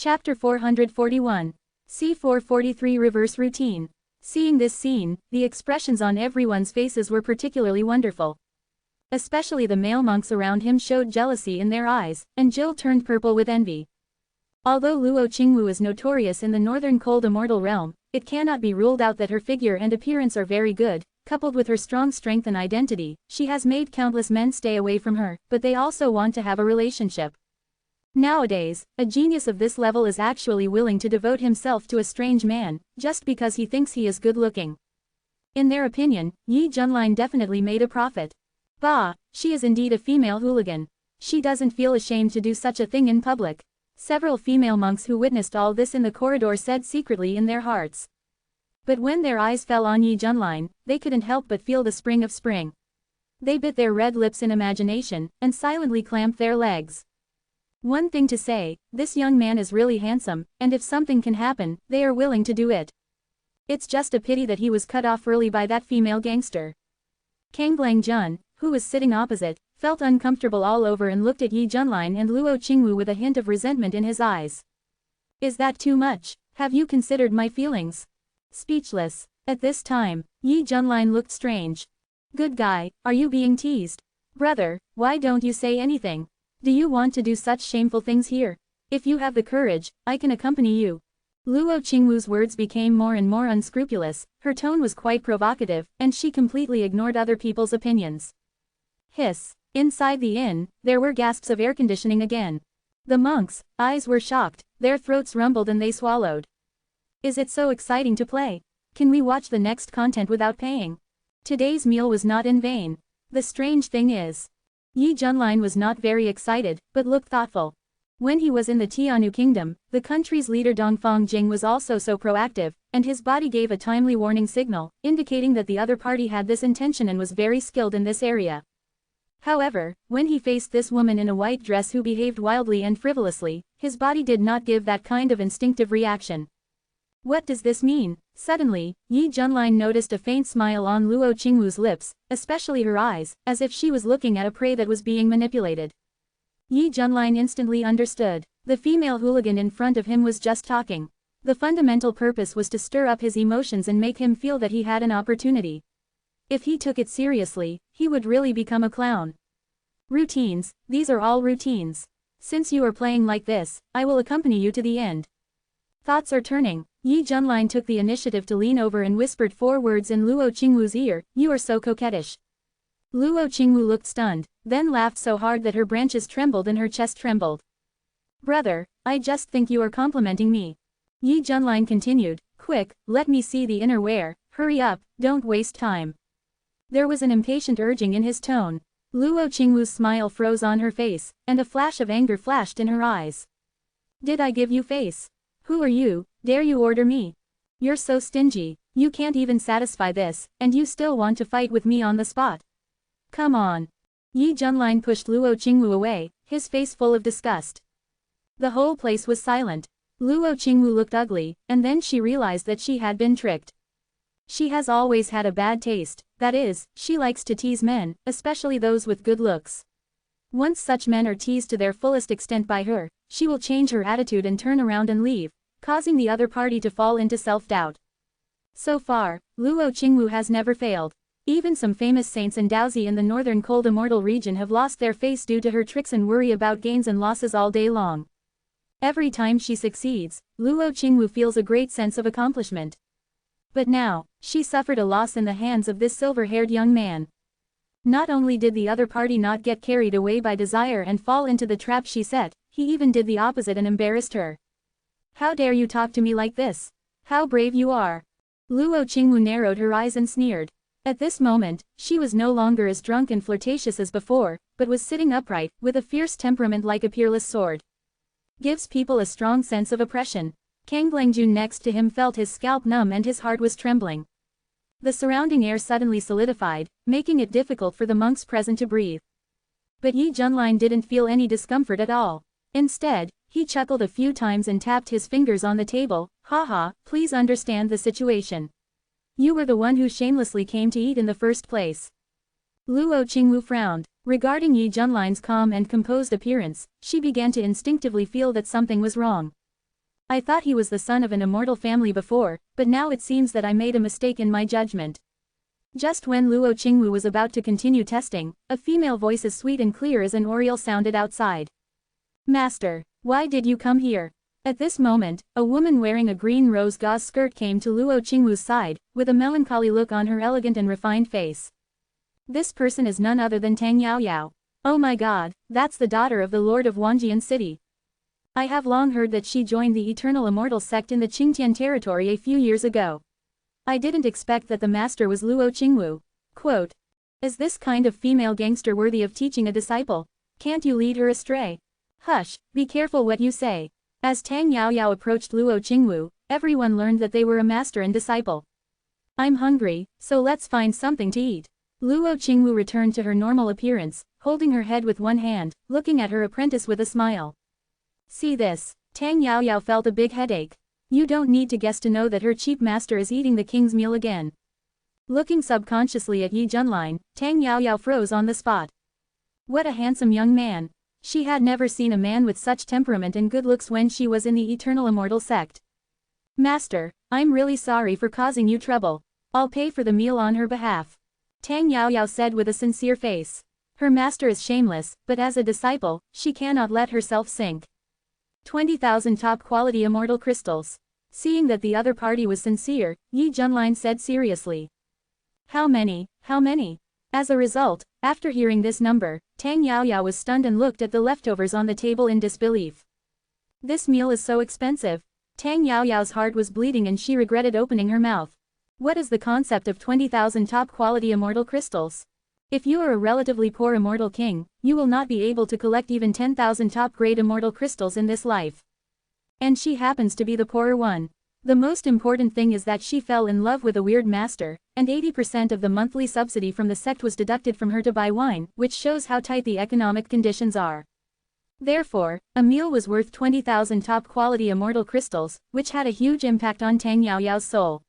Chapter 441. C443 Reverse Routine. Seeing this scene, the expressions on everyone's faces were particularly wonderful. Especially the male monks around him showed jealousy in their eyes, and Jill turned purple with envy. Although Luo Qingwu is notorious in the northern cold immortal realm, it cannot be ruled out that her figure and appearance are very good. Coupled with her strong strength and identity, she has made countless men stay away from her, but they also want to have a relationship. Nowadays, a genius of this level is actually willing to devote himself to a strange man, just because he thinks he is good-looking. In their opinion, Yi Junlin definitely made a profit. Bah, she is indeed a female hooligan. She doesn't feel ashamed to do such a thing in public. Several female monks who witnessed all this in the corridor said secretly in their hearts. But when their eyes fell on Yi Junlin, they couldn't help but feel the spring of spring. They bit their red lips in imagination, and silently clamped their legs. One thing to say, this young man is really handsome, and if something can happen, they are willing to do it. It's just a pity that he was cut off early by that female gangster. Kangblang Jun, who was sitting opposite, felt uncomfortable all over and looked at Yi Junlin and Luo Qingwu with a hint of resentment in his eyes. Is that too much? Have you considered my feelings? Speechless. At this time, Yi Junlin looked strange. Good guy, are you being teased? Brother, why don't you say anything? Do you want to do such shameful things here? If you have the courage, I can accompany you. Luo Qingwu's words became more and more unscrupulous, her tone was quite provocative, and she completely ignored other people's opinions. Hiss. Inside the inn, there were gasps of air conditioning again. The monks' eyes were shocked, their throats rumbled and they swallowed. Is it so exciting to play? Can we watch the next content without paying? Today's meal was not in vain. The strange thing is, Yi Junlin was not very excited, but looked thoughtful. When he was in the Tianu kingdom, the country's leader Dongfang Jing was also so proactive, and his body gave a timely warning signal, indicating that the other party had this intention and was very skilled in this area. However, when he faced this woman in a white dress who behaved wildly and frivolously, his body did not give that kind of instinctive reaction. What does this mean? Suddenly, Yi Junlin noticed a faint smile on Luo Qingwu's lips, especially her eyes, as if she was looking at a prey that was being manipulated. Yi Junlin instantly understood. The female hooligan in front of him was just talking. The fundamental purpose was to stir up his emotions and make him feel that he had an opportunity. If he took it seriously, he would really become a clown. Routines, these are all routines. Since you are playing like this, I will accompany you to the end. Thoughts are turning. Yi Junlin took the initiative to lean over and whispered 4 words in Luo Qingwu's ear, "You are so coquettish." Luo Qingwu looked stunned, then laughed so hard that her branches trembled and her chest trembled. Brother, I just think you are complimenting me. Yi Junlin continued, "Quick, let me see the inner wear, hurry up, don't waste time." There was an impatient urging in his tone. Luo Qingwu's smile froze on her face, and a flash of anger flashed in her eyes. Did I give you face? Who are you, dare you order me? You're so stingy, you can't even satisfy this, and you still want to fight with me on the spot. Come on. Yi Junlin pushed Luo Qingwu away, his face full of disgust. The whole place was silent. Luo Qingwu looked ugly, and then she realized that she had been tricked. She has always had a bad taste, that is, she likes to tease men, especially those with good looks. Once such men are teased to their fullest extent by her, she will change her attitude and turn around and leave, causing the other party to fall into self-doubt. So far, Luo Qingwu has never failed. Even some famous saints and Daozi in the northern cold immortal region have lost their face due to her tricks and worry about gains and losses all day long. Every time she succeeds, Luo Qingwu feels a great sense of accomplishment. But now, she suffered a loss in the hands of this silver-haired young man. Not only did the other party not get carried away by desire and fall into the trap she set, he even did the opposite and embarrassed her. How dare you talk to me like this? How brave you are. Luo Qingwu narrowed her eyes and sneered. At this moment, she was no longer as drunk and flirtatious as before, but was sitting upright, with a fierce temperament like a peerless sword. Gives people a strong sense of oppression. Kangblangjun next to him felt his scalp numb and his heart was trembling. The surrounding air suddenly solidified, making it difficult for the monks present to breathe. But Yi Junlin didn't feel any discomfort at all. Instead, he chuckled a few times and tapped his fingers on the table. Haha, please understand the situation. You were the one who shamelessly came to eat in the first place. Luo Qingwu frowned. Regarding Yi Junlin's calm and composed appearance, she began to instinctively feel that something was wrong. I thought he was the son of an immortal family before, but now it seems that I made a mistake in my judgment. Just when Luo Qingwu was about to continue testing, a female voice as sweet and clear as an oriole sounded outside. Master, why did you come here? At this moment, a woman wearing a green rose gauze skirt came to Luo Qingwu's side, with a melancholy look on her elegant and refined face. This person is none other than Tang Yaoyao. Oh my god, that's the daughter of the Lord of Wanjian City. I have long heard that she joined the Eternal Immortal sect in the Qingtian territory a few years ago. I didn't expect that the master was Luo Qingwu. Quote. Is this kind of female gangster worthy of teaching a disciple? Can't you lead her astray? Hush, be careful what you say. As Tang Yaoyao approached Luo Qingwu, everyone learned that they were a master and disciple. I'm hungry, so let's find something to eat. Luo Qingwu returned to her normal appearance, holding her head with one hand, looking at her apprentice with a smile. See this. Tang Yaoyao felt a big headache. You don't need to guess to know that her cheap master is eating the king's meal again. Looking subconsciously at Yi Junlin, Tang Yaoyao froze on the spot. What a handsome young man. She had never seen a man with such temperament and good looks when she was in the Eternal Immortal sect. Master, I'm really sorry for causing you trouble. I'll pay for the meal on her behalf. Tang Yaoyao said with a sincere face. Her master is shameless, but as a disciple, she cannot let herself sink. 20,000 top-quality immortal crystals. Seeing that the other party was sincere, Yi Junlin said seriously. How many, how many? As a result, after hearing this number, Tang Yaoyao was stunned and looked at the leftovers on the table in disbelief. This meal is so expensive. Tang Yaoyao's heart was bleeding and she regretted opening her mouth. What is the concept of 20,000 top-quality immortal crystals? If you are a relatively poor immortal king, you will not be able to collect even 10,000 top-grade immortal crystals in this life. And she happens to be the poorer one. The most important thing is that she fell in love with a weird master, and 80% of the monthly subsidy from the sect was deducted from her to buy wine, which shows how tight the economic conditions are. Therefore, a meal was worth 20,000 top-quality immortal crystals, which had a huge impact on Tang Yaoyao's soul.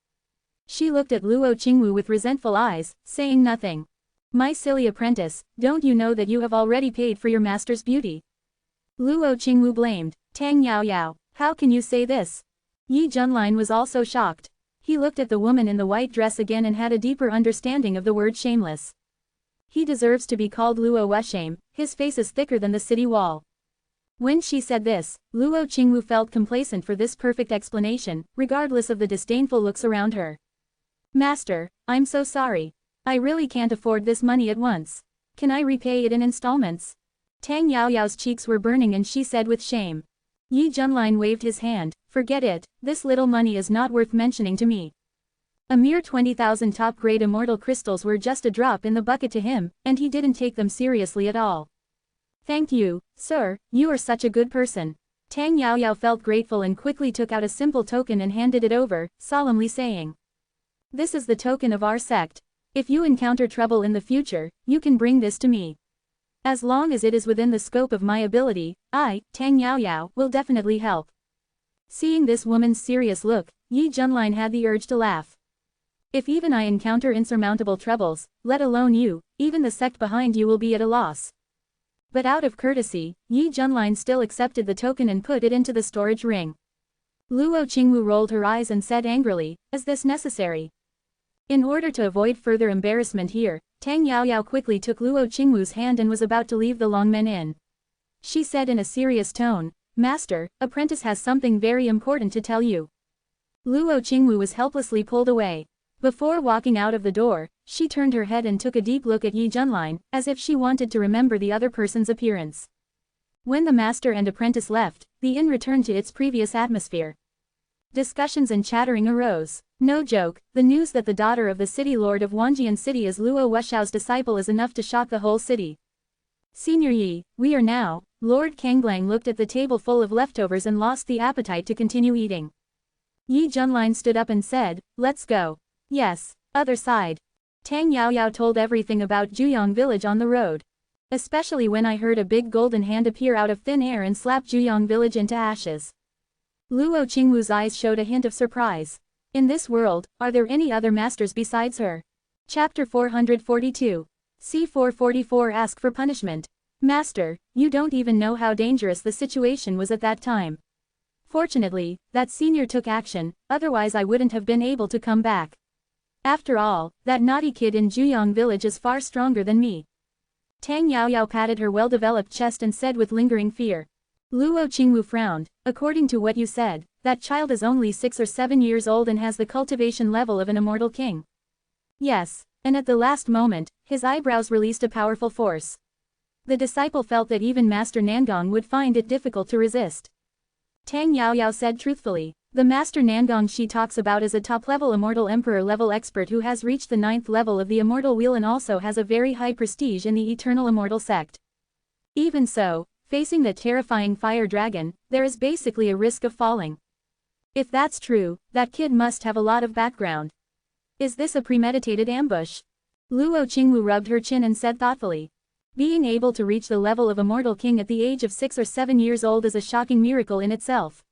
She looked at Luo Qingwu with resentful eyes, saying nothing. My silly apprentice, don't you know that you have already paid for your master's beauty? Luo Qingwu blamed. Tang Yaoyao, how can you say this? Yi Junlin was also shocked. He looked at the woman in the white dress again and had a deeper understanding of the word shameless. He deserves to be called Luo Wushame, his face is thicker than the city wall. When she said this, Luo Qingwu felt complacent for this perfect explanation, regardless of the disdainful looks around her. Master, I'm so sorry. I really can't afford this money at once. Can I repay it in installments? Tang Yaoyao's cheeks were burning and she said with shame. Yi Junlin waved his hand. Forget it, this little money is not worth mentioning to me. A mere 20,000 top-grade immortal crystals were just a drop in the bucket to him, and he didn't take them seriously at all. Thank you, sir, you are such a good person. Tang Yaoyao felt grateful and quickly took out a simple token and handed it over, solemnly saying. This is the token of our sect. If you encounter trouble in the future, you can bring this to me. As long as it is within the scope of my ability, I, Tang Yaoyao, will definitely help. Seeing this woman's serious look, Yi Junlin had the urge to laugh. If even I encounter insurmountable troubles, let alone you, even the sect behind you will be at a loss. But out of courtesy, Yi Junlin still accepted the token and put it into the storage ring. Luo Qingwu rolled her eyes and said angrily, is this necessary? In order to avoid further embarrassment here, Tang Yaoyao quickly took Luo Qingwu's hand and was about to leave the Longmen Inn. She said in a serious tone, Master, apprentice has something very important to tell you. Luo Qingwu was helplessly pulled away. Before walking out of the door, she turned her head and took a deep look at Yi Junlin, as if she wanted to remember the other person's appearance. When the master and apprentice left, the inn returned to its previous atmosphere. Discussions and chattering arose. No joke, the news that the daughter of the city lord of Wanjian City is Luo Wushao's disciple is enough to shock the whole city. Senior Yi, we are now. Lord Kanglang looked at the table full of leftovers and lost the appetite to continue eating. Yi Junlin stood up and said, let's go. Yes, other side. Tang Yaoyao told everything about Juyong village on the road. Especially when I heard a big golden hand appear out of thin air and slap Juyong village into ashes. Luo Qingwu's eyes showed a hint of surprise. In this world, are there any other masters besides her? Chapter 442. C444 Ask for punishment. Master, you don't even know how dangerous the situation was at that time. Fortunately, that senior took action, otherwise I wouldn't have been able to come back. After all, that naughty kid in Juyong village is far stronger than me. Tang Yaoyao patted her well-developed chest and said with lingering fear. Luo Qingwu frowned. According to what you said, that child is only 6 or 7 years old and has the cultivation level of an immortal king. Yes, and at the last moment, his eyebrows released a powerful force. The disciple felt that even Master Nangong would find it difficult to resist. Tang Yaoyao said truthfully, the Master Nangong she talks about is a top-level immortal emperor-level expert who has reached the 9th level of the immortal wheel and also has a very high prestige in the eternal immortal sect. Even so, facing the terrifying fire dragon, there is basically a risk of falling. If that's true, that kid must have a lot of background. Is this a premeditated ambush? Luo Qingwu rubbed her chin and said thoughtfully. Being able to reach the level of immortal king at the age of 6 or 7 years old is a shocking miracle in itself.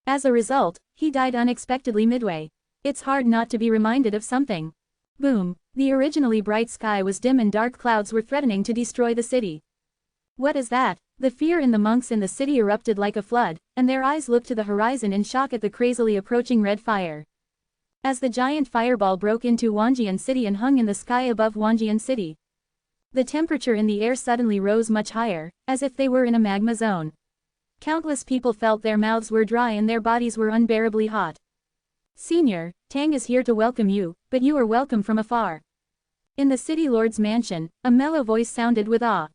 As a result, he died unexpectedly midway. It's hard not to be reminded of something. Boom, the originally bright sky was dim and dark clouds were threatening to destroy the city. What is that? The fear in the monks in the city erupted like a flood, and their eyes looked to the horizon in shock at the crazily approaching red fire. As the giant fireball broke into Wanjian City and hung in the sky above Wanjian City, the temperature in the air suddenly rose much higher, as if they were in a magma zone. Countless people felt their mouths were dry and their bodies were unbearably hot. Senior, Tang is here to welcome you, but you are welcome from afar. In the city lord's mansion, a mellow voice sounded with awe.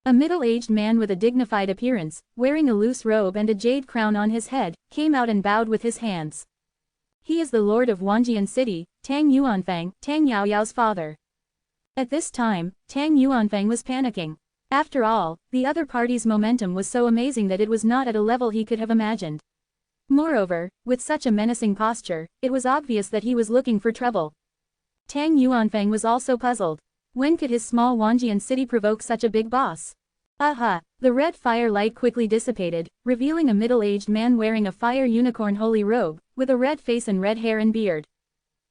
A middle-aged man with a dignified appearance, wearing a loose robe and a jade crown on his head, came out and bowed with his hands. He is the lord of Wanjian City, Tang Yuanfang, Tang Yaoyao's father. At this time, Tang Yuanfang was panicking. After all, the other party's momentum was so amazing that it was not at a level he could have imagined. Moreover, with such a menacing posture, it was obvious that he was looking for trouble. Tang Yuanfang was also puzzled. When could his small Wanjian city provoke such a big boss? Aha! The red fire light quickly dissipated, revealing a middle-aged man wearing a fire unicorn holy robe, with a red face and red hair and beard.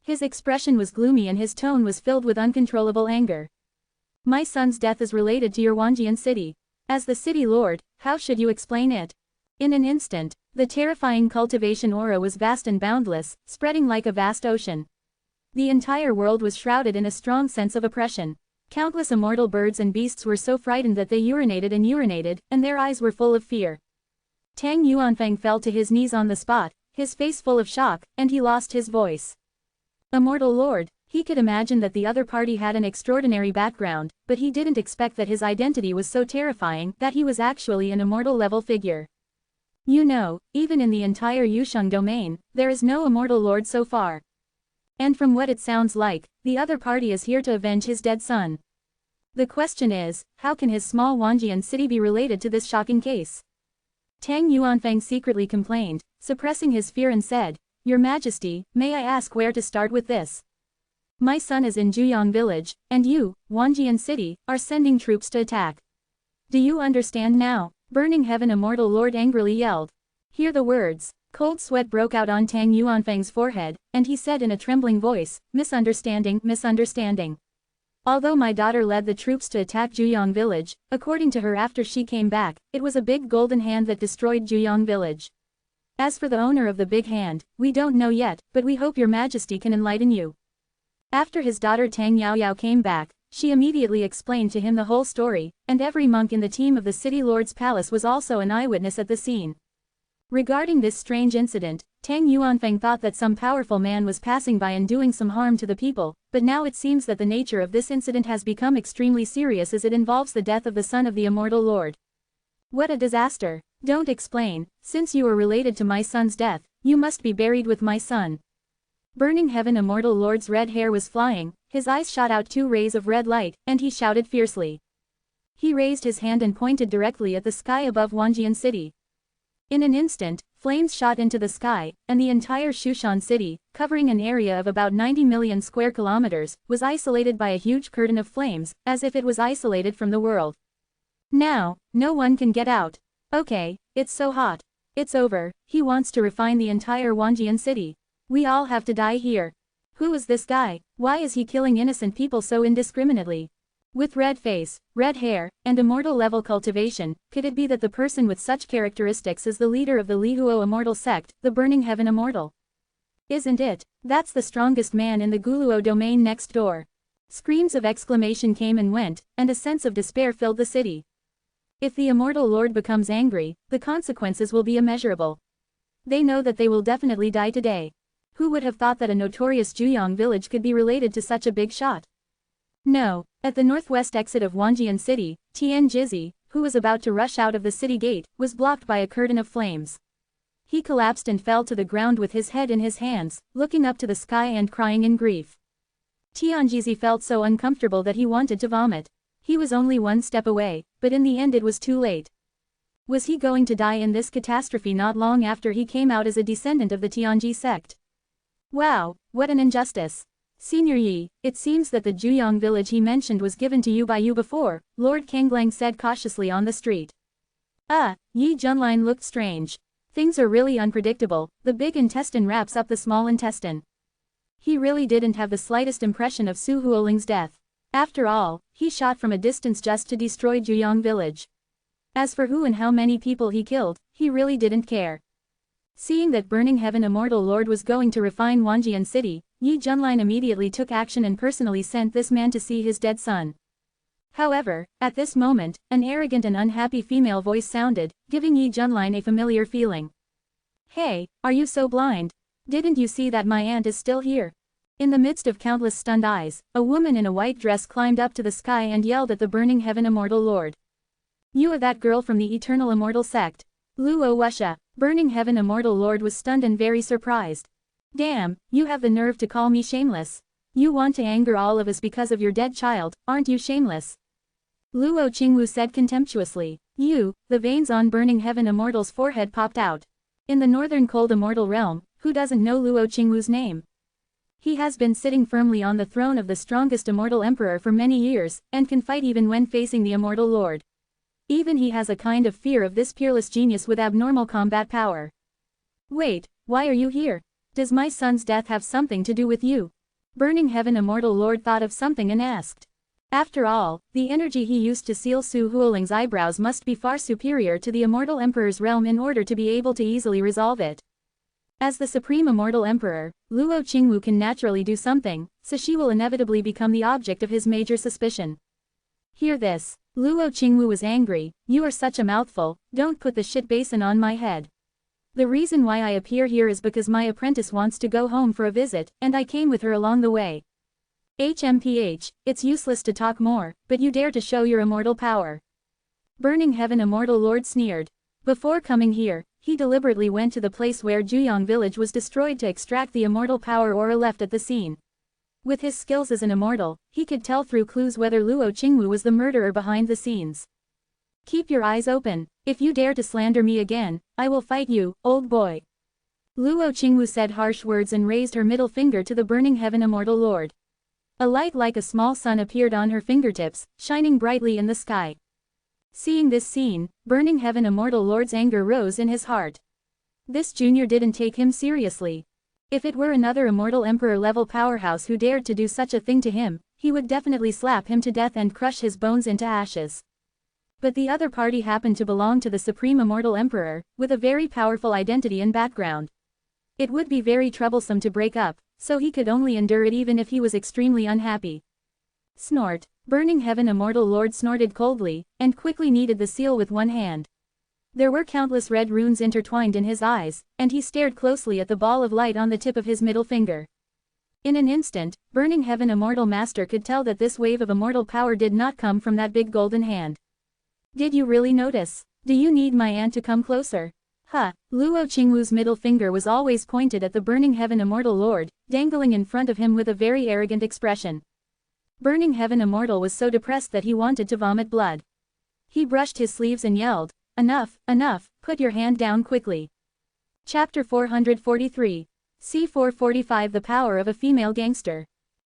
His expression was gloomy and his tone was filled with uncontrollable anger. My son's death is related to your Wanjian city. As the city lord, how should you explain it? In an instant, the terrifying cultivation aura was vast and boundless, spreading like a vast ocean. The entire world was shrouded in a strong sense of oppression. Countless immortal birds and beasts were so frightened that they urinated, and their eyes were full of fear. Tang Yuanfang fell to his knees on the spot, his face full of shock, and he lost his voice. Immortal Lord, he could imagine that the other party had an extraordinary background, but he didn't expect that his identity was so terrifying that he was actually an immortal-level figure. You know, even in the entire Yusheng domain, there is no immortal lord so far. And from what it sounds like, the other party is here to avenge his dead son. The question is, how can his small Wanjian city be related to this shocking case? Tang Yuanfang secretly complained, suppressing his fear and said, Your Majesty, may I ask where to start with this? My son is in Juyong village, and you, Wanjian City, are sending troops to attack. Do you understand now? Burning Heaven Immortal Lord angrily yelled. Hear the words. Cold sweat broke out on Tang Yuanfang's forehead, and he said in a trembling voice, Misunderstanding. Although my daughter led the troops to attack Juyong village, according to her after she came back, it was a big golden hand that destroyed Juyong village. As for the owner of the big hand, we don't know yet, but we hope your Majesty can enlighten you. After his daughter Tang Yaoyao came back, she immediately explained to him the whole story, and every monk in the team of the city lord's palace was also an eyewitness at the scene. Regarding this strange incident, Tang Yuanfang thought that some powerful man was passing by and doing some harm to the people, but now it seems that the nature of this incident has become extremely serious as it involves the death of the son of the immortal lord. What a disaster! Don't explain, since you are related to my son's death, you must be buried with my son. Burning Heaven Immortal Lord's red hair was flying, his eyes shot out 2 rays of red light, and he shouted fiercely. He raised his hand and pointed directly at the sky above Wanjian City. In an instant, flames shot into the sky, and the entire Shushan city, covering an area of about 90 million square kilometers, was isolated by a huge curtain of flames, as if it was isolated from the world. Now, no one can get out. Okay, it's so hot. It's over, he wants to refine the entire Wanjian city. We all have to die here. Who is this guy? Why is he killing innocent people so indiscriminately? With red face, red hair, and immortal level cultivation, could it be that the person with such characteristics is the leader of the Lihuo immortal sect, the Burning Heaven Immortal? Isn't it? That's the strongest man in the Guluo domain next door. Screams of exclamation came and went, and a sense of despair filled the city. If the Immortal Lord becomes angry, the consequences will be immeasurable. They know that they will definitely die today. Who would have thought that a notorious Juyong village could be related to such a big shot? No. At the northwest exit of Wanjian City, Tian Jizzi, who was about to rush out of the city gate, was blocked by a curtain of flames. He collapsed and fell to the ground with his head in his hands, looking up to the sky and crying in grief. Tian Jizzi felt so uncomfortable that he wanted to vomit. He was only one step away, but in the end it was too late. Was he going to die in this catastrophe not long after he came out as a descendant of the Tianji sect? Wow, what an injustice. Senior Yi, it seems that the Juyong village he mentioned was given to you by you before, Lord Kanglang said cautiously on the street. Yi Junlin looked strange. Things are really unpredictable, the big intestine wraps up the small intestine. He really didn't have the slightest impression of Su Huoling's death. After all, he shot from a distance just to destroy Juyong village. As for who and how many people he killed, he really didn't care. Seeing that Burning Heaven Immortal Lord was going to refine Wanjian City, Yi Junlin immediately took action and personally sent this man to see his dead son. However, at this moment, an arrogant and unhappy female voice sounded, giving Yi Junlin a familiar feeling. Hey, are you so blind? Didn't you see that my aunt is still here? In the midst of countless stunned eyes, a woman in a white dress climbed up to the sky and yelled at the Burning Heaven Immortal Lord. You are that girl from the Eternal Immortal Sect. Luo Wuxia. Burning Heaven Immortal Lord was stunned and very surprised. Damn, you have the nerve to call me shameless. You want to anger all of us because of your dead child, aren't you shameless? Luo Qingwu said contemptuously. You, the veins on Burning Heaven Immortal's forehead popped out. In the northern cold immortal realm, who doesn't know Luo Qingwu's name? He has been sitting firmly on the throne of the strongest immortal emperor for many years, and can fight even when facing the immortal lord. Even he has a kind of fear of this peerless genius with abnormal combat power. Wait, why are you here? Does my son's death have something to do with you? Burning Heaven Immortal Lord thought of something and asked. After all, the energy he used to seal Su Huoling's eyebrows must be far superior to the Immortal Emperor's realm in order to be able to easily resolve it. As the Supreme Immortal Emperor, Luo Qingwu can naturally do something, so she will inevitably become the object of his major suspicion. Hear this. Luo Qingwu was angry. You are such a mouthful, don't put the shit basin on my head. The reason why I appear here is because my apprentice wants to go home for a visit, and I came with her along the way. HMPH, it's useless to talk more, but you dare to show your immortal power. Burning Heaven Immortal Lord sneered. Before coming here, he deliberately went to the place where Juyong village was destroyed to extract the immortal power aura left at the scene. With his skills as an immortal, he could tell through clues whether Luo Qingwu was the murderer behind the scenes. Keep your eyes open. If you dare to slander me again, I will fight you, old boy. Luo Qingwu said harsh words and raised her middle finger to the Burning Heaven Immortal Lord. A light like a small sun appeared on her fingertips, shining brightly in the sky. Seeing this scene, Burning Heaven Immortal Lord's anger rose in his heart. This junior didn't take him seriously. If it were another Immortal Emperor-level powerhouse who dared to do such a thing to him, he would definitely slap him to death and crush his bones into ashes. But the other party happened to belong to the Supreme Immortal Emperor, with a very powerful identity and background. It would be very troublesome to break up, so he could only endure it even if he was extremely unhappy. Snort. Burning Heaven Immortal Lord snorted coldly, and quickly kneaded the seal with one hand. There were countless red runes intertwined in his eyes, and he stared closely at the ball of light on the tip of his middle finger. In an instant, Burning Heaven Immortal Master could tell that this wave of immortal power did not come from that big golden hand. Did you really notice? Do you need my aunt to come closer? Luo Qingwu's middle finger was always pointed at the Burning Heaven Immortal Lord, dangling in front of him with a very arrogant expression. Burning Heaven Immortal was so depressed that he wanted to vomit blood. He brushed his sleeves and yelled, Enough, enough, put your hand down quickly. Chapter 443. C445 The Power of a Female Gangster.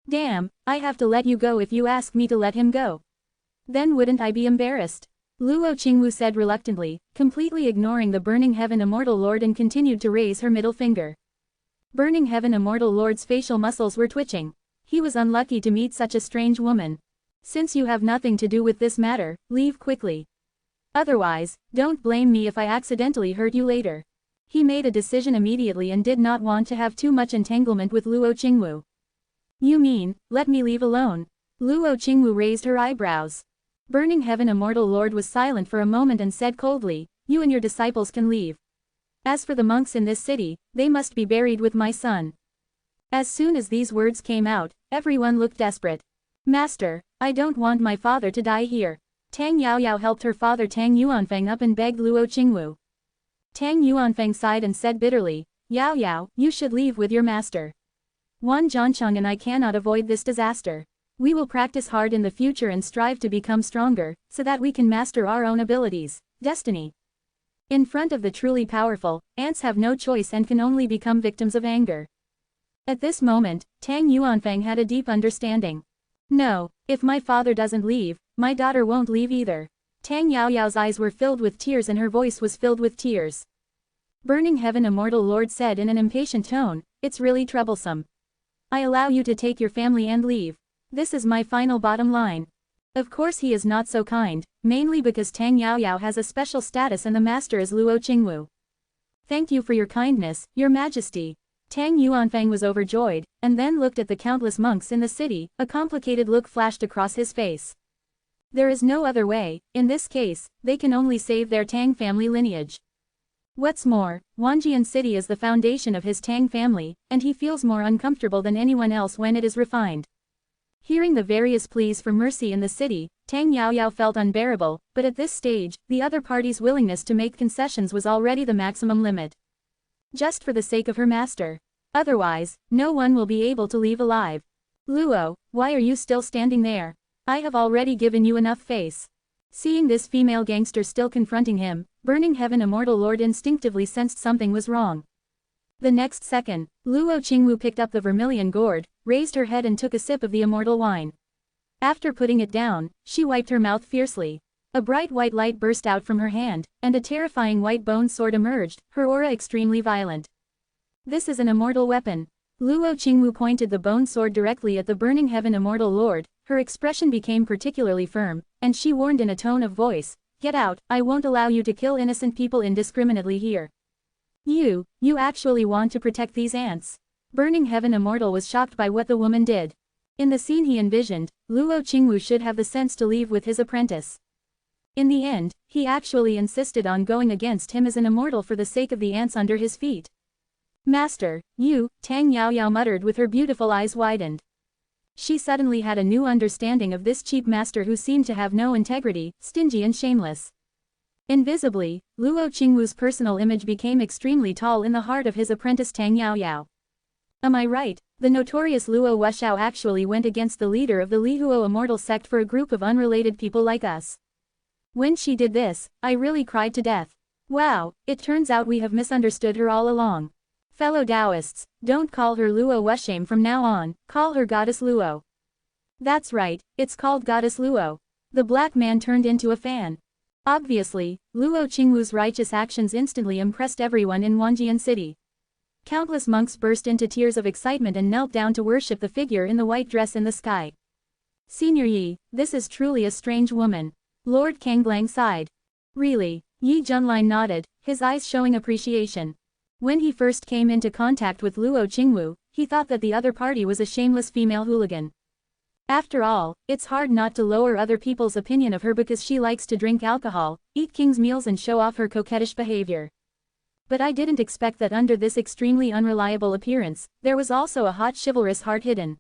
Damn, I have to let you go if you ask me to let him go. Then wouldn't I be embarrassed? Luo Qingwu said reluctantly, completely ignoring the Burning Heaven Immortal Lord and continued to raise her middle finger. Burning Heaven Immortal Lord's facial muscles were twitching. He was unlucky to meet such a strange woman. Since you have nothing to do with this matter, leave quickly. Otherwise, don't blame me if I accidentally hurt you later. He made a decision immediately and did not want to have too much entanglement with Luo Qingwu. You mean, let me leave alone? Luo Qingwu raised her eyebrows. Burning Heaven Immortal Lord was silent for a moment and said coldly, you and your disciples can leave. As for the monks in this city, they must be buried with my son. As soon as these words came out, everyone looked desperate. Master, I don't want my father to die here. Tang Yaoyao helped her father Tang Yuanfeng up and begged Luo Qingwu. Tang Yuanfeng sighed and said bitterly, Yaoyao, you should leave with your master. Wan Zhancheng and I cannot avoid this disaster. We will practice hard in the future and strive to become stronger, so that we can master our own abilities, destiny. In front of the truly powerful, ants have no choice and can only become victims of anger. At this moment, Tang Yuanfeng had a deep understanding. No, if my father doesn't leave, my daughter won't leave either. Tang Yaoyao's eyes were filled with tears and her voice was filled with tears. Burning Heaven Immortal Lord said in an impatient tone, it's really troublesome. I allow you to take your family and leave. This is my final bottom line. Of course he is not so kind, mainly because Tang Yaoyao has a special status and the master is Luo Qingwu. Thank you for your kindness, your majesty. Tang Yuanfeng was overjoyed, and then looked at the countless monks in the city, a complicated look flashed across his face. There is no other way, in this case, they can only save their Tang family lineage. What's more, Wanjian City is the foundation of his Tang family, and he feels more uncomfortable than anyone else when it is refined. Hearing the various pleas for mercy in the city, Tang Yaoyao felt unbearable, but at this stage, the other party's willingness to make concessions was already the maximum limit. Just for the sake of her master. Otherwise, no one will be able to leave alive. Luo, why are you still standing there? I have already given you enough face. Seeing this female gangster still confronting him, Burning Heaven Immortal Lord instinctively sensed something was wrong. The next second, Luo Qingwu picked up the vermilion gourd, raised her head and took a sip of the immortal wine. After putting it down, she wiped her mouth fiercely. A bright white light burst out from her hand, and a terrifying white bone sword emerged, her aura extremely violent. This is an immortal weapon. Luo Qingwu pointed the bone sword directly at the Burning Heaven Immortal Lord, her expression became particularly firm, and she warned in a tone of voice, get out, I won't allow you to kill innocent people indiscriminately here. You actually want to protect these ants? Burning Heaven Immortal was shocked by what the woman did. In the scene he envisioned, Luo Qingwu should have the sense to leave with his apprentice. In the end, he actually insisted on going against him as an immortal for the sake of the ants under his feet. Master, you, Tang Yaoyao muttered with her beautiful eyes widened. She suddenly had a new understanding of this cheap master who seemed to have no integrity, stingy and shameless. Invisibly, Luo Qingwu's personal image became extremely tall in the heart of his apprentice Tang Yaoyao. Am I right? The notorious Luo Wuxiao actually went against the leader of the Lihuo immortal sect for a group of unrelated people like us. When she did this, I really cried to death. Wow, it turns out we have misunderstood her all along. Fellow Taoists, don't call her Luo Wuxian from now on, call her Goddess Luo. That's right, it's called Goddess Luo. The black man turned into a fan. Obviously, Luo Qingwu's righteous actions instantly impressed everyone in Wanjian City. Countless monks burst into tears of excitement and knelt down to worship the figure in the white dress in the sky. Senior Yi, this is truly a strange woman. Lord Kanglang sighed. Really? Yi Junlin nodded, his eyes showing appreciation. When he first came into contact with Luo Qingwu, he thought that the other party was a shameless female hooligan. After all, it's hard not to lower other people's opinion of her because she likes to drink alcohol, eat king's meals and show off her coquettish behavior. But I didn't expect that under this extremely unreliable appearance, there was also a hot chivalrous heart hidden.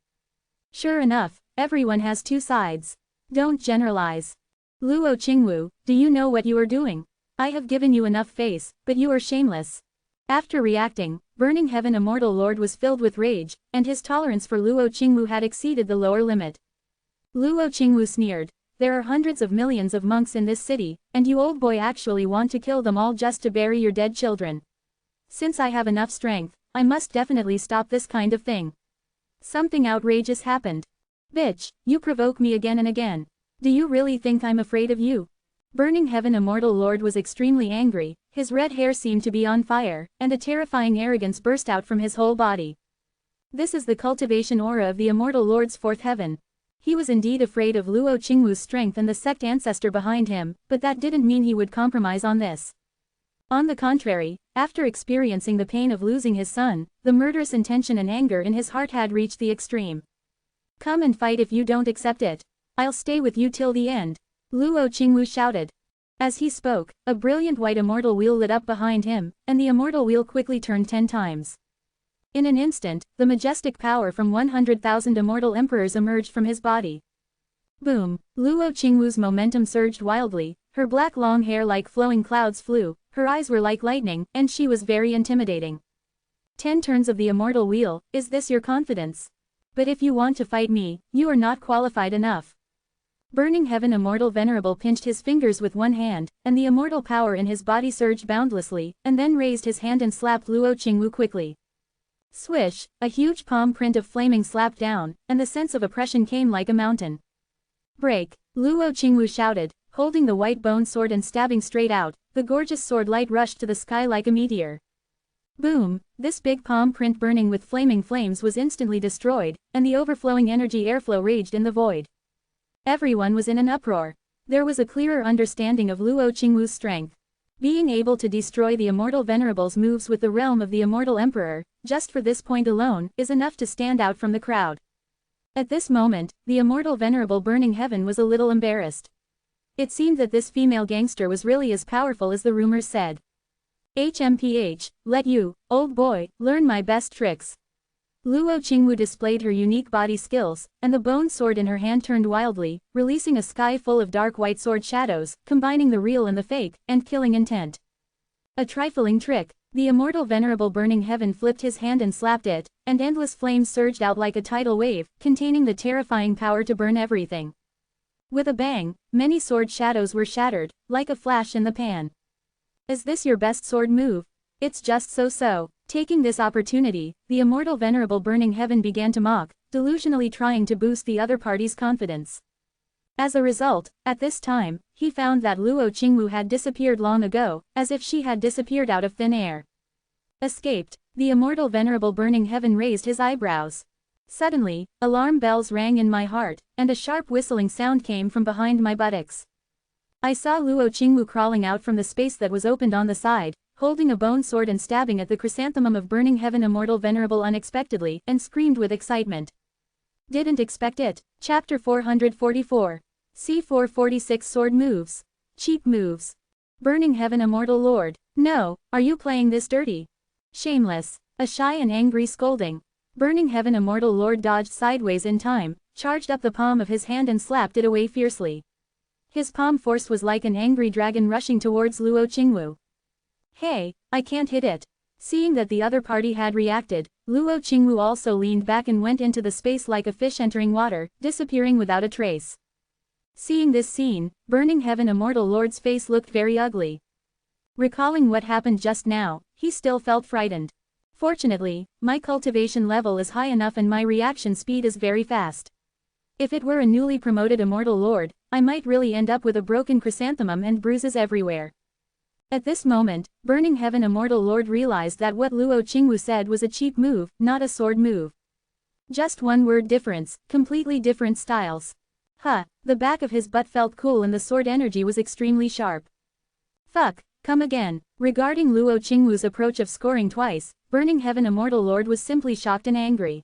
Sure enough, everyone has two sides. Don't generalize. Luo Qingwu, do you know what you are doing? I have given you enough face, but you are shameless. After reacting, Burning Heaven Immortal Lord was filled with rage, and his tolerance for Luo Qingwu had exceeded the lower limit. Luo Qingwu sneered. There are hundreds of millions of monks in this city, and you old boy actually want to kill them all just to bury your dead children. Since I have enough strength, I must definitely stop this kind of thing. Something outrageous happened. Bitch, you provoke me again and again. Do you really think I'm afraid of you? Burning Heaven Immortal Lord was extremely angry, his red hair seemed to be on fire, and a terrifying arrogance burst out from his whole body. This is the cultivation aura of the Immortal Lord's fourth heaven. He was indeed afraid of Luo Qingwu's strength and the sect ancestor behind him, but that didn't mean he would compromise on this. On the contrary, after experiencing the pain of losing his son, the murderous intention and anger in his heart had reached the extreme. "Come and fight if you don't accept it. I'll stay with you till the end," Luo Qingwu shouted. As he spoke, a brilliant white immortal wheel lit up behind him, and the immortal wheel quickly turned 10 times. In an instant, the majestic power from 100,000 immortal emperors emerged from his body. Boom! Luo Qingwu's momentum surged wildly, her black long hair like flowing clouds flew, her eyes were like lightning, and she was very intimidating. 10 turns of the immortal wheel, is this your confidence? But if you want to fight me, you are not qualified enough. Burning Heaven Immortal Venerable pinched his fingers with one hand, and the immortal power in his body surged boundlessly, and then raised his hand and slapped Luo Qingwu quickly. Swish, a huge palm print of flaming slapped down, and the sense of oppression came like a mountain. Break! Luo Qingwu shouted, holding the white bone sword and stabbing straight out, the gorgeous sword light rushed to the sky like a meteor. Boom! This big palm print burning with flaming flames was instantly destroyed, and the overflowing energy airflow raged in the void. Everyone was in an uproar. There was a clearer understanding of Luo Qingwu's strength. Being able to destroy the Immortal Venerable's moves with the realm of the Immortal Emperor, just for this point alone, is enough to stand out from the crowd. At this moment, the Immortal Venerable Burning Heaven was a little embarrassed. It seemed that this female gangster was really as powerful as the rumors said. HMPH, let you, old boy, learn my best tricks. Luo Qingwu displayed her unique body skills, and the bone sword in her hand turned wildly, releasing a sky full of dark white sword shadows, combining the real and the fake, and killing intent. A trifling trick. The Immortal Venerable Burning Heaven flipped his hand and slapped it, and endless flames surged out like a tidal wave, containing the terrifying power to burn everything. With a bang, many sword shadows were shattered, like a flash in the pan. Is this your best sword move? It's just so-so. Taking this opportunity, the Immortal Venerable Burning Heaven began to mock, delusionally trying to boost the other party's confidence. As a result, at this time, he found that Luo Qingwu had disappeared long ago, as if she had disappeared out of thin air. Escaped. The Immortal Venerable Burning Heaven raised his eyebrows. Suddenly, alarm bells rang in my heart, and a sharp whistling sound came from behind my buttocks. I saw Luo Qingwu crawling out from the space that was opened on the side, holding a bone sword and stabbing at the chrysanthemum of Burning Heaven Immortal Venerable unexpectedly, and screamed with excitement. Didn't expect it. Chapter 444. C446 Sword Moves. Cheap Moves. Burning Heaven Immortal Lord. No, are you playing this dirty? Shameless. A shy and angry scolding. Burning Heaven Immortal Lord dodged sideways in time, charged up the palm of his hand and slapped it away fiercely. His palm force was like an angry dragon rushing towards Luo Qingwu. Hey, I can't hit it. Seeing that the other party had reacted, Luo Qingwu also leaned back and went into the space like a fish entering water, disappearing without a trace. Seeing this scene, Burning Heaven Immortal Lord's face looked very ugly. Recalling what happened just now, he still felt frightened. Fortunately, my cultivation level is high enough and my reaction speed is very fast. If it were a newly promoted Immortal Lord, I might really end up with a broken chrysanthemum and bruises everywhere. At this moment, Burning Heaven Immortal Lord realized that what Luo Qingwu said was a cheap move, not a sword move. Just one word difference, completely different styles. The back of his butt felt cool and the sword energy was extremely sharp. Fuck, come again. Regarding Luo Qingwu's approach of scoring twice, Burning Heaven Immortal Lord was simply shocked and angry.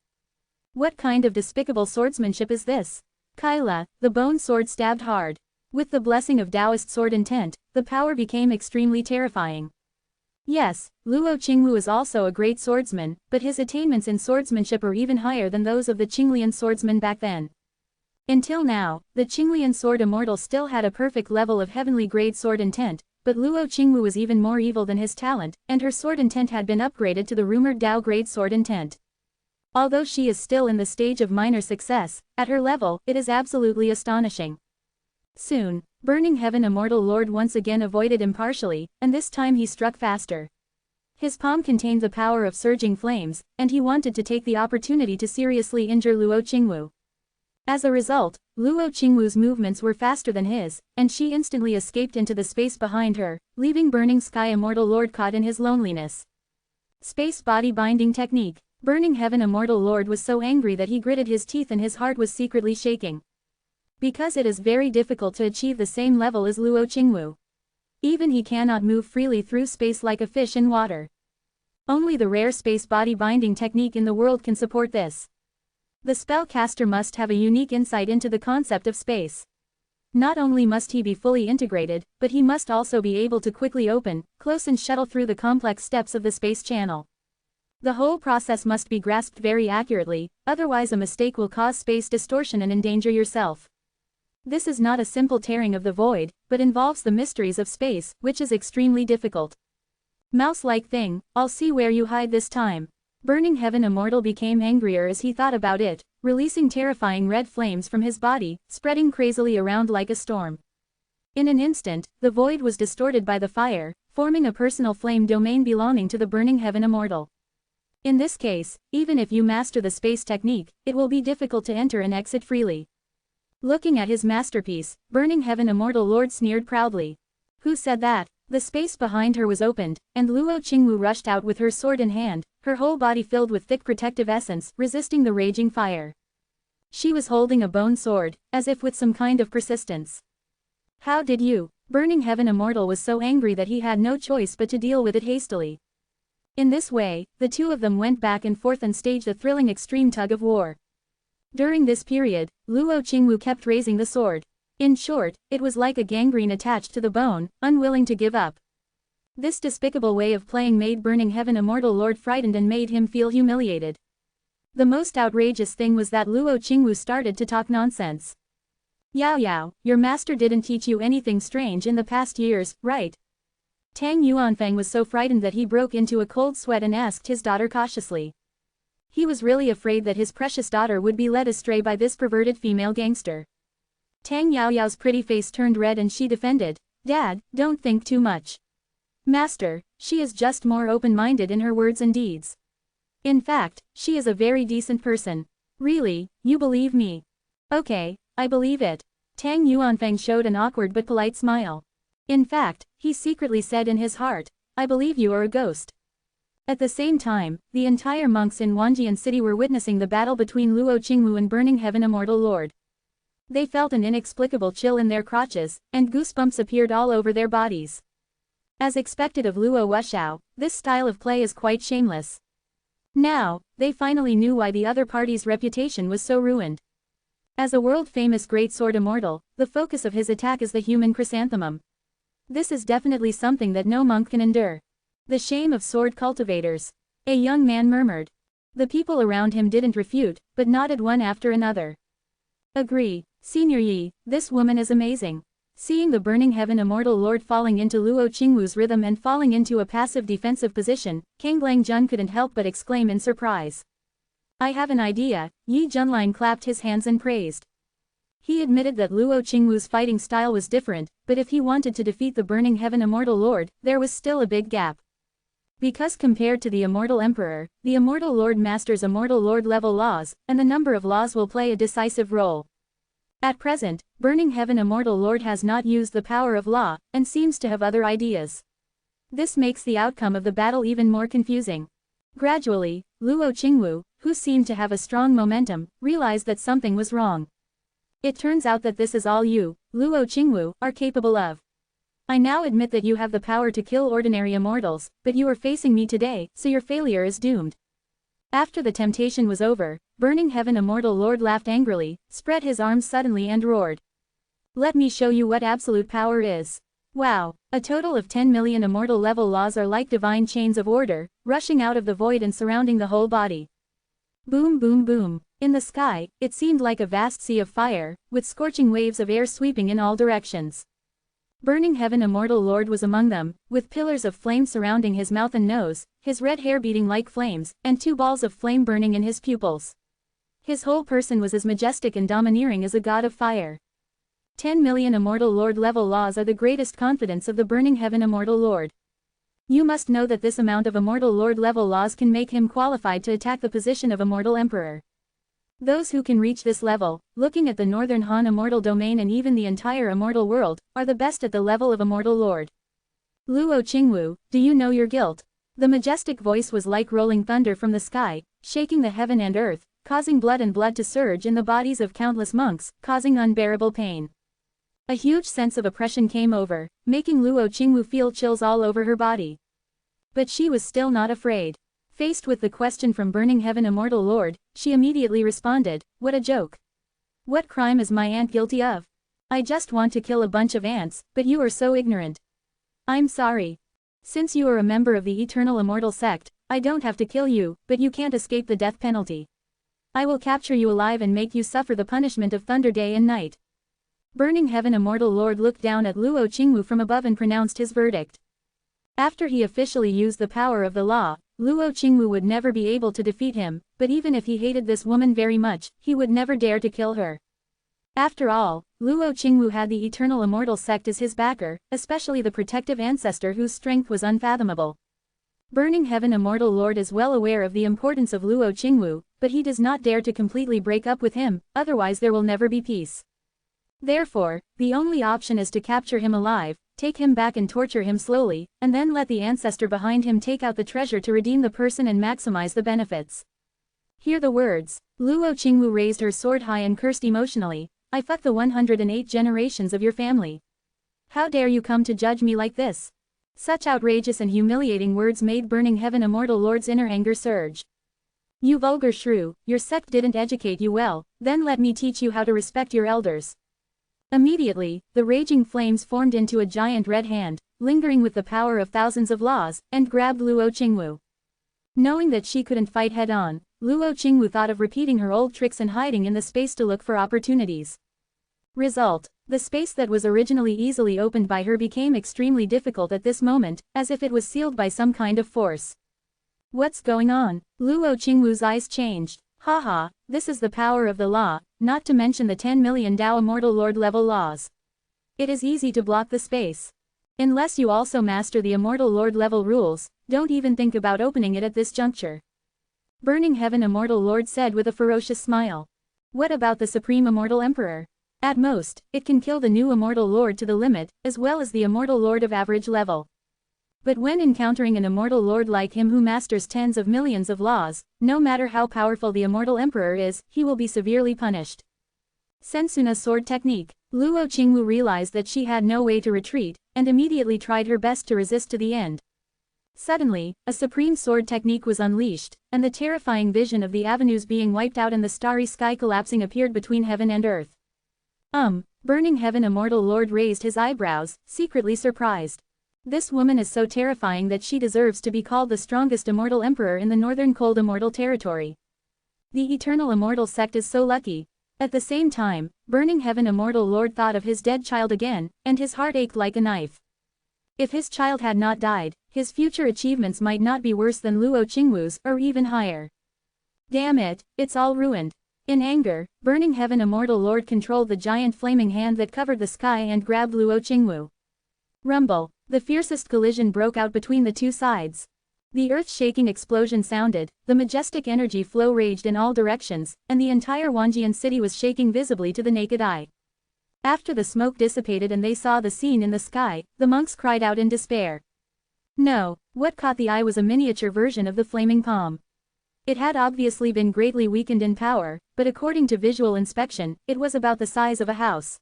What kind of despicable swordsmanship is this? Kaila, the bone sword stabbed hard. With the blessing of Taoist sword intent, the power became extremely terrifying. Yes, Luo Qingwu is also a great swordsman, but his attainments in swordsmanship are even higher than those of the Qinglian swordsman back then. Until now, the Qinglian sword immortal still had a perfect level of heavenly grade sword intent, but Luo Qingwu was even more evil than his talent, and her sword intent had been upgraded to the rumored Tao grade sword intent. Although she is still in the stage of minor success, at her level, it is absolutely astonishing. Soon, Burning Heaven Immortal Lord once again avoided impartially, and this time he struck faster. His palm contained the power of surging flames, and he wanted to take the opportunity to seriously injure Luo Qingwu. As a result, Luo Qingwu's movements were faster than his, and she instantly escaped into the space behind her, leaving Burning Sky Immortal Lord caught in his loneliness. Space Body Binding Technique. Burning Heaven Immortal Lord was so angry that he gritted his teeth and his heart was secretly shaking. because it is very difficult to achieve the same level as Luo Qingwu. Even he cannot move freely through space like a fish in water. Only the rare space body binding technique in the world can support this. The spellcaster must have a unique insight into the concept of space. Not only must he be fully integrated, but he must also be able to quickly open, close and shuttle through the complex steps of the space channel. The whole process must be grasped very accurately, otherwise a mistake will cause space distortion and endanger yourself. This is not a simple tearing of the void, but involves the mysteries of space, which is extremely difficult. Mouse-like thing, I'll see where you hide this time. Burning Heaven Immortal became angrier as he thought about it, releasing terrifying red flames from his body, spreading crazily around like a storm. In an instant, the void was distorted by the fire, forming a personal flame domain belonging to the Burning Heaven Immortal. In this case, even if you master the space technique, it will be difficult to enter and exit freely. Looking at his masterpiece, Burning Heaven Immortal Lord sneered proudly. Who said that? The space behind her was opened, and Luo Qingwu rushed out with her sword in hand, her whole body filled with thick protective essence, resisting the raging fire. She was holding a bone sword, as if with some kind of persistence. How did you? Burning Heaven Immortal was so angry that he had no choice but to deal with it hastily. In this way, the two of them went back and forth and staged a thrilling extreme tug of war. During this period, Luo Qingwu kept raising the sword. In short, it was like a gangrene attached to the bone, unwilling to give up. This despicable way of playing made Burning Heaven Immortal Lord frightened and made him feel humiliated. The most outrageous thing was that Luo Qingwu started to talk nonsense. Yao Yao, your master didn't teach you anything strange in the past years, right? Tang Yuanfeng was so frightened that he broke into a cold sweat and asked his daughter cautiously. He was really afraid that his precious daughter would be led astray by this perverted female gangster. Tang Yaoyao's pretty face turned red and she defended, Dad, don't think too much. Master, she is just more open-minded in her words and deeds. In fact, she is a very decent person. Really, you believe me? Okay, I believe it. Tang Yuanfeng showed an awkward but polite smile. In fact, he secretly said in his heart, I believe you are a ghost. At the same time, the entire monks in Wanjian City were witnessing the battle between Luo Qingwu and Burning Heaven Immortal Lord. They felt an inexplicable chill in their crotches, and goosebumps appeared all over their bodies. As expected of Luo Wuxiao, this style of play is quite shameless. Now, they finally knew why the other party's reputation was so ruined. As a world-famous great sword immortal, the focus of his attack is the human chrysanthemum. This is definitely something that no monk can endure. The shame of sword cultivators. A young man murmured. The people around him didn't refute, but nodded one after another. Agree, Senior Yi, this woman is amazing. Seeing the Burning Heaven Immortal Lord falling into Luo Qingwu's rhythm and falling into a passive defensive position, Kang Langjun couldn't help but exclaim in surprise. I have an idea, Yi Junlin clapped his hands and praised. He admitted that Luo Qingwu's fighting style was different, but if he wanted to defeat the Burning Heaven Immortal Lord, there was still a big gap. Because compared to the Immortal Emperor, the Immortal Lord masters Immortal Lord level laws, and the number of laws will play a decisive role. At present, Burning Heaven Immortal Lord has not used the power of law, and seems to have other ideas. This makes the outcome of the battle even more confusing. Gradually, Luo Qingwu, who seemed to have a strong momentum, realized that something was wrong. It turns out that this is all you, Luo Qingwu, are capable of. I now admit that you have the power to kill ordinary immortals, but you are facing me today, so your failure is doomed. After the temptation was over, Burning Heaven Immortal Lord laughed angrily, spread his arms suddenly and roared. Let me show you what absolute power is. Wow, a total of 10 million immortal level laws are like divine chains of order, rushing out of the void and surrounding the whole body. Boom boom boom. In the sky, it seemed like a vast sea of fire, with scorching waves of air sweeping in all directions. Burning Heaven Immortal Lord was among them, with pillars of flame surrounding his mouth and nose, his red hair beating like flames, and 2 balls of flame burning in his pupils. His whole person was as majestic and domineering as a god of fire. 10 million Immortal Lord level laws are the greatest confidence of the Burning Heaven Immortal Lord. You must know that this amount of Immortal Lord level laws can make him qualified to attack the position of Immortal Emperor. Those who can reach this level, looking at the Northern Han Immortal Domain and even the entire Immortal World, are the best at the level of Immortal Lord. Luo Qingwu, do you know your guilt? The majestic voice was like rolling thunder from the sky, shaking the heaven and earth, causing blood to surge in the bodies of countless monks, causing unbearable pain. A huge sense of oppression came over, making Luo Qingwu feel chills all over her body. But she was still not afraid. Faced with the question from Burning Heaven Immortal Lord, she immediately responded, "What a joke. What crime is my aunt guilty of? I just want to kill a bunch of ants, but you are so ignorant. I'm sorry. Since you are a member of the Eternal Immortal Sect, I don't have to kill you, but you can't escape the death penalty. I will capture you alive and make you suffer the punishment of thunder day and night." Burning Heaven Immortal Lord looked down at Luo Qingwu from above and pronounced his verdict. After he officially used the power of the law, Luo Qingwu would never be able to defeat him, but even if he hated this woman very much, he would never dare to kill her. After all, Luo Qingwu had the Eternal Immortal Sect as his backer, especially the protective ancestor whose strength was unfathomable. Burning Heaven Immortal Lord is well aware of the importance of Luo Qingwu, but he does not dare to completely break up with him, otherwise there will never be peace. Therefore, the only option is to capture him alive, take him back and torture him slowly, and then let the ancestor behind him take out the treasure to redeem the person and maximize the benefits. Hear the words. Luo Qingwu raised her sword high and cursed emotionally, "I fuck the 108 generations of your family. How dare you come to judge me like this?" Such outrageous and humiliating words made Burning Heaven Immortal Lord's inner anger surge. "You vulgar shrew, your sect didn't educate you well, then let me teach you how to respect your elders." Immediately, the raging flames formed into a giant red hand, lingering with the power of thousands of laws, and grabbed Luo Qingwu. Knowing that she couldn't fight head-on, Luo Qingwu thought of repeating her old tricks and hiding in the space to look for opportunities. Result: the space that was originally easily opened by her became extremely difficult at this moment, as if it was sealed by some kind of force. "What's going on?" Luo Qingwu's eyes changed. "Haha, this is the power of the law, not to mention the 10 million Dao Immortal Lord level laws. It is easy to block the space. Unless you also master the Immortal Lord level rules, don't even think about opening it at this juncture." Burning Heaven Immortal Lord said with a ferocious smile. "What about the Supreme Immortal Emperor? At most, it can kill the new Immortal Lord to the limit, as well as the Immortal Lord of average level. But when encountering an Immortal Lord like him who masters tens of millions of laws, no matter how powerful the Immortal Emperor is, he will be severely punished." Sensuna's sword technique. Luo Qingwu realized that she had no way to retreat, and immediately tried her best to resist to the end. Suddenly, a supreme sword technique was unleashed, and the terrifying vision of the avenues being wiped out and the starry sky collapsing appeared between heaven and earth. Burning Heaven Immortal Lord raised his eyebrows, secretly surprised. This woman is so terrifying that she deserves to be called the strongest Immortal Emperor in the Northern Cold Immortal Territory. The Eternal Immortal Sect is so lucky. At the same time, Burning Heaven Immortal Lord thought of his dead child again, and his heart ached like a knife. If his child had not died, his future achievements might not be worse than Luo Qingwu's, or even higher. Damn it, it's all ruined. In anger, Burning Heaven Immortal Lord controlled the giant flaming hand that covered the sky and grabbed Luo Qingwu. Rumble. The fiercest collision broke out between the two sides. The earth-shaking explosion sounded, the majestic energy flow raged in all directions, and the entire Wanjian city was shaking visibly to the naked eye. After the smoke dissipated and they saw the scene in the sky, the monks cried out in despair. No, what caught the eye was a miniature version of the flaming palm. It had obviously been greatly weakened in power, but according to visual inspection, it was about the size of a house.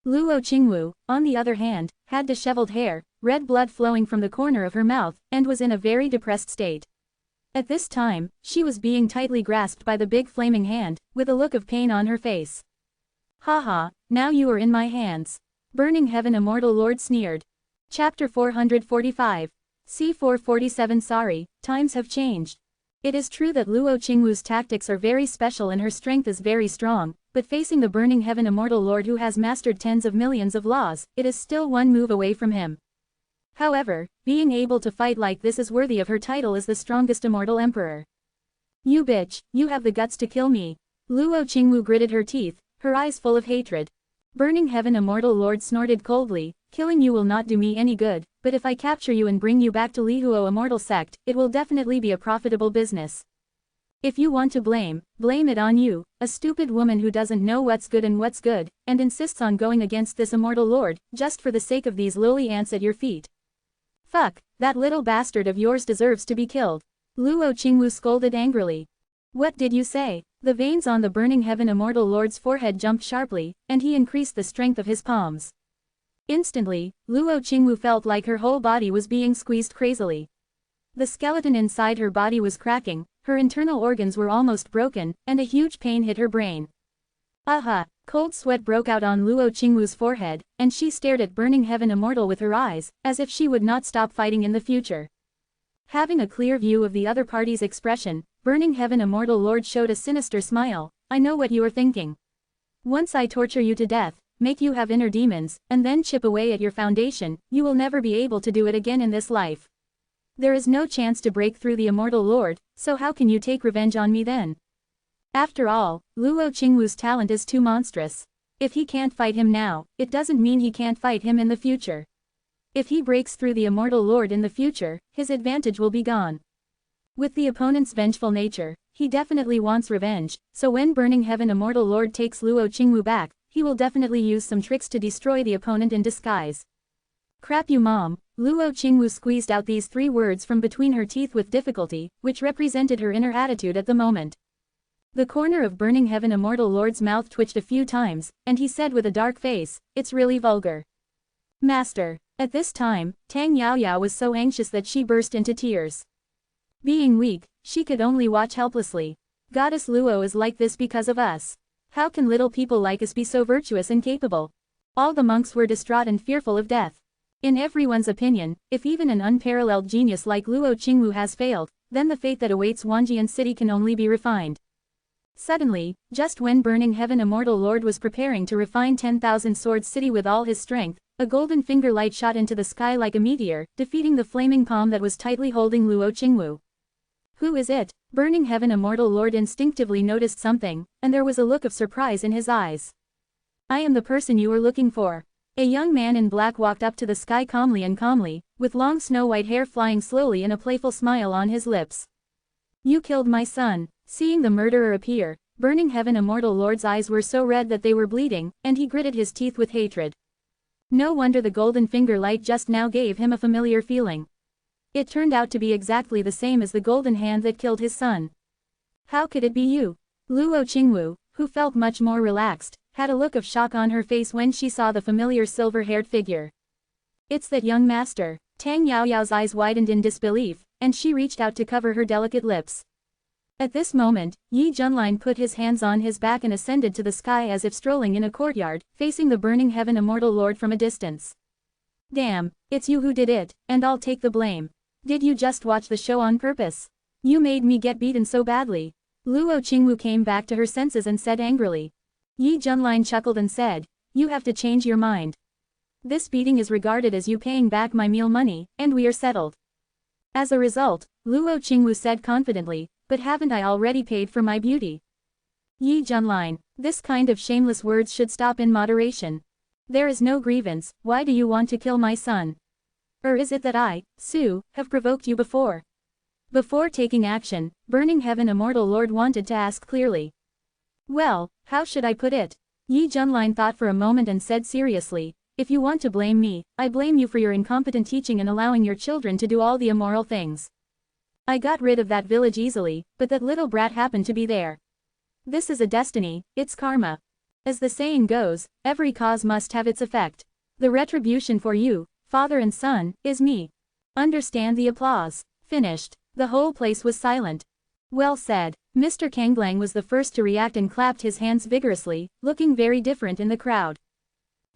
Luo Qingwu, on the other hand, had disheveled hair, red blood flowing from the corner of her mouth, and was in a very depressed state. At this time, she was being tightly grasped by the big flaming hand, with a look of pain on her face. "Haha, now you are in my hands." Burning Heaven Immortal Lord sneered. Chapter 445. C447 Sorry, times have changed. It is true that Luo Qingwu's tactics are very special and her strength is very strong, but facing the Burning Heaven Immortal Lord who has mastered tens of millions of laws, it is still one move away from him. However, being able to fight like this is worthy of her title as the strongest Immortal Emperor. "You bitch, you have the guts to kill me." Luo Qingwu gritted her teeth, her eyes full of hatred. Burning Heaven Immortal Lord snorted coldly, "Killing you will not do me any good, but if I capture you and bring you back to Lihuo Immortal Sect, it will definitely be a profitable business. If you want to blame it on you, a stupid woman who doesn't know what's good and insists on going against this Immortal Lord, just for the sake of these lowly ants at your feet. Fuck, that little bastard of yours deserves to be killed." Luo Qingwu scolded angrily. "What did you say?" The veins on the Burning Heaven Immortal Lord's forehead jumped sharply, and he increased the strength of his palms. Instantly, Luo Qingwu felt like her whole body was being squeezed crazily. The skeleton inside her body was cracking, her internal organs were almost broken, and a huge pain hit her brain. Aha! Cold sweat broke out on Luo Qingwu's forehead, and she stared at Burning Heaven Immortal with her eyes, as if she would not stop fighting in the future. Having a clear view of the other party's expression, Burning Heaven Immortal Lord showed a sinister smile. I know what you are thinking. Once I torture you to death, make you have inner demons, and then chip away at your foundation, you will never be able to do it again in this life. There is no chance to break through the Immortal Lord, so how can you take revenge on me then? After all, Luo Qingwu's talent is too monstrous. If he can't fight him now, it doesn't mean he can't fight him in the future. If he breaks through the Immortal Lord in the future, his advantage will be gone. With the opponent's vengeful nature, he definitely wants revenge, so when Burning Heaven Immortal Lord takes Luo Qingwu back, he will definitely use some tricks to destroy the opponent in disguise. Crap you mom, Luo Qingwu squeezed out these 3 words from between her teeth with difficulty, which represented her inner attitude at the moment. The corner of Burning Heaven Immortal Lord's mouth twitched a few times, and he said with a dark face, it's really vulgar. Master. At this time, Tang Yaoyao was so anxious that she burst into tears. Being weak, she could only watch helplessly. Goddess Luo is like this because of us. How can little people like us be so virtuous and capable? All the monks were distraught and fearful of death. In everyone's opinion, if even an unparalleled genius like Luo Qingwu has failed, then the fate that awaits Wanjian City can only be refined. Suddenly, just when Burning Heaven Immortal Lord was preparing to refine 10,000 Swords City with all his strength, a golden finger light shot into the sky like a meteor, defeating the flaming palm that was tightly holding Luo Qingwu. Who is it? Burning Heaven Immortal Lord instinctively noticed something, and there was a look of surprise in his eyes. I am the person you were looking for. A young man in black walked up to the sky calmly, with long snow-white hair flying slowly and a playful smile on his lips. You killed my son. Seeing the murderer appear, Burning Heaven Immortal Lord's eyes were so red that they were bleeding, and he gritted his teeth with hatred. No wonder the golden finger light just now gave him a familiar feeling. It turned out to be exactly the same as the golden hand that killed his son. How could it be you? Luo Qingwu, who felt much more relaxed, had a look of shock on her face when she saw the familiar silver-haired figure. It's that young master. Tang Yaoyao's eyes widened in disbelief, and she reached out to cover her delicate lips. At this moment, Yi Junlin put his hands on his back and ascended to the sky as if strolling in a courtyard, facing the Burning Heaven Immortal Lord from a distance. Damn, it's you who did it, and I'll take the blame. Did you just watch the show on purpose? You made me get beaten so badly. Luo Qingwu came back to her senses and said angrily. Yi Junlin chuckled and said, you have to change your mind. This beating is regarded as you paying back my meal money, and we are settled. As a result, Luo Qingwu said confidently, but haven't I already paid for my beauty? Yi Junlin, this kind of shameless words should stop in moderation. There is no grievance, why do you want to kill my son? Or is it that I, Su, have provoked you before? Before taking action, Burning Heaven Immortal Lord wanted to ask clearly. Well, how should I put it? Yi Junlin thought for a moment and said seriously, if you want to blame me, I blame you for your incompetent teaching and allowing your children to do all the immoral things. I got rid of that village easily, but that little brat happened to be there. This is a destiny, it's karma. As the saying goes, every cause must have its effect. The retribution for you, father and son, is me. Understand the applause. Finished. The whole place was silent. Well said. Mr. Kanglang was the first to react and clapped his hands vigorously, looking very different in the crowd.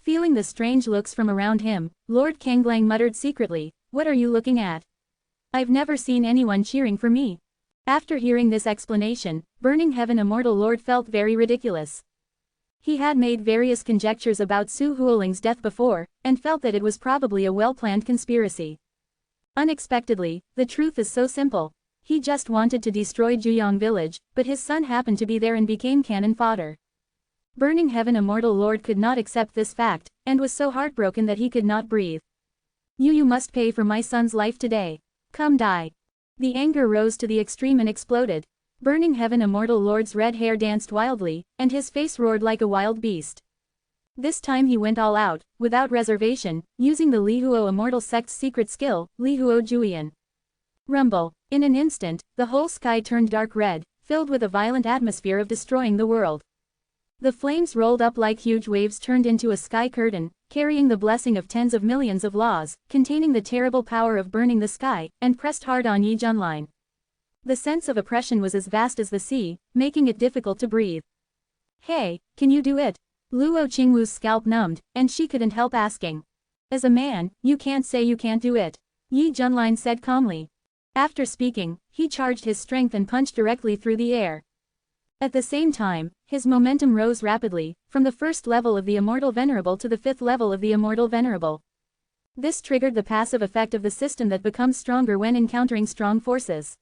Feeling the strange looks from around him, Lord Kanglang muttered secretly, what are you looking at? I've never seen anyone cheering for me. After hearing this explanation, Burning Heaven Immortal Lord felt very ridiculous. He had made various conjectures about Su Huoling's death before, and felt that it was probably a well-planned conspiracy. Unexpectedly, the truth is so simple. He just wanted to destroy Juyong village, but his son happened to be there and became cannon fodder. Burning Heaven Immortal Lord could not accept this fact, and was so heartbroken that he could not breathe. You must pay for my son's life today. Come die. The anger rose to the extreme and exploded. Burning Heaven Immortal Lord's red hair danced wildly, and his face roared like a wild beast. This time he went all out, without reservation, using the Lihuo Immortal Sect's secret skill, Lihuo Juian. Rumble. In an instant, the whole sky turned dark red, filled with a violent atmosphere of destroying the world. The flames rolled up like huge waves turned into a sky curtain, carrying the blessing of tens of millions of laws, containing the terrible power of burning the sky, and pressed hard on Yi Junlin. The sense of oppression was as vast as the sea, making it difficult to breathe. Hey, can you do it? Luo Qingwu's scalp numbed, and she couldn't help asking. As a man, you can't say you can't do it, Yi Junlin said calmly. After speaking, he charged his strength and punched directly through the air. At the same time, his momentum rose rapidly, from the first level of the Immortal Venerable to the fifth level of the Immortal Venerable. This triggered the passive effect of the system that becomes stronger when encountering strong forces.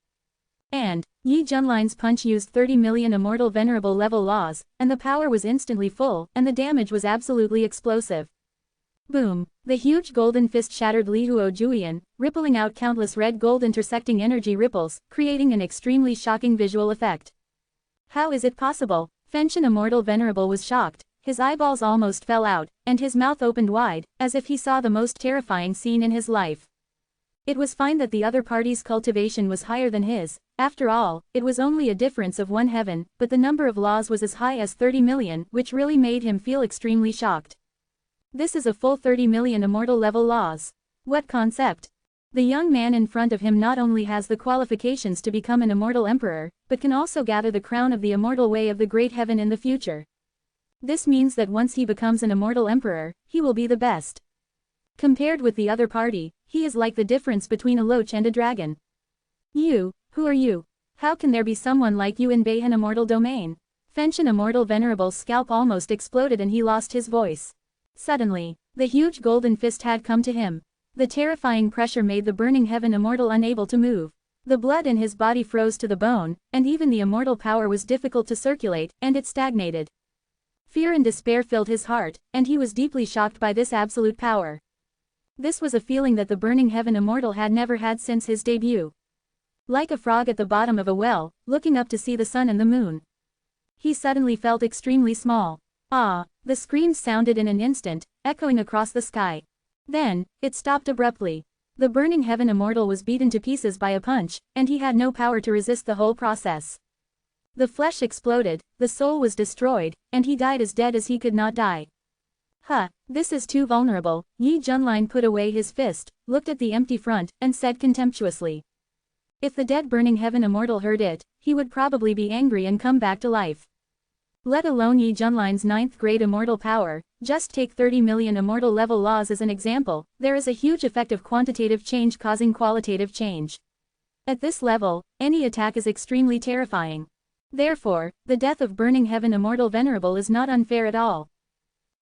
And, Yi Junlin's punch used 30 million Immortal Venerable level laws, and the power was instantly full, and the damage was absolutely explosive. Boom! The huge golden fist shattered Li Huo Juiyan, rippling out countless red-gold intersecting energy ripples, creating an extremely shocking visual effect. How is it possible? Fenshin Immortal Venerable was shocked, his eyeballs almost fell out, and his mouth opened wide, as if he saw the most terrifying scene in his life. It was fine that the other party's cultivation was higher than his, after all, it was only a difference of one heaven, but the number of laws was as high as 30 million, which really made him feel extremely shocked. This is a full 30 million immortal level laws. What concept? The young man in front of him not only has the qualifications to become an immortal emperor, but can also gather the crown of the immortal way of the great heaven in the future. This means that once he becomes an immortal emperor, he will be the best. Compared with the other party, he is like the difference between a loach and a dragon. You, who are you? How can there be someone like you in Beihan Immortal Domain? Fenshin Immortal Venerable's scalp almost exploded and he lost his voice. Suddenly, the huge golden fist had come to him. The terrifying pressure made the burning heaven immortal unable to move. The blood in his body froze to the bone, and even the immortal power was difficult to circulate, and it stagnated. Fear and despair filled his heart, and he was deeply shocked by this absolute power. This was a feeling that the burning heaven immortal had never had since his debut. Like a frog at the bottom of a well, looking up to see the sun and the moon. He suddenly felt extremely small. Ah! The screams sounded in an instant, echoing across the sky. Then, it stopped abruptly. The burning heaven immortal was beaten to pieces by a punch, and he had no power to resist the whole process. The flesh exploded, the soul was destroyed, and he died as dead as he could not die. Huh, this is too vulnerable, Yi Junlin put away his fist, looked at the empty front, and said contemptuously. If the dead burning heaven immortal heard it, he would probably be angry and come back to life. Let alone Yi Junlin's 9th grade immortal power, just take 30 million immortal level laws as an example, there is a huge effect of quantitative change causing qualitative change. At this level, any attack is extremely terrifying. Therefore, the death of burning heaven immortal venerable is not unfair at all.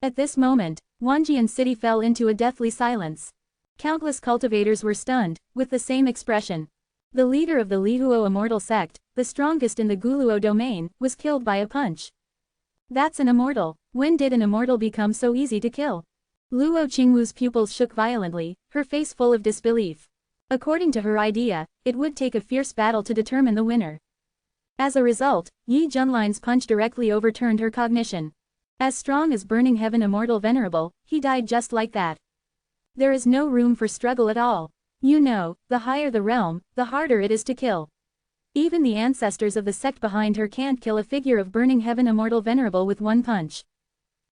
At this moment, Wanjian City fell into a deathly silence. Countless cultivators were stunned, with the same expression. The leader of the Lihuo immortal sect, the strongest in the Guluo domain, was killed by a punch. That's an immortal. When did an immortal become so easy to kill? Luo Qingwu's pupils shook violently, her face full of disbelief. According to her idea, it would take a fierce battle to determine the winner. As a result, Yi Junlin's punch directly overturned her cognition. As strong as burning heaven immortal venerable, he died just like that. There is no room for struggle at all. You know, the higher the realm, the harder it is to kill. Even the ancestors of the sect behind her can't kill a figure of burning heaven immortal venerable with one punch.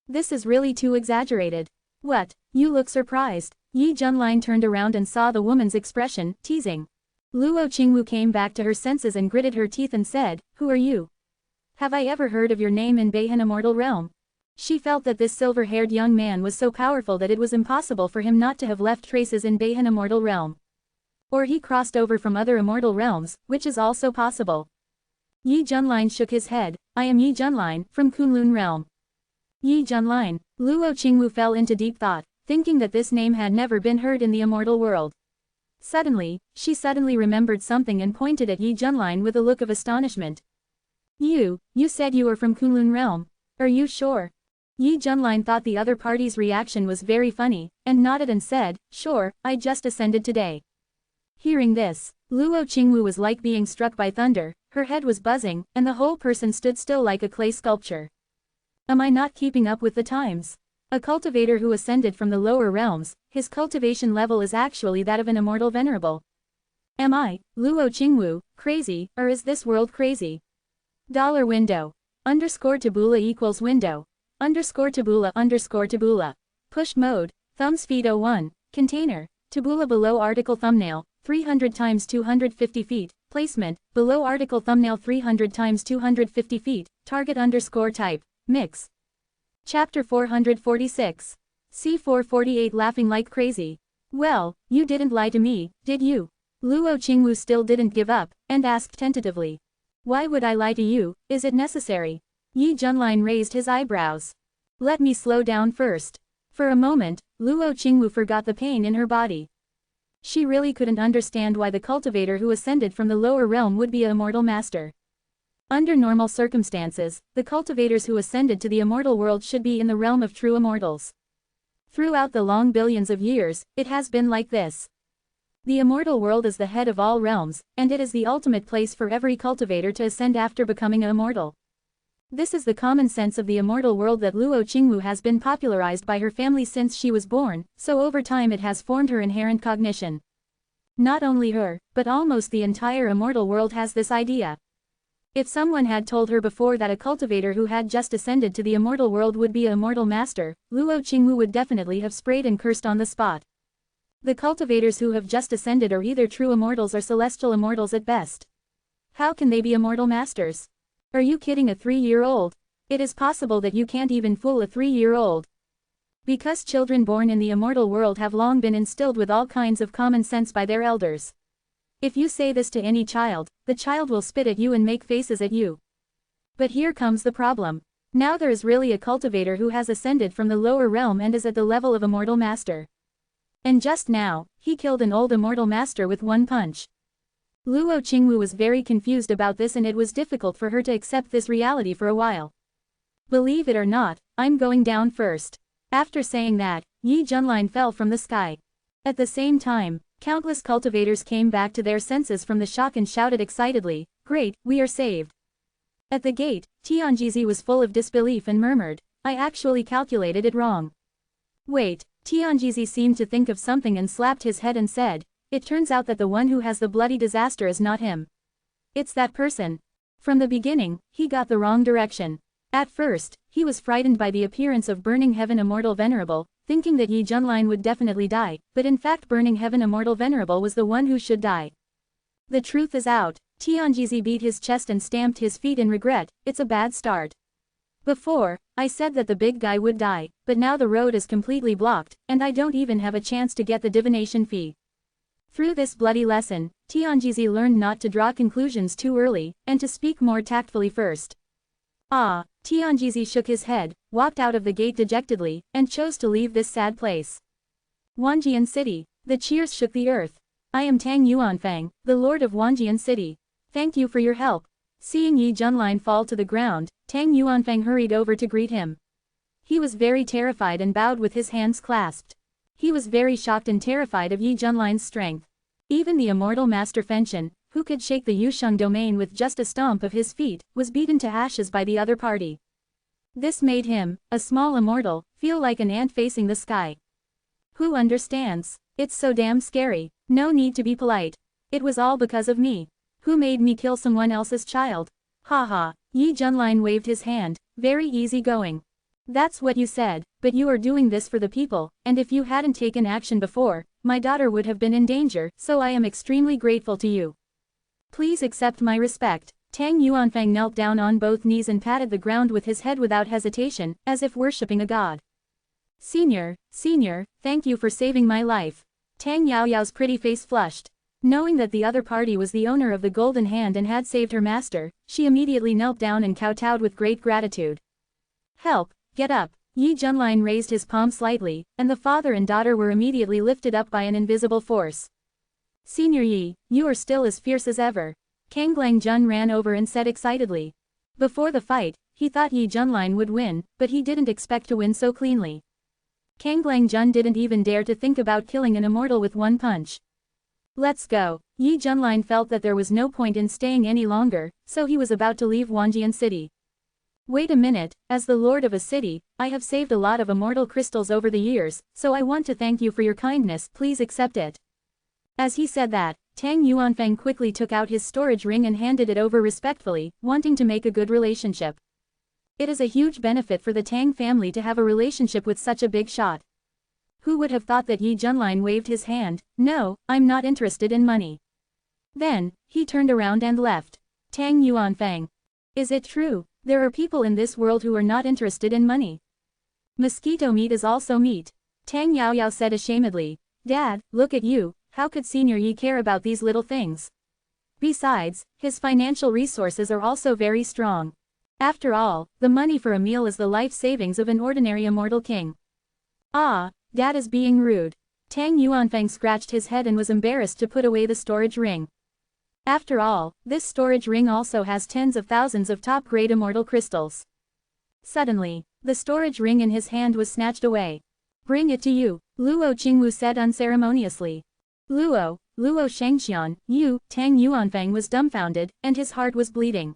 This is really too exaggerated. What, you look surprised? Yi Junlin turned around and saw the woman's expression, teasing. Luo Qingwu came back to her senses and gritted her teeth and said, "Who are you? Have I ever heard of your name in Beihan immortal realm?" She felt that this silver-haired young man was so powerful that it was impossible for him not to have left traces in Beihan immortal realm. Or he crossed over from other immortal realms, which is also possible. Yi Junlin shook his head. I am Yi Junlin, from Kunlun realm. Yi Junlin. Luo Qingwu fell into deep thought, thinking that this name had never been heard in the immortal world. Suddenly, she remembered something and pointed at Yi Junlin with a look of astonishment. You said you were from Kunlun realm. Are you sure? Yi Junlin thought the other party's reaction was very funny, and nodded and said, "Sure, I just ascended today." Hearing this, Luo Qingwu was like being struck by thunder, her head was buzzing, and the whole person stood still like a clay sculpture. Am I not keeping up with the times? A cultivator who ascended from the lower realms, his cultivation level is actually that of an immortal venerable. Am I, Luo Qingwu, crazy, or is this world crazy? Dollar window. Underscore tabula equals window. Underscore tabula underscore tabula. Push mode. Thumbs feed 01. Container. Tabula below article thumbnail. 300 times 250 feet. Placement. Below article thumbnail 300 times 250 feet. Target underscore type. Mix. Chapter 446. C448 laughing like crazy. Well, you didn't lie to me, did you? Luo Qingwu still didn't give up, and asked tentatively. Why would I lie to you, is it necessary? Yi Junlin raised his eyebrows. Let me slow down first. For a moment, Luo Qingwu forgot the pain in her body. She really couldn't understand why the cultivator who ascended from the lower realm would be an immortal master. Under normal circumstances, the cultivators who ascended to the immortal world should be in the realm of true immortals. Throughout the long billions of years, it has been like this. The immortal world is the head of all realms, and it is the ultimate place for every cultivator to ascend after becoming an immortal. This is the common sense of the immortal world that Luo Qingwu has been popularized by her family since she was born, so over time it has formed her inherent cognition. Not only her, but almost the entire immortal world has this idea. If someone had told her before that a cultivator who had just ascended to the immortal world would be an immortal master, Luo Qingwu would definitely have sprayed and cursed on the spot. The cultivators who have just ascended are either true immortals or celestial immortals at best. How can they be immortal masters? Are you kidding a 3-year-old? It is possible that you can't even fool a 3-year-old. Because children born in the immortal world have long been instilled with all kinds of common sense by their elders. If you say this to any child, the child will spit at you and make faces at you. But here comes the problem. Now there is really a cultivator who has ascended from the lower realm and is at the level of immortal master. And just now, he killed an old immortal master with one punch. Luo Qingwu was very confused about this and it was difficult for her to accept this reality for a while. Believe it or not, I'm going down first. After saying that, Yi Junlin fell from the sky. At the same time, countless cultivators came back to their senses from the shock and shouted excitedly, "Great, we are saved." At the gate, Tianjizi was full of disbelief and murmured, "I actually calculated it wrong." Wait, Tianjizi seemed to think of something and slapped his head and said, "It turns out that the one who has the bloody disaster is not him. It's that person." From the beginning, he got the wrong direction. At first, he was frightened by the appearance of Burning Heaven Immortal Venerable, thinking that Yi Junlin would definitely die, but in fact Burning Heaven Immortal Venerable was the one who should die. The truth is out. Tianjizi beat his chest and stamped his feet in regret. It's a bad start. Before, I said that the big guy would die, but now the road is completely blocked, and I don't even have a chance to get the divination fee. Through this bloody lesson, Tianjizi learned not to draw conclusions too early, and to speak more tactfully first. Tianjizi shook his head, walked out of the gate dejectedly, and chose to leave this sad place. Wanjian City. The cheers shook the earth. I am Tang Yuanfang, the lord of Wanjian City. Thank you for your help. Seeing Yi Junlin fall to the ground, Tang Yuanfang hurried over to greet him. He was very terrified and bowed with his hands clasped. He was very shocked and terrified of Yi Junlin's strength. Even the immortal master Fenshin, who could shake the Yusheng domain with just a stomp of his feet, was beaten to ashes by the other party. This made him, a small immortal, feel like an ant facing the sky. Who understands? It's so damn scary. No need to be polite. It was all because of me. Who made me kill someone else's child? Haha. Yi Junlin waved his hand, very easy-going. That's what you said, but you are doing this for the people, and if you hadn't taken action before, my daughter would have been in danger, so I am extremely grateful to you. Please accept my respect. Tang Yuanfang knelt down on both knees and patted the ground with his head without hesitation, as if worshipping a god. Senior, thank you for saving my life. Tang Yaoyao's pretty face flushed. Knowing that the other party was the owner of the golden hand and had saved her master, she immediately knelt down and kowtowed with great gratitude. Help, get up. Yi Junlin raised his palm slightly, and the father and daughter were immediately lifted up by an invisible force. Senior Yi, you are still as fierce as ever. Kanglang Jun ran over and said excitedly. Before the fight, he thought Yi Junlin would win, but he didn't expect to win so cleanly. Kanglang Jun didn't even dare to think about killing an immortal with one punch. Let's go. Yi Junlin felt that there was no point in staying any longer, so he was about to leave Wanjian City. Wait a minute, as the lord of a city, I have saved a lot of immortal crystals over the years, so I want to thank you for your kindness, please accept it. As he said that, Tang Yuanfang quickly took out his storage ring and handed it over respectfully, wanting to make a good relationship. It is a huge benefit for the Tang family to have a relationship with such a big shot. Who would have thought that Yi Junlin waved his hand? No, I'm not interested in money. Then, he turned around and left. Tang Yuanfang. Is it true? There are people in this world who are not interested in money. Mosquito meat is also meat. Tang Yaoyao said ashamedly. Dad, look at you, how could Senior Yi care about these little things? Besides, his financial resources are also very strong. After all, the money for a meal is the life savings of an ordinary immortal king. Ah, Dad is being rude. Tang Yuanfang scratched his head and was embarrassed to put away the storage ring. After all, this storage ring also has tens of thousands of top-grade immortal crystals. Suddenly, the storage ring in his hand was snatched away. Bring it to you, Luo Qingwu said unceremoniously. Luo Shangxian, Tang Yuanfang was dumbfounded, and his heart was bleeding.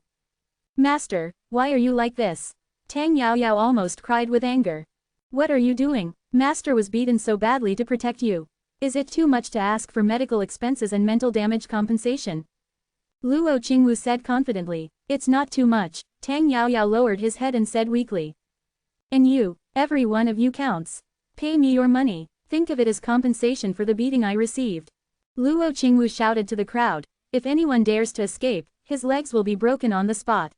Master, why are you like this? Tang Yaoyao almost cried with anger. What are you doing? Master was beaten so badly to protect you. Is it too much to ask for medical expenses and mental damage compensation? Luo Qingwu said confidently. It's not too much. Tang Yaoyao lowered his head and said weakly. And you, every one of you counts. Pay me your money. Think of it as compensation for the beating I received. Luo Qingwu shouted to the crowd. If anyone dares to escape, his legs will be broken on the spot.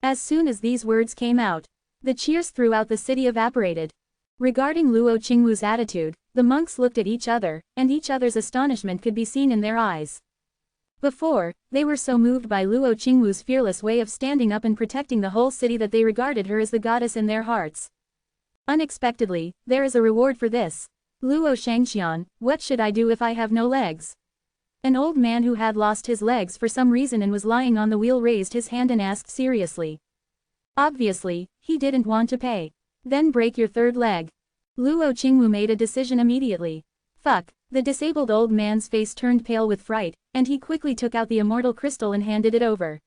As soon as these words came out, the cheers throughout the city evaporated. Regarding Luo Qingwu's attitude, the monks looked at each other, and each other's astonishment could be seen in their eyes. Before, they were so moved by Luo Qingwu's fearless way of standing up and protecting the whole city that they regarded her as the goddess in their hearts. Unexpectedly, there is a reward for this. Luo Shangxian, what should I do if I have no legs? An old man who had lost his legs for some reason and was lying on the wheel raised his hand and asked seriously. Obviously, he didn't want to pay. Then break your third leg. Luo Qingwu made a decision immediately. Fuck, the disabled old man's face turned pale with fright, and he quickly took out the immortal crystal and handed it over.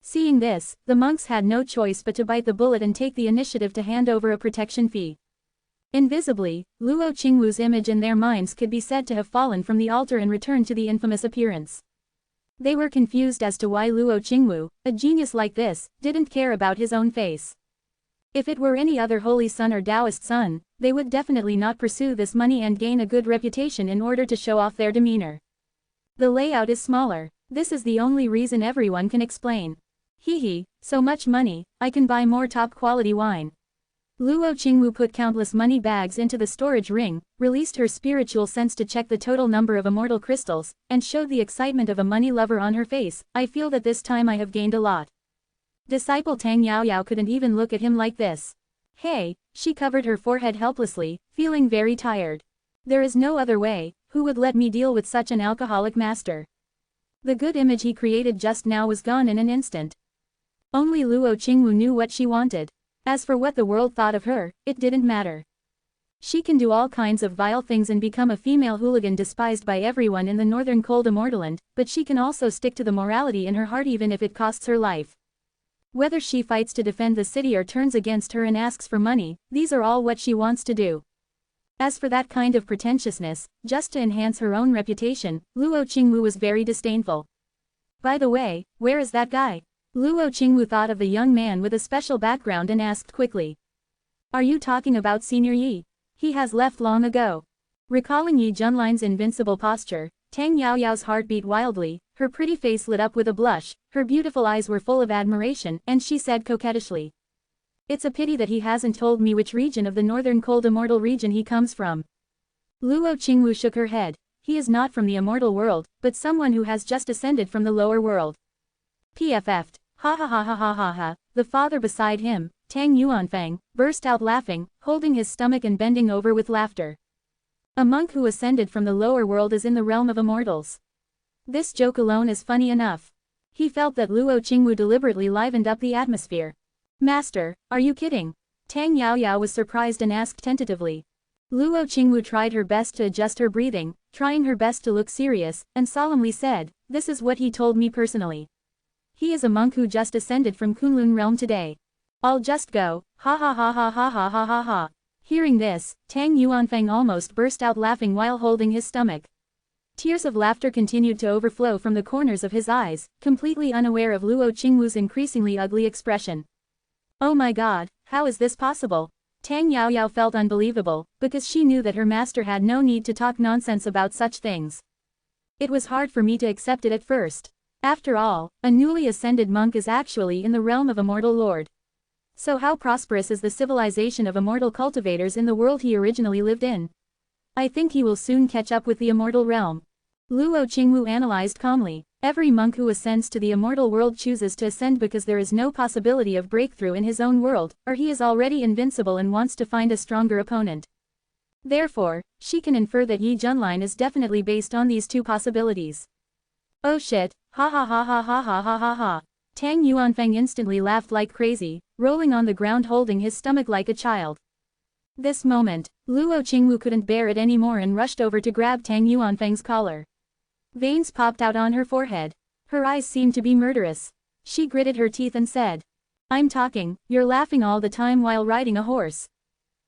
Seeing this, the monks had no choice but to bite the bullet and take the initiative to hand over a protection fee. Invisibly, Luo Qingwu's image in their minds could be said to have fallen from the altar and returned to the infamous appearance. They were confused as to why Luo Qingwu, a genius like this, didn't care about his own face. If it were any other holy son or Taoist son, they would definitely not pursue this money and gain a good reputation in order to show off their demeanor. The layout is smaller. This is the only reason everyone can explain. Hee, so much money, I can buy more top-quality wine. Luo Qingwu put countless money bags into the storage ring, released her spiritual sense to check the total number of immortal crystals, and showed the excitement of a money lover on her face. I feel that this time I have gained a lot. Disciple Tang Yaoyao couldn't even look at him like this. Hey, she covered her forehead helplessly, feeling very tired. There is no other way, who would let me deal with such an alcoholic master? The good image he created just now was gone in an instant. Only Luo Qingwu knew what she wanted. As for what the world thought of her, it didn't matter. She can do all kinds of vile things and become a female hooligan despised by everyone in the northern cold Immortaland, but she can also stick to the morality in her heart even if it costs her life. Whether she fights to defend the city or turns against her and asks for money, these are all what she wants to do. As for that kind of pretentiousness, just to enhance her own reputation, Luo Qingwu was very disdainful. By the way, where is that guy? Luo Qingwu thought of the young man with a special background and asked quickly. Are you talking about Senior Yi? He has left long ago. Recalling Yi Junlin's invincible posture, Tang Yaoyao's heart beat wildly, her pretty face lit up with a blush, her beautiful eyes were full of admiration, and she said coquettishly. It's a pity that he hasn't told me which region of the northern cold immortal region he comes from. Luo Qingwu shook her head. He is not from the immortal world, but someone who has just ascended from the lower world. PFF'd. Ha ha ha ha ha ha ha. The father beside him, Tang Yuanfang, burst out laughing, holding his stomach and bending over with laughter. A monk who ascended from the lower world is in the realm of immortals. This joke alone is funny enough. He felt that Luo Qingwu deliberately livened up the atmosphere. Master, are you kidding? Tang Yaoyao was surprised and asked tentatively. Luo Qingwu tried her best to adjust her breathing, trying her best to look serious, and solemnly said, this is what he told me personally. He is a monk who just ascended from Kunlun realm today. I'll just go, ha ha ha ha ha ha ha ha ha. Hearing this, Tang Yuanfang almost burst out laughing while holding his stomach. Tears of laughter continued to overflow from the corners of his eyes, completely unaware of Luo Qingwu's increasingly ugly expression. Oh my god, how is this possible? Tang Yaoyao felt unbelievable, because she knew that her master had no need to talk nonsense about such things. It was hard for me to accept it at first. After all, a newly ascended monk is actually in the realm of a mortal lord. So how prosperous is the civilization of immortal cultivators in the world he originally lived in? I think he will soon catch up with the immortal realm. Luo Qingwu analyzed calmly. Every monk who ascends to the immortal world chooses to ascend because there is no possibility of breakthrough in his own world, or he is already invincible and wants to find a stronger opponent. Therefore, she can infer that Yi Junlin is definitely based on these two possibilities. Oh shit, ha ha ha ha ha ha ha ha ha. Tang Yuanfeng instantly laughed like crazy, rolling on the ground holding his stomach like a child. This moment, Luo Qingwu couldn't bear it anymore and rushed over to grab Tang Yuanfeng's collar. Veins popped out on her forehead. Her eyes seemed to be murderous. She gritted her teeth and said, I'm talking, you're laughing all the time while riding a horse.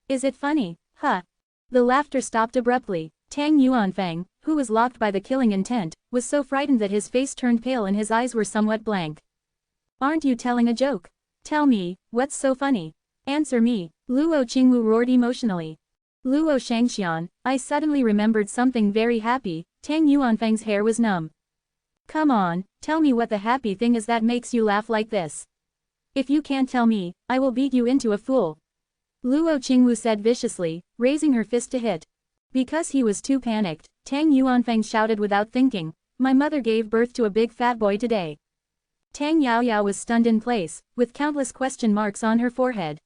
Is it funny, huh? The laughter stopped abruptly. Tang Yuanfeng, who was locked by the killing intent, was so frightened that his face turned pale and his eyes were somewhat blank. Aren't you telling a joke? Tell me, what's so funny? Answer me, Luo Qingwu roared emotionally. Luo Shangxian, I suddenly remembered something very happy. Tang Yuanfeng's hair was numb. Come on, tell me what the happy thing is that makes you laugh like this. If you can't tell me, I will beat you into a fool. Luo Qingwu said viciously, raising her fist to hit. Because he was too panicked, Tang Yuanfeng shouted without thinking, my mother gave birth to a big fat boy today. Tang Yaoyao was stunned in place, with countless question marks on her forehead.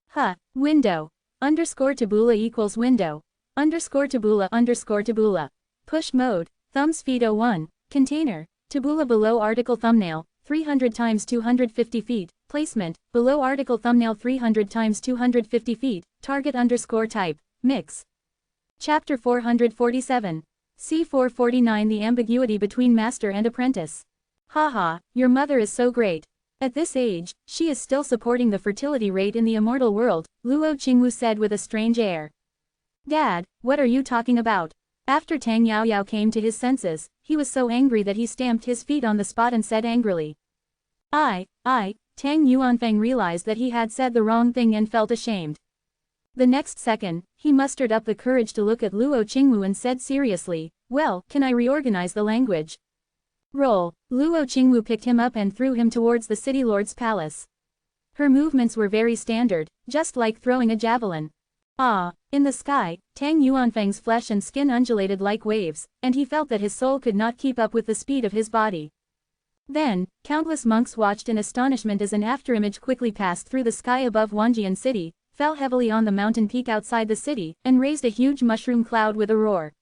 Huh, window. Underscore tabula equals window. Underscore tabula. Push mode, thumbs feet 01, container, tabula below article thumbnail, 300 times 250 feet, placement, below article thumbnail 300 times 250 feet, target underscore type, mix. Chapter 447. C449 The ambiguity between master and apprentice. Haha, your mother is so great. At this age, she is still supporting the fertility rate in the immortal world, Luo Qingwu said with a strange air. Dad, what are you talking about? After Tang Yaoyao came to his senses, he was so angry that he stamped his feet on the spot and said angrily. Tang Yuanfeng realized that he had said the wrong thing and felt ashamed. The next second, he mustered up the courage to look at Luo Qingwu and said seriously, well, can I reorganize the language? Roll. Luo Qingwu picked him up and threw him towards the city lord's palace. Her movements were very standard, just like throwing a javelin. In the sky, Tang Yuanfeng's flesh and skin undulated like waves, and he felt that his soul could not keep up with the speed of his body. Then, countless monks watched in astonishment as an afterimage quickly passed through the sky above Wanjian city, fell heavily on the mountain peak outside the city, and raised a huge mushroom cloud with a roar.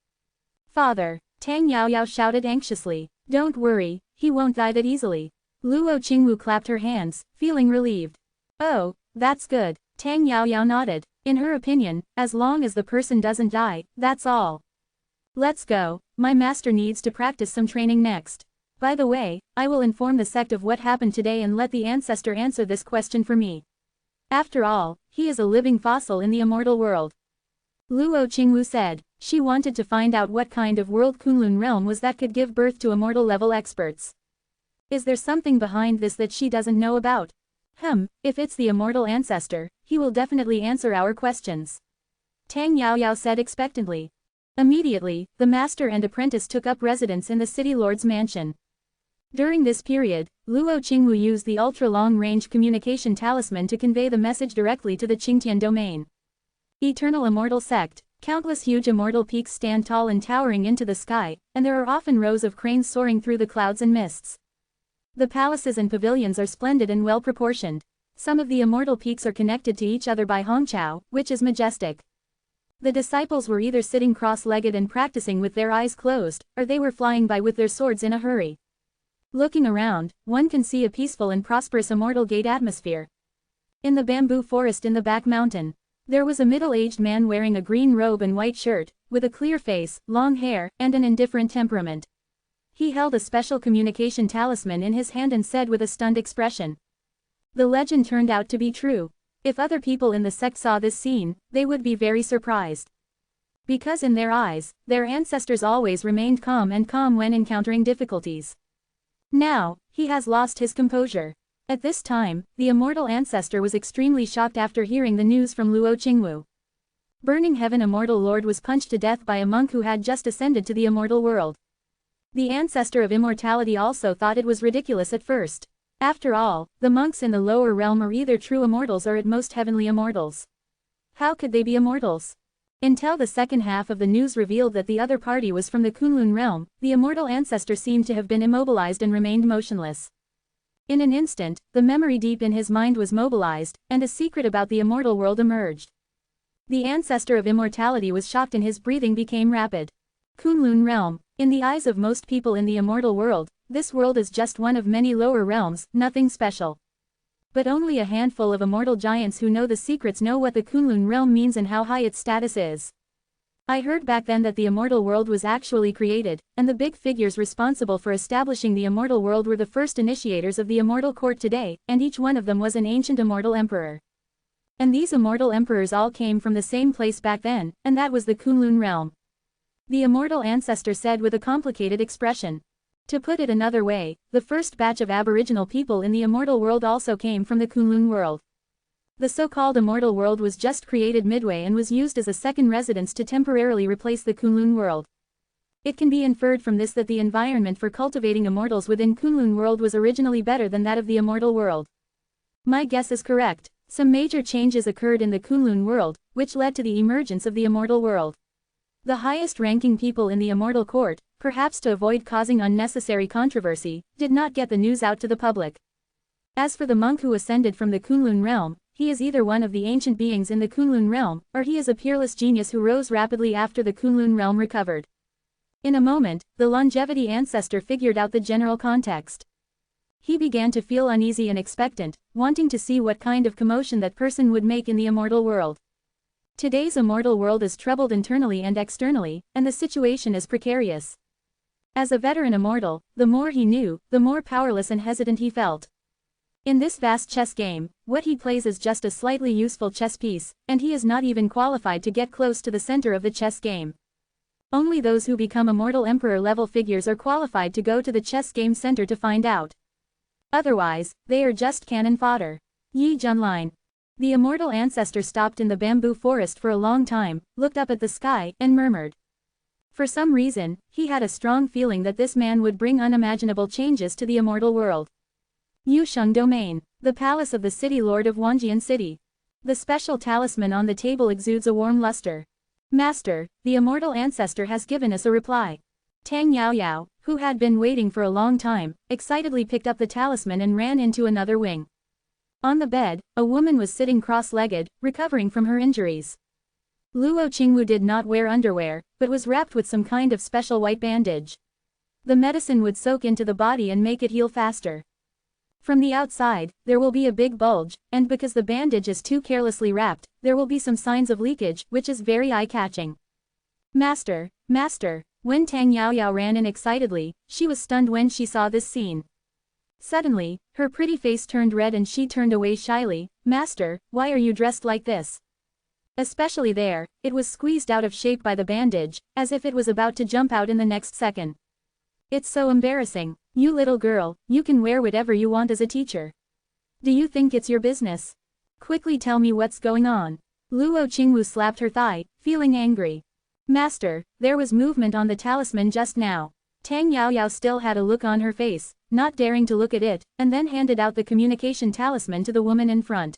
Father, Tang Yaoyao shouted anxiously, don't worry, he won't die that easily. Luo Qingwu clapped her hands, feeling relieved. Oh, that's good, Tang Yaoyao nodded. In her opinion, as long as the person doesn't die, that's all. Let's go, my master needs to practice some training next. By the way, I will inform the sect of what happened today and let the ancestor answer this question for me. After all, he is a living fossil in the immortal world. Luo Qingwu said. She wanted to find out what kind of world Kunlun realm was that could give birth to immortal level experts. Is there something behind this that she doesn't know about? If it's the immortal ancestor, he will definitely answer our questions. Tang Yaoyao said expectantly. Immediately, the master and apprentice took up residence in the city lord's mansion. During this period, Luo Qingwu used the ultra-long-range communication talisman to convey the message directly to the Qingtian domain. Eternal immortal sect, countless huge immortal peaks stand tall and towering into the sky, and there are often rows of cranes soaring through the clouds and mists. The palaces and pavilions are splendid and well-proportioned. Some of the immortal peaks are connected to each other by Hongqiao, which is majestic. The disciples were either sitting cross-legged and practicing with their eyes closed, or they were flying by with their swords in a hurry. Looking around, one can see a peaceful and prosperous immortal gate atmosphere. In the bamboo forest in the back mountain, there was a middle-aged man wearing a green robe and white shirt, with a clear face, long hair, and an indifferent temperament. He held a special communication talisman in his hand and said with a stunned expression. The legend turned out to be true. If other people in the sect saw this scene, they would be very surprised. Because in their eyes, their ancestors always remained calm when encountering difficulties. Now, he has lost his composure. At this time, the immortal ancestor was extremely shocked after hearing the news from Luo Qingwu. Burning Heaven Immortal Lord was punched to death by a monk who had just ascended to the immortal world. The ancestor of immortality also thought it was ridiculous at first. After all, the monks in the lower realm are either true immortals or at most heavenly immortals. How could they be immortals? Until the second half of the news revealed that the other party was from the Kunlun realm, the immortal ancestor seemed to have been immobilized and remained motionless. In an instant, the memory deep in his mind was mobilized, and a secret about the immortal world emerged. The ancestor of immortality was shocked and his breathing became rapid. Kunlun realm. In the eyes of most people in the immortal world, this world is just one of many lower realms, nothing special. But only a handful of immortal giants who know the secrets know what the Kunlun realm means and how high its status is. I heard back then that the immortal world was actually created, and the big figures responsible for establishing the immortal world were the first initiators of the immortal court today, and each one of them was an ancient immortal emperor. And these immortal emperors all came from the same place back then, and that was the Kunlun realm. The immortal ancestor said with a complicated expression. To put it another way, the first batch of aboriginal people in the immortal world also came from the Kunlun world. The so-called immortal world was just created midway and was used as a second residence to temporarily replace the Kunlun world. It can be inferred from this that the environment for cultivating immortals within Kunlun world was originally better than that of the immortal world. My guess is correct. Some major changes occurred in the Kunlun world, which led to the emergence of the immortal world. The highest-ranking people in the immortal court, perhaps to avoid causing unnecessary controversy, did not get the news out to the public. As for the monk who ascended from the Kunlun realm, he is either one of the ancient beings in the Kunlun realm, or he is a peerless genius who rose rapidly after the Kunlun realm recovered. In a moment, the longevity ancestor figured out the general context. He began to feel uneasy and expectant, wanting to see what kind of commotion that person would make in the immortal world. Today's immortal world is troubled internally and externally, and the situation is precarious. As a veteran immortal, the more he knew, the more powerless and hesitant he felt. In this vast chess game, what he plays is just a slightly useful chess piece, and he is not even qualified to get close to the center of the chess game. Only those who become immortal emperor-level figures are qualified to go to the chess game center to find out. Otherwise, they are just cannon fodder. Yi Junlin. The immortal ancestor stopped in the bamboo forest for a long time, looked up at the sky, and murmured. For some reason, he had a strong feeling that this man would bring unimaginable changes to the immortal world. Yusheng Domain. The palace of the city lord of Wanjian City. The special talisman on the table exudes a warm luster. Master, the immortal ancestor has given us a reply. Tang Yaoyao, who had been waiting for a long time, excitedly picked up the talisman and ran into another wing. On the bed, a woman was sitting cross-legged, recovering from her injuries. Luo Qingwu did not wear underwear, but was wrapped with some kind of special white bandage. The medicine would soak into the body and make it heal faster. From the outside, there will be a big bulge, and because the bandage is too carelessly wrapped, there will be some signs of leakage, which is very eye-catching. Master, Master! When Tang Yaoyao ran in excitedly, she was stunned when she saw this scene. Suddenly, her pretty face turned red and she turned away shyly. Master, why are you dressed like this? Especially there, it was squeezed out of shape by the bandage, as if it was about to jump out in the next second. It's so embarrassing. You little girl, you can wear whatever you want as a teacher. Do you think it's your business? Quickly tell me what's going on. Luo Qingwu slapped her thigh, feeling angry. Master, there was movement on the talisman just now. Tang Yaoyao still had a look on her face, not daring to look at it, and then handed out the communication talisman to the woman in front.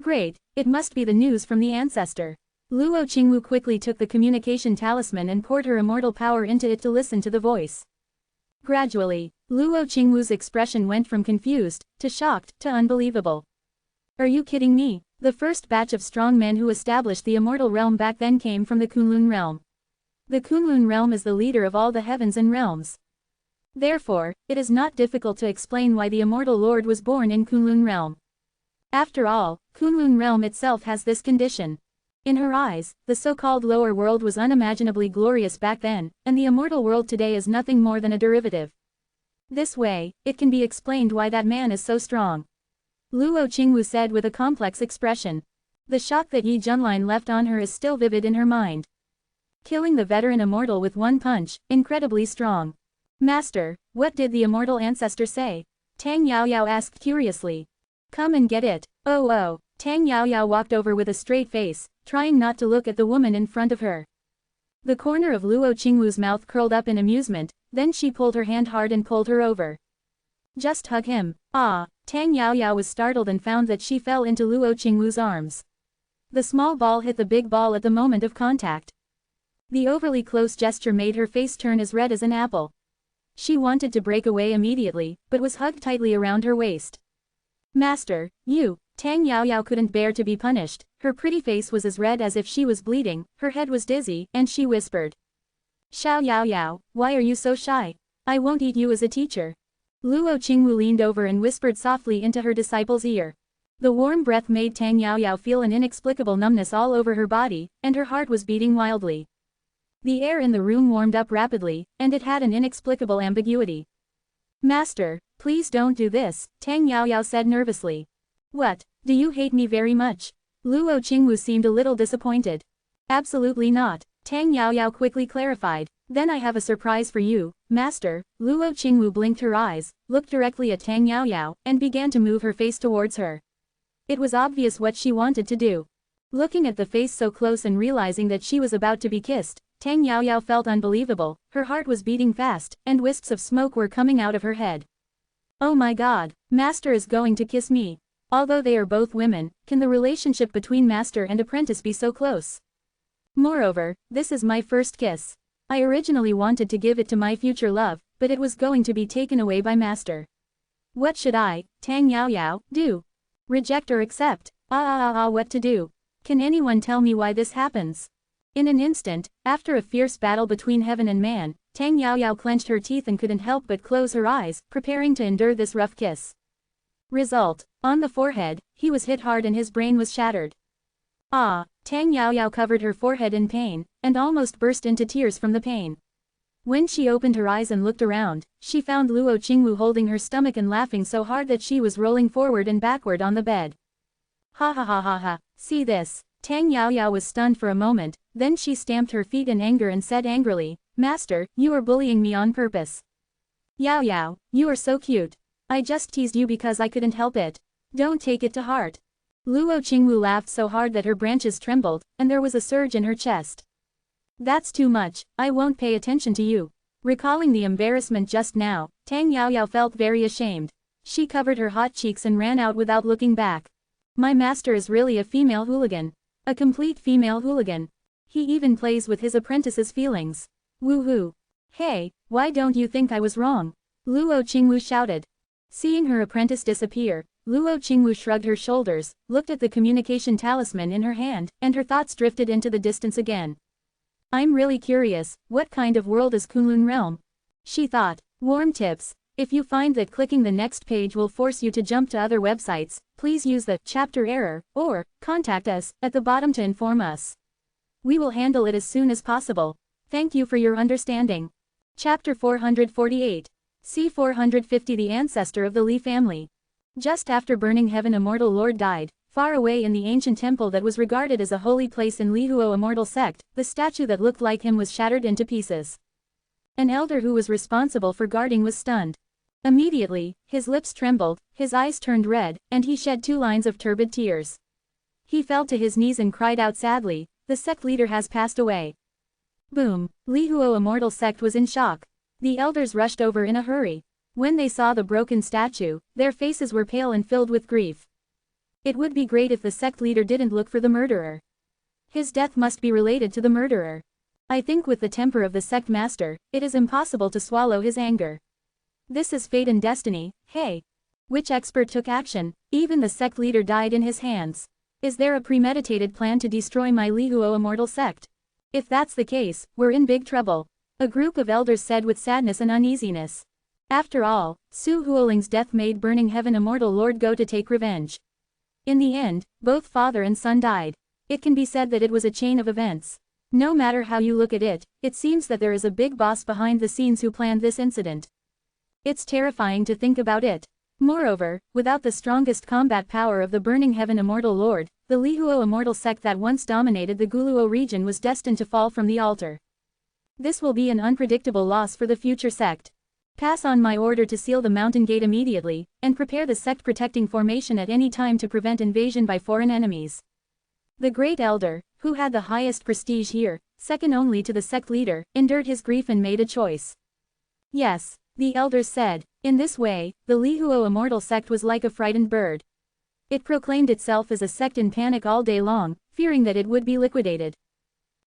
Great, it must be the news from the ancestor. Luo Qingwu quickly took the communication talisman and poured her immortal power into it to listen to the voice. Gradually, Luo Qingwu's expression went from confused, to shocked, to unbelievable. Are you kidding me? The first batch of strong men who established the immortal realm back then came from the Kunlun realm. The Kunlun realm is the leader of all the heavens and realms. Therefore, it is not difficult to explain why the immortal lord was born in Kunlun realm. After all, Kunlun realm itself has this condition. In her eyes, the so-called lower world was unimaginably glorious back then, and the immortal world today is nothing more than a derivative. This way, it can be explained why that man is so strong. Luo Qingwu said with a complex expression. The shock that Yi Junlin left on her is still vivid in her mind. killing the veteran immortal with one punch, incredibly strong. Master, what did the immortal ancestor say? Tang Yaoyao asked curiously. Come and get it. Oh. Tang Yaoyao walked over with a straight face, trying not to look at the woman in front of her. The corner of Luo Qingwu's mouth curled up in amusement, then she pulled her hand hard and pulled her over. Just hug him. Ah, Tang Yaoyao was startled and found that she fell into Luo Qingwu's arms. The small ball hit the big ball at the moment of contact. The overly close gesture made her face turn as red as an apple. She wanted to break away immediately, but was hugged tightly around her waist. Master, you. Tang Yaoyao couldn't bear to be punished, her pretty face was as red as if she was bleeding, her head was dizzy, and she whispered. Xiao Yaoyao, why are you so shy? I won't eat you as a teacher. Luo Qingwu leaned over and whispered softly into her disciple's ear. The warm breath made Tang Yaoyao feel an inexplicable numbness all over her body, and her heart was beating wildly. The air in the room warmed up rapidly, and it had an inexplicable ambiguity. Master, please don't do this, Tang Yaoyao said nervously. What, do you hate me very much? Luo Qingwu seemed a little disappointed. Absolutely not, Tang Yaoyao quickly clarified. Then I have a surprise for you, Master. Luo Qingwu blinked her eyes, looked directly at Tang Yaoyao, and began to move her face towards her. It was obvious what she wanted to do. Looking at the face so close and realizing that she was about to be kissed, Tang Yaoyao felt unbelievable, her heart was beating fast, and wisps of smoke were coming out of her head. Oh my god, Master is going to kiss me. Although they are both women, can the relationship between master and apprentice be so close? Moreover, this is my first kiss. I originally wanted to give it to my future love, but it was going to be taken away by master. What should I, Tang Yaoyao, do? Reject or accept? What to do? Can anyone tell me why this happens? In an instant, after a fierce battle between heaven and man, Tang Yaoyao clenched her teeth and couldn't help but close her eyes, preparing to endure this rough kiss. Result. On the forehead, he was hit hard and his brain was shattered. Ah, Tang Yaoyao covered her forehead in pain, and almost burst into tears from the pain. When she opened her eyes and looked around, she found Luo Qingwu holding her stomach and laughing so hard that she was rolling forward and backward on the bed. Ha, see this. Tang Yaoyao was stunned for a moment, then she stamped her feet in anger and said angrily, Master, you are bullying me on purpose. Yaoyao, you are so cute. I just teased you because I couldn't help it. Don't take it to heart. Luo Qingwu laughed so hard that her branches trembled, and there was a surge in her chest. That's too much, I won't pay attention to you. Recalling the embarrassment just now, Tang Yaoyao felt very ashamed. She covered her hot cheeks and ran out without looking back. My master is really a female hooligan. A complete female hooligan. He even plays with his apprentice's feelings. Woohoo. Hey, why don't you think I was wrong? Luo Qingwu shouted. Seeing her apprentice disappear, Luo Qingwu shrugged her shoulders, looked at the communication talisman in her hand, and her thoughts drifted into the distance again. I'm really curious, what kind of world is Kunlun Realm? She thought. Warm tips. If you find that clicking the next page will force you to jump to other websites, please use the chapter error, or contact us at the bottom to inform us. We will handle it as soon as possible. Thank you for your understanding. Chapter 448. C-450 The ancestor of the Li family. Just after Burning Heaven Immortal Lord died, far away in the ancient temple that was regarded as a holy place in Lihuo Immortal Sect, the statue that looked like him was shattered into pieces. An elder who was responsible for guarding was stunned. Immediately, his lips trembled, his eyes turned red, and he shed 2 lines of turbid tears. He fell to his knees and cried out sadly, the sect leader has passed away. Boom. Lihuo Immortal Sect was in shock. The elders rushed over in a hurry. When they saw the broken statue, their faces were pale and filled with grief. It would be great if the sect leader didn't look for the murderer. His death must be related to the murderer. I think with the temper of the sect master, it is impossible to swallow his anger. This is fate and destiny, hey. Which expert took action? Even the sect leader died in his hands. Is there a premeditated plan to destroy my Lihuo Immortal Sect? If that's the case, we're in big trouble. A group of elders said with sadness and uneasiness. After all, Su Huoling's death made Burning Heaven Immortal Lord go to take revenge. In the end, both father and son died. It can be said that it was a chain of events. No matter how you look at it, it seems that there is a big boss behind the scenes who planned this incident. It's terrifying to think about it. Moreover, without the strongest combat power of the Burning Heaven Immortal Lord, the Lihuo immortal sect that once dominated the Guluo region was destined to fall from the altar. This will be an unpredictable loss for the future sect. Pass on my order to seal the mountain gate immediately, and prepare the sect protecting formation at any time to prevent invasion by foreign enemies. The great elder, who had the highest prestige here, second only to the sect leader, endured his grief and made a choice. Yes, the elders said. In this way, the Lihuo immortal sect was like a frightened bird. It proclaimed itself as a sect in panic all day long, fearing that it would be liquidated.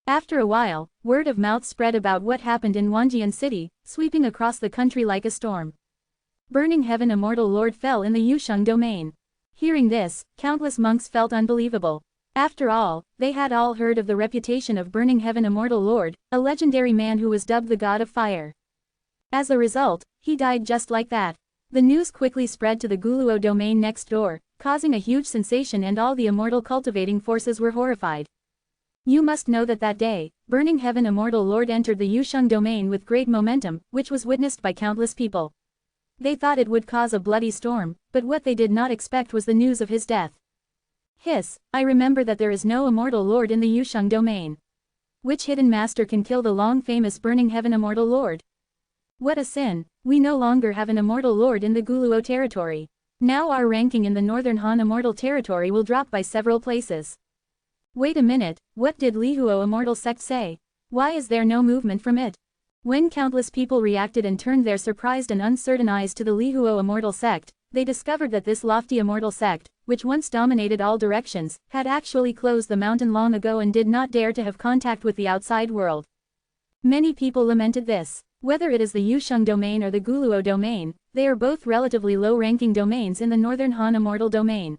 After a while, word of mouth spread about what happened in Wanjian City, sweeping across the country like a storm. Burning Heaven Immortal Lord fell in the Yusheng domain. Hearing this, countless monks felt unbelievable. After all, they had all heard of the reputation of Burning Heaven Immortal Lord, a legendary man who was dubbed the God of Fire. As a result, he died just like that. The news quickly spread to the Guluo domain next door, causing a huge sensation, and all the immortal cultivating forces were horrified. You must know that day, Burning Heaven Immortal Lord entered the Yusheng domain with great momentum, which was witnessed by countless people. They thought it would cause a bloody storm, but what they did not expect was the news of his death. Hiss, I remember that there is no immortal lord in the Yusheng domain. Which hidden master can kill the long-famous Burning Heaven Immortal Lord? What a sin, we no longer have an immortal lord in the Guluo territory. Now our ranking in the Northern Han Immortal territory will drop by several places. Wait a minute, what did Lihuo Immortal sect say? Why is there no movement from it? When countless people reacted and turned their surprised and uncertain eyes to the Lihuo Immortal sect, they discovered that this lofty immortal sect, which once dominated all directions, had actually closed the mountain long ago and did not dare to have contact with the outside world. Many people lamented this. Whether it is the Yusheng domain or the Guluo domain, they are both relatively low-ranking domains in the Northern Han Immortal domain.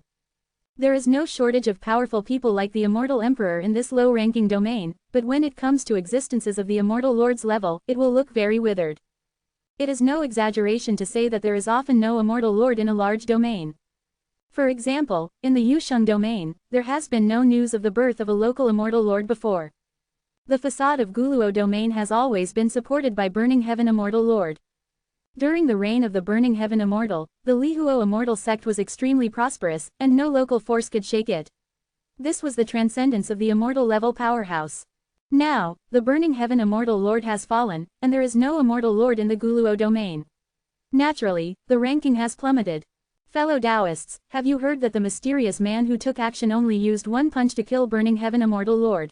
There is no shortage of powerful people like the Immortal Emperor in this low-ranking domain, but when it comes to existences of the Immortal Lord's level, it will look very withered. It is no exaggeration to say that there is often no Immortal Lord in a large domain. For example, in the Yusheng domain, there has been no news of the birth of a local Immortal Lord before. The facade of Guluo domain has always been supported by Burning Heaven Immortal Lord. During the reign of the Burning Heaven Immortal, the Lihuo Immortal sect was extremely prosperous, and no local force could shake it. This was the transcendence of the immortal level powerhouse. Now, the Burning Heaven Immortal Lord has fallen, and there is no Immortal Lord in the Guluo domain. Naturally, the ranking has plummeted. Fellow Taoists, have you heard that the mysterious man who took action only used one punch to kill Burning Heaven Immortal Lord?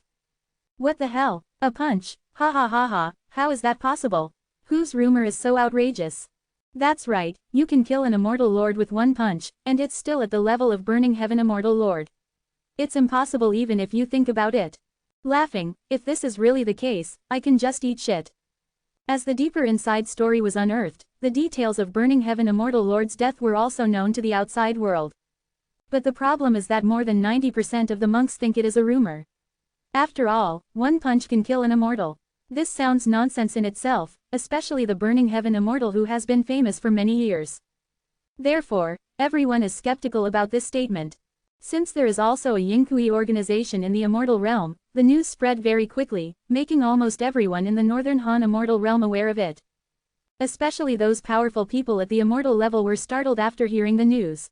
What the hell? A punch? Ha ha ha ha, how is that possible? Whose rumor is so outrageous? That's right, you can kill an Immortal Lord with one punch, and it's still at the level of Burning Heaven Immortal Lord. It's impossible even if you think about it. Laughing, if this is really the case, I can just eat shit. As the deeper inside story was unearthed, the details of Burning Heaven Immortal Lord's death were also known to the outside world. But the problem is that more than 90% of the monks think it is a rumor. After all, one punch can kill an immortal. This sounds nonsense in itself, especially the Burning Heaven Immortal who has been famous for many years. Therefore, everyone is skeptical about this statement. Since there is also a enquiry organization in the immortal realm, the news spread very quickly, making almost everyone in the Northern Han immortal realm aware of it. Especially those powerful people at the immortal level were startled after hearing the news.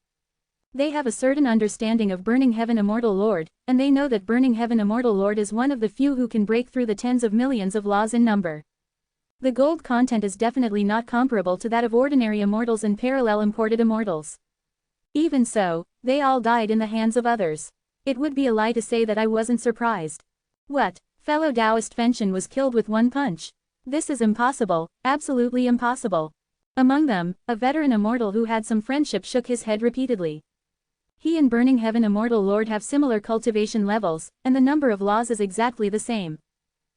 They have a certain understanding of Burning Heaven Immortal Lord, and they know that Burning Heaven Immortal Lord is one of the few who can break through the tens of millions of laws in number. The gold content is definitely not comparable to that of ordinary immortals and parallel imported immortals. Even so, they all died in the hands of others. It would be a lie to say that I wasn't surprised. What? Fellow Taoist Fenshin was killed with one punch. This is impossible, absolutely impossible. Among them, a veteran immortal who had some friendship shook his head repeatedly. He and Burning Heaven Immortal Lord have similar cultivation levels, and the number of laws is exactly the same.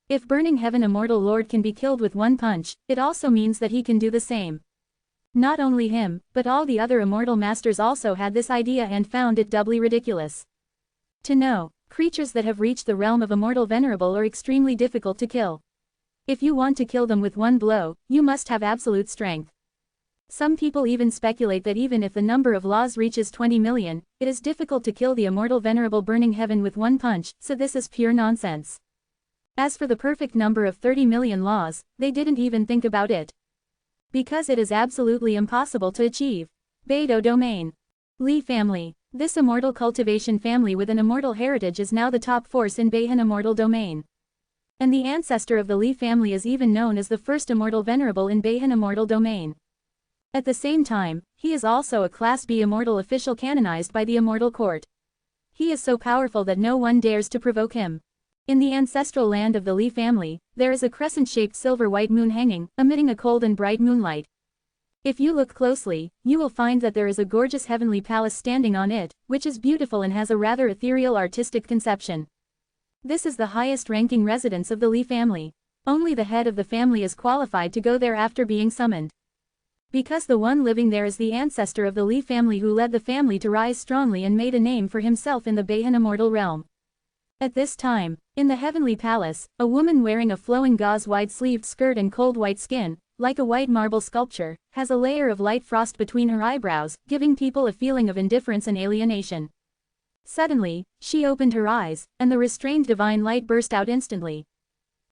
If Burning Heaven Immortal Lord can be killed with one punch, it also means that he can do the same. Not only him, but all the other immortal masters also had this idea and found it doubly ridiculous. To know, creatures that have reached the realm of Immortal Venerable are extremely difficult to kill. If you want to kill them with one blow, you must have absolute strength. Some people even speculate that even if the number of laws reaches 20 million, it is difficult to kill the Immortal Venerable Burning Heaven with one punch, so this is pure nonsense. As for the perfect number of 30 million laws, they didn't even think about it. Because it is absolutely impossible to achieve. Beidou Domain. Li family. This immortal cultivation family with an immortal heritage is now the top force in Beihan immortal domain. And the ancestor of the Li family is even known as the first immortal venerable in Beihan immortal domain. At the same time, he is also a Class B immortal official canonized by the immortal court. He is so powerful that no one dares to provoke him. In the ancestral land of the Li family, there is a crescent-shaped silver-white moon hanging, emitting a cold and bright moonlight. If you look closely, you will find that there is a gorgeous heavenly palace standing on it, which is beautiful and has a rather ethereal artistic conception. This is the highest-ranking residence of the Li family. Only the head of the family is qualified to go there after being summoned. Because the one living there is the ancestor of the Li family who led the family to rise strongly and made a name for himself in the Beihan immortal realm. At this time, in the heavenly palace, a woman wearing a flowing gauze wide-sleeved skirt and cold white skin, like a white marble sculpture, has a layer of light frost between her eyebrows, giving people a feeling of indifference and alienation. Suddenly, she opened her eyes, and the restrained divine light burst out instantly.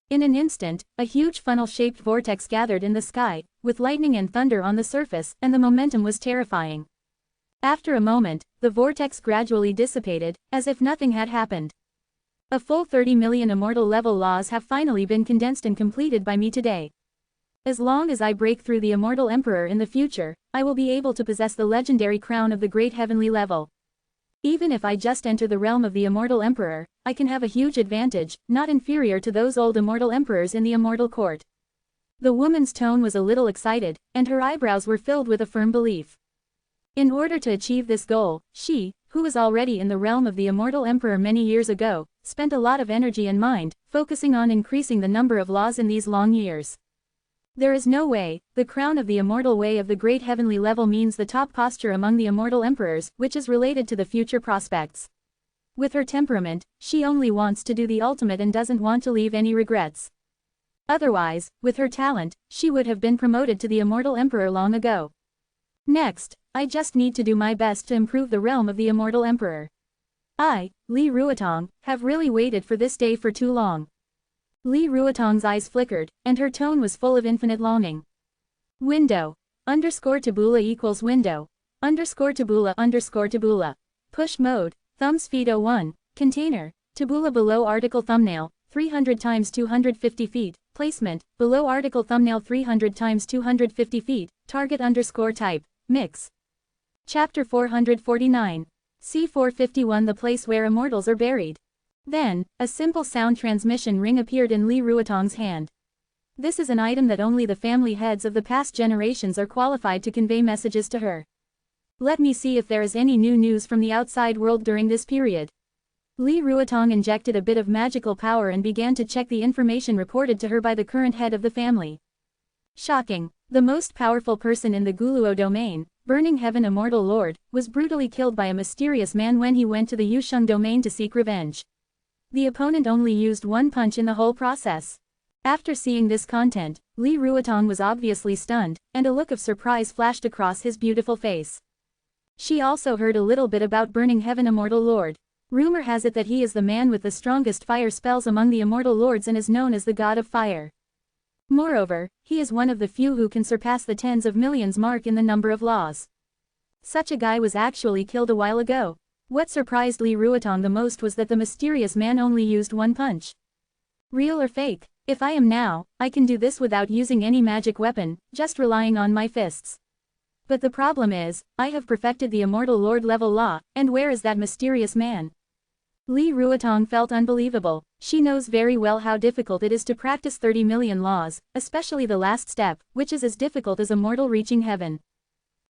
In an instant, a huge funnel-shaped vortex gathered in the sky, with lightning and thunder on the surface, and the momentum was terrifying. After a moment, the vortex gradually dissipated, as if nothing had happened. A full 30 million immortal level laws have finally been condensed and completed by me today. As long as I break through the immortal emperor in the future, I will be able to possess the legendary crown of the great heavenly level. Even if I just enter the realm of the immortal emperor, I can have a huge advantage, not inferior to those old immortal emperors in the immortal court. The woman's tone was a little excited, and her eyebrows were filled with a firm belief. In order to achieve this goal, she, who was already in the realm of the immortal emperor many years ago, spent a lot of energy and mind, focusing on increasing the number of laws in these long years. There is no way, the crown of the immortal way of the great heavenly level means the top posture among the immortal emperors, which is related to the future prospects. With her temperament, she only wants to do the ultimate and doesn't want to leave any regrets. Otherwise, with her talent, she would have been promoted to the immortal emperor long ago. Next, I just need to do my best to improve the realm of the immortal emperor. I, Li Ruotong, have really waited for this day for too long. Li Ruotong's eyes flickered, and her tone was full of infinite longing. Window. _tabula equals window. _tabula. Push mode. Thumb speed 01. Container. Tabula below article thumbnail. 300 times 250 feet. Placement. Below article thumbnail 300 times 250 feet. Target _type. Mix. Chapter 449. C451 The place where immortals are buried. Then, a simple sound transmission ring appeared in Li Ruotong's hand. This is an item that only the family heads of the past generations are qualified to convey messages to her. Let me see if there is any new news from the outside world during this period. Li Ruotong injected a bit of magical power and began to check the information reported to her by the current head of the family. Shocking. The most powerful person in the Guluo domain, Burning Heaven Immortal Lord, was brutally killed by a mysterious man when he went to the Yusheng domain to seek revenge. The opponent only used one punch in the whole process. After seeing this content, Li Ruotong was obviously stunned, and a look of surprise flashed across his beautiful face. She also heard a little bit about Burning Heaven Immortal Lord. Rumor has it that he is the man with the strongest fire spells among the immortal lords and is known as the God of Fire. Moreover, he is one of the few who can surpass the tens of millions mark in the number of laws. Such a guy was actually killed a while ago. What surprised Li Ruotong the most was that the mysterious man only used one punch. Real or fake? If I am now, I can do this without using any magic weapon, just relying on my fists. But the problem is, I have perfected the Immortal Lord level law, and where is that mysterious man? Li Ruotong felt unbelievable. She knows very well how difficult it is to practice 30 million laws, especially the last step, which is as difficult as a mortal reaching heaven.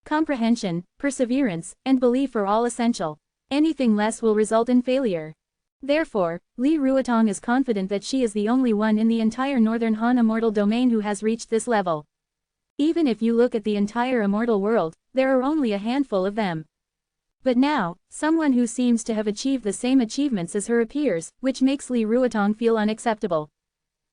Comprehension, perseverance, and belief are all essential. Anything less will result in failure. Therefore, Li Ruotong is confident that she is the only one in the entire Northern Han immortal domain who has reached this level. Even if you look at the entire immortal world, there are only a handful of them. But now, someone who seems to have achieved the same achievements as her appears, which makes Li Ruotong feel unacceptable.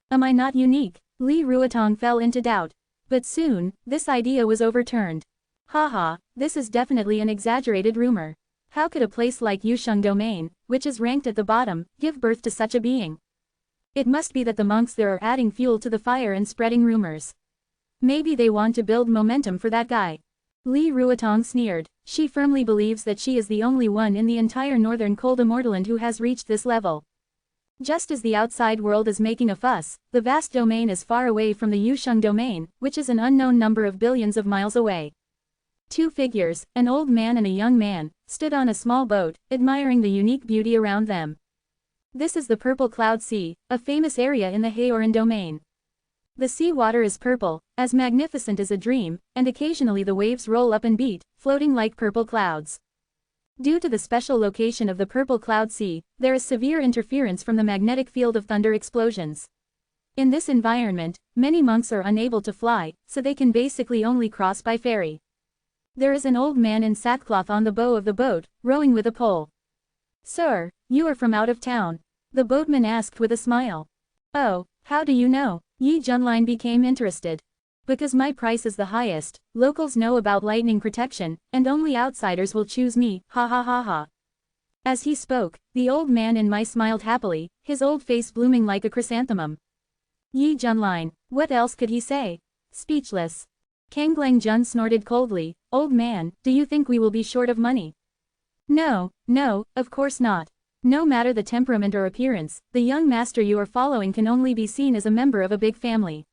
Am I not unique? Li Ruotong fell into doubt. But soon, this idea was overturned. Haha, this is definitely an exaggerated rumor. How could a place like Yusheng Domain, which is ranked at the bottom, give birth to such a being? It must be that the monks there are adding fuel to the fire and spreading rumors. Maybe they want to build momentum for that guy. Li Ruotong sneered. She firmly believes that she is the only one in the entire northern cold immortaland who has reached this level. Just as the outside world is making a fuss, the vast domain is far away from the Yusheng domain, which is an unknown number of billions of miles away. Two figures, an old man and a young man, stood on a small boat, admiring the unique beauty around them. This is the Purple Cloud Sea, a famous area in the Haoran domain. The sea water is purple, as magnificent as a dream, and occasionally the waves roll up and beat, floating like purple clouds. Due to the special location of the Purple Cloud Sea, there is severe interference from the magnetic field of thunder explosions. In this environment, many monks are unable to fly, so they can basically only cross by ferry. There is an old man in sackcloth on the bow of the boat, rowing with a pole. "Sir, you are from out of town?" the boatman asked with a smile. "Oh, how do you know?" Yi Junlin became interested. "Because my price is the highest, locals know about lightning protection, and only outsiders will choose me, ha ha ha ha." As he spoke, the old man in my smiled happily, his old face blooming like a chrysanthemum. Yi Junlin, what else could he say? Speechless. Kanglang Jun snorted coldly, "Old man, do you think we will be short of money?" No, of course not. No matter the temperament or appearance, the young master you are following can only be seen as a member of a big family.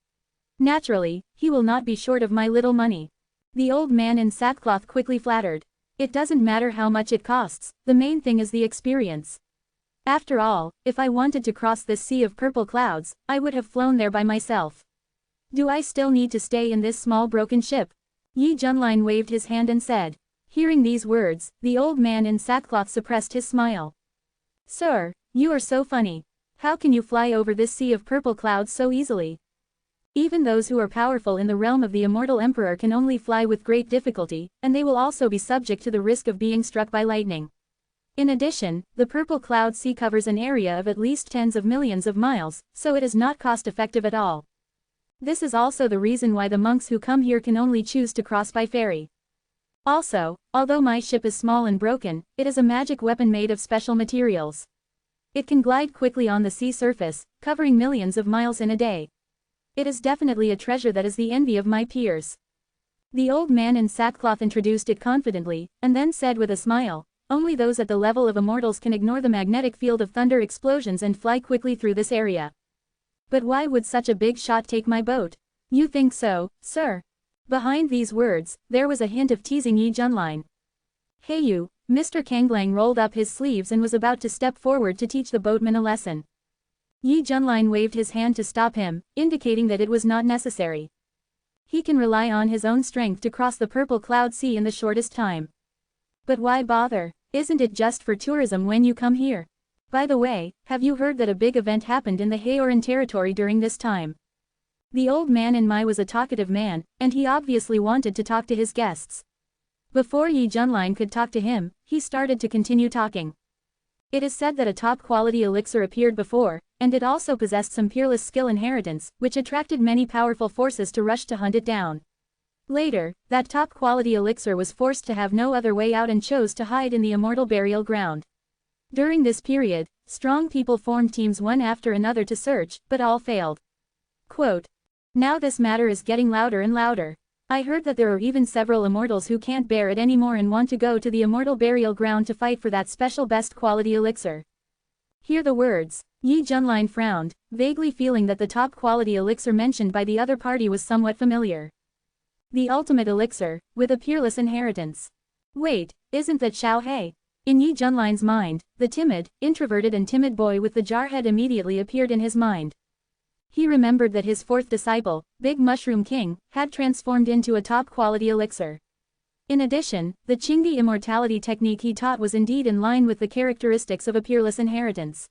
Naturally, he will not be short of my little money. The old man in sackcloth quickly flattered. It doesn't matter how much it costs, the main thing is the experience. After all, if I wanted to cross this sea of purple clouds, I would have flown there by myself. Do I still need to stay in this small broken ship? Yi Junlin waved his hand and said. Hearing these words, the old man in sackcloth suppressed his smile. Sir, you are so funny. How can you fly over this sea of purple clouds so easily? Even those who are powerful in the realm of the immortal emperor can only fly with great difficulty, and they will also be subject to the risk of being struck by lightning. In addition, the purple cloud sea covers an area of at least tens of millions of miles, so it is not cost-effective at all. This is also the reason why the monks who come here can only choose to cross by ferry. Also, although my ship is small and broken, it is a magic weapon made of special materials. It can glide quickly on the sea surface, covering millions of miles in a day. It is definitely a treasure that is the envy of my peers. The old man in sackcloth introduced it confidently, and then said with a smile, only those at the level of immortals can ignore the magnetic field of thunder explosions and fly quickly through this area. But why would such a big shot take my boat? You think so, sir? Behind these words, there was a hint of teasing Yi Junlin. Hey you, Mr. Kanglang rolled up his sleeves and was about to step forward to teach the boatman a lesson. Yi Junlin waved his hand to stop him, indicating that it was not necessary. He can rely on his own strength to cross the purple cloud sea in the shortest time. But why bother? Isn't it just for tourism when you come here? By the way, have you heard that a big event happened in the Haoran territory during this time? The old man in Mai was a talkative man, and he obviously wanted to talk to his guests. Before Yi Junlin could talk to him, he started to continue talking. It is said that a top-quality elixir appeared before, and it also possessed some peerless skill inheritance, which attracted many powerful forces to rush to hunt it down. Later, that top-quality elixir was forced to have no other way out and chose to hide in the immortal burial ground. During this period, strong people formed teams one after another to search, but all failed. Quote, now this matter is getting louder and louder. I heard that there are even several immortals who can't bear it anymore and want to go to the immortal burial ground to fight for that special best quality elixir. Hear the words. Yi Junlin frowned, vaguely feeling that the top quality elixir mentioned by the other party was somewhat familiar. The ultimate elixir, with a peerless inheritance. Wait, isn't that Xiao He? In Yi Junlin's mind, the timid, introverted and timid boy with the jar head immediately appeared in his mind. He remembered that his fourth disciple, Big Mushroom King, had transformed into a top-quality elixir. In addition, the Qingdi immortality technique he taught was indeed in line with the characteristics of a peerless inheritance.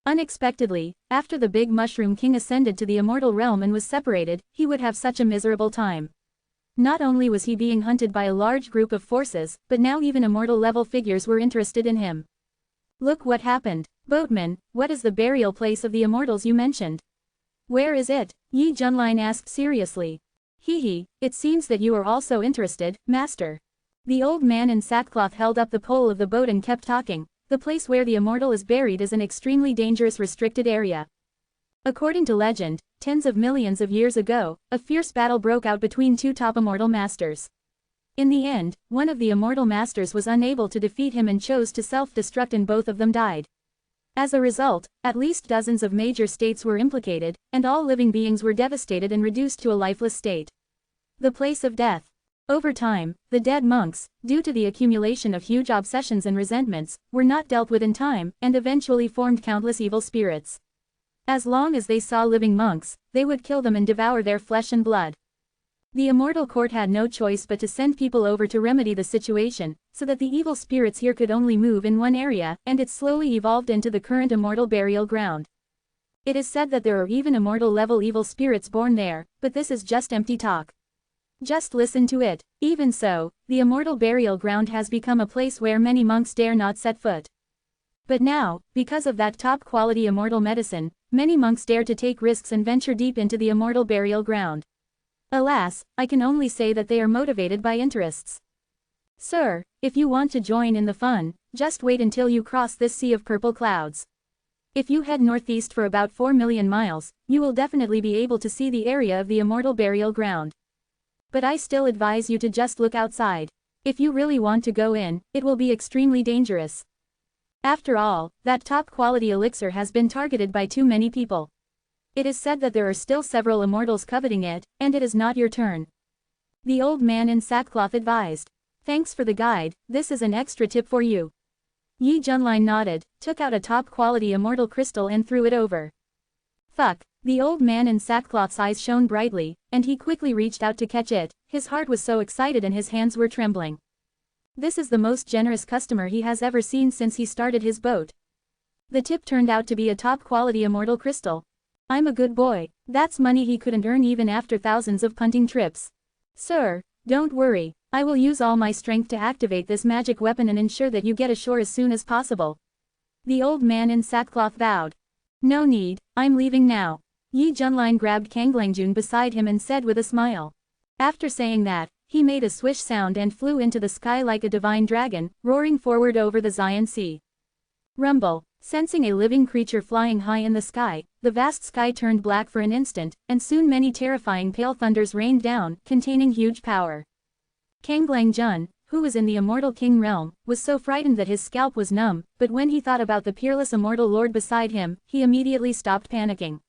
Unexpectedly, after the Big Mushroom King ascended to the immortal realm and was separated, he would have such a miserable time. Not only was he being hunted by a large group of forces, but now even immortal-level figures were interested in him. Look what happened. Boatman, what is the burial place of the immortals you mentioned? Where is it? Yi Junlin asked seriously. Hee, it seems that you are also interested, master. The old man in sackcloth held up the pole of the boat and kept talking. The place where the immortal is buried is an extremely dangerous restricted area. According to legend, tens of millions of years ago, a fierce battle broke out between two top immortal masters. In the end, one of the immortal masters was unable to defeat him and chose to self-destruct, and both of them died. As a result, at least dozens of major states were implicated, and all living beings were devastated and reduced to a lifeless state. The place of death. Over time, the dead monks, due to the accumulation of huge obsessions and resentments, were not dealt with in time, and eventually formed countless evil spirits. As long as they saw living monks, they would kill them and devour their flesh and blood. The immortal court had no choice but to send people over to remedy the situation, so that the evil spirits here could only move in one area, and it slowly evolved into the current immortal burial ground. It is said that there are even immortal-level evil spirits born there, but this is just empty talk. Just listen to it. Even so, the immortal burial ground has become a place where many monks dare not set foot. But now, because of that top-quality immortal medicine, many monks dare to take risks and venture deep into the immortal burial ground. Alas, I can only say that they are motivated by interests. Sir, if you want to join in the fun, just wait until you cross this sea of purple clouds. If you head northeast for about 4 million miles, you will definitely be able to see the area of the immortal burial ground. But I still advise you to just look outside. If you really want to go in, it will be extremely dangerous. After all, that top-quality elixir has been targeted by too many people. It is said that there are still several immortals coveting it, and it is not your turn. The old man in sackcloth advised. Thanks for the guide, this is an extra tip for you. Yi Junlin nodded, took out a top-quality immortal crystal and threw it over. Fuck, the old man in sackcloth's eyes shone brightly, and he quickly reached out to catch it. His heart was so excited and his hands were trembling. This is the most generous customer he has ever seen since he started his boat. The tip turned out to be a top-quality immortal crystal. I'm a good boy. That's money he couldn't earn even after thousands of punting trips. Sir, don't worry, I will use all my strength to activate this magic weapon and ensure that you get ashore as soon as possible. The old man in sackcloth vowed. No need, I'm leaving now. Yi Junlin grabbed Kanglangjun beside him and said with a smile. After saying that, he made a swish sound and flew into the sky like a divine dragon, roaring forward over the Xian Sea. Rumble. Sensing a living creature flying high in the sky, the vast sky turned black for an instant, and soon many terrifying pale thunders rained down, containing huge power. Kanglangjun, who was in the immortal king realm, was so frightened that his scalp was numb, but when he thought about the peerless immortal lord beside him, he immediately stopped panicking.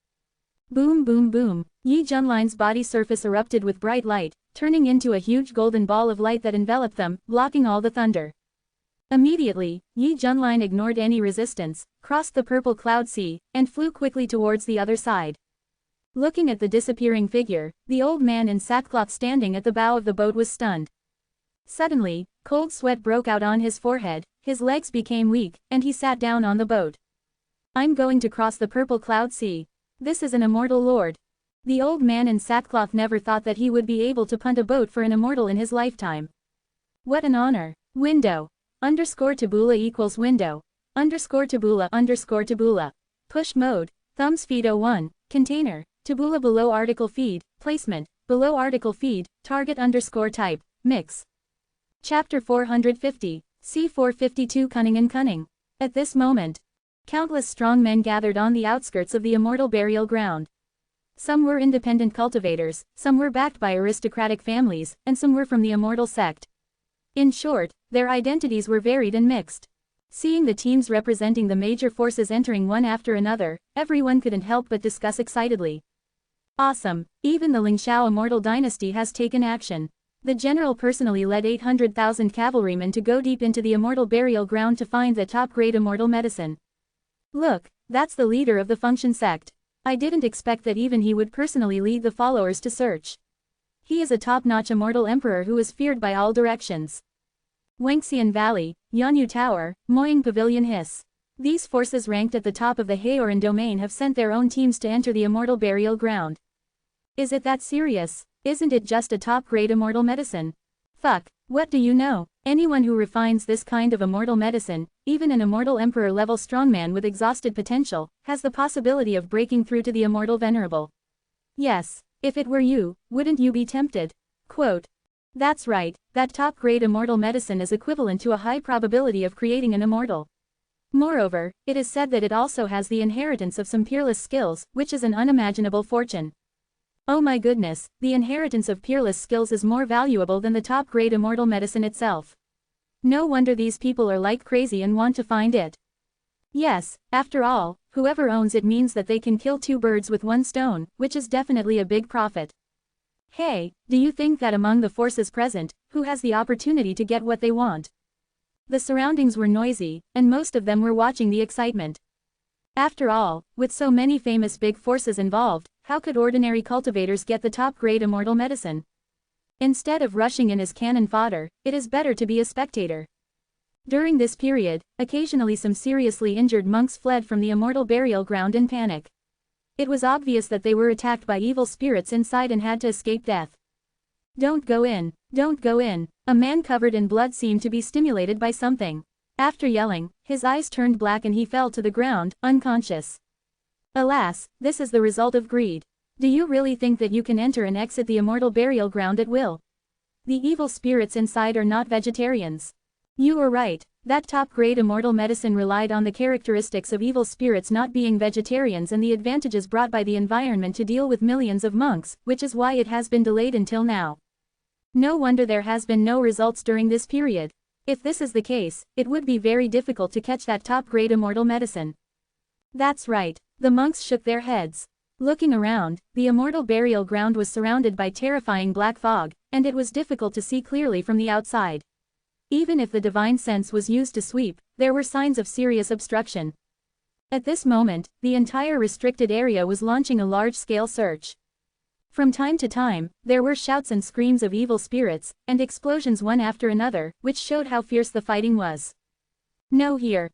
Boom boom boom. Yi Junlin's body surface erupted with bright light, turning into a huge golden ball of light that enveloped them, blocking all the thunder. Immediately, Yi Junlin ignored any resistance, crossed the purple cloud sea, and flew quickly towards the other side. Looking at the disappearing figure, the old man in sackcloth standing at the bow of the boat was stunned. Suddenly, cold sweat broke out on his forehead, his legs became weak, and he sat down on the boat. I'm going to cross the purple cloud sea. This is an immortal lord. The old man in sackcloth never thought that he would be able to punt a boat for an immortal in his lifetime. What an honor. Window. _Taboola equals window. _Taboola. Push mode. Thumbs feed 01. Container. Taboola below article feed. Placement. Below article feed. Target _type. Mix. Chapter 450. C452 Cunning and Cunning. At this moment, countless strong men gathered on the outskirts of the immortal burial ground. Some were independent cultivators, some were backed by aristocratic families, and some were from the immortal sect. In short, their identities were varied and mixed. Seeing the teams representing the major forces entering one after another, everyone couldn't help but discuss excitedly. Awesome, even the Lingxiao immortal dynasty has taken action. The general personally led 800,000 cavalrymen to go deep into the immortal burial ground to find the top-grade immortal medicine. Look, that's the leader of the Function sect. I didn't expect that even he would personally lead the followers to search. He is a top-notch immortal emperor who is feared by all directions. Wangxian Valley, Yanyu Tower, Moying Pavilion Hiss. These forces ranked at the top of the Haoran domain have sent their own teams to enter the immortal burial ground. Is it that serious? Isn't it just a top-grade immortal medicine? Fuck, what do you know? Anyone who refines this kind of immortal medicine, even an immortal emperor-level strongman with exhausted potential, has the possibility of breaking through to the immortal venerable. Yes, if it were you, wouldn't you be tempted? Quote. That's right, that top-grade immortal medicine is equivalent to a high probability of creating an immortal. Moreover, it is said that it also has the inheritance of some peerless skills, which is an unimaginable fortune. Oh my goodness, the inheritance of peerless skills is more valuable than the top-grade immortal medicine itself. No wonder these people are like crazy and want to find it. Yes, after all, whoever owns it means that they can kill two birds with one stone, which is definitely a big profit. Hey, do you think that among the forces present, who has the opportunity to get what they want? The surroundings were noisy, and most of them were watching the excitement. After all, with so many famous big forces involved, how could ordinary cultivators get the top-grade immortal medicine? Instead of rushing in as cannon fodder, it is better to be a spectator. During this period, occasionally some seriously injured monks fled from the immortal burial ground in panic. It was obvious that they were attacked by evil spirits inside and had to escape death. Don't go in, don't go in. A man covered in blood seemed to be stimulated by something. After yelling, his eyes turned black and he fell to the ground, unconscious. Alas, this is the result of greed. Do you really think that you can enter and exit the immortal burial ground at will? The evil spirits inside are not vegetarians. You were right, that top-grade immortal medicine relied on the characteristics of evil spirits not being vegetarians and the advantages brought by the environment to deal with millions of monks, which is why it has been delayed until now. No wonder there has been no results during this period. If this is the case, it would be very difficult to catch that top-grade immortal medicine. That's right, the monks shook their heads. Looking around, the immortal burial ground was surrounded by terrifying black fog, and it was difficult to see clearly from the outside. Even if the divine sense was used to sweep, there were signs of serious obstruction. At this moment, the entire restricted area was launching a large-scale search. From time to time, there were shouts and screams of evil spirits, and explosions one after another, which showed how fierce the fighting was. No here,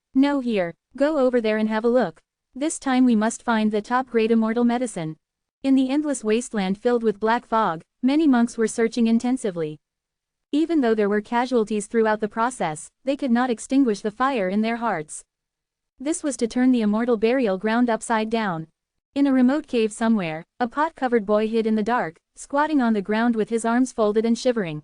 go over there and have a look. This time we must find the top-grade immortal medicine. In the endless wasteland filled with black fog, many monks were searching intensively. Even though there were casualties throughout the process, they could not extinguish the fire in their hearts. This was to turn the immortal burial ground upside down. In a remote cave somewhere, a pot-covered boy hid in the dark, squatting on the ground with his arms folded and shivering.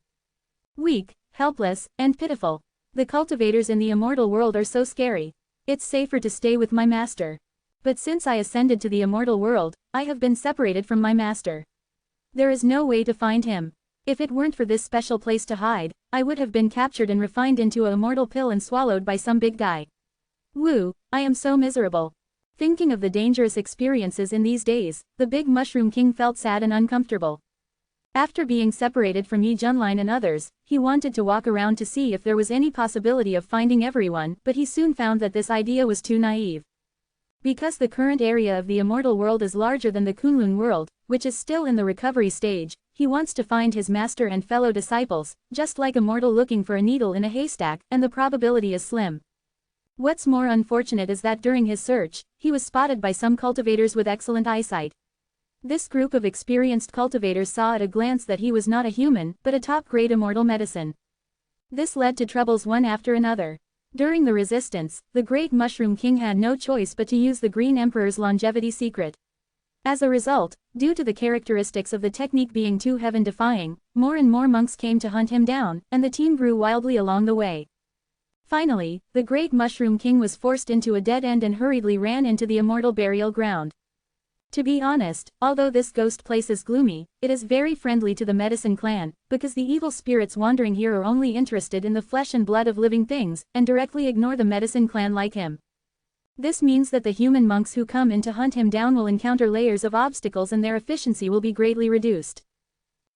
Weak, helpless, and pitiful. The cultivators in the immortal world are so scary. It's safer to stay with my master. But since I ascended to the immortal world, I have been separated from my master. There is no way to find him. If it weren't for this special place to hide, I would have been captured and refined into a immortal pill and swallowed by some big guy. Woo, I am so miserable. Thinking of the dangerous experiences in these days, the big Mushroom King felt sad and uncomfortable. After being separated from Yi Junlin and others, he wanted to walk around to see if there was any possibility of finding everyone, but he soon found that this idea was too naive. Because the current area of the immortal world is larger than the Kunlun world, which is still in the recovery stage, he wants to find his master and fellow disciples, just like a mortal looking for a needle in a haystack, and the probability is slim. What's more unfortunate is that during his search, he was spotted by some cultivators with excellent eyesight. This group of experienced cultivators saw at a glance that he was not a human, but a top-grade immortal medicine. This led to troubles one after another. During the resistance, the great Mushroom King had no choice but to use the Green Emperor's longevity secret. As a result, due to the characteristics of the technique being too heaven-defying, more and more monks came to hunt him down, and the team grew wildly along the way. Finally, the great Mushroom King was forced into a dead end and hurriedly ran into the immortal burial ground. To be honest, although this ghost place is gloomy, it is very friendly to the medicine clan, because the evil spirits wandering here are only interested in the flesh and blood of living things, and directly ignore the medicine clan like him. This means that the human monks who come in to hunt him down will encounter layers of obstacles and their efficiency will be greatly reduced.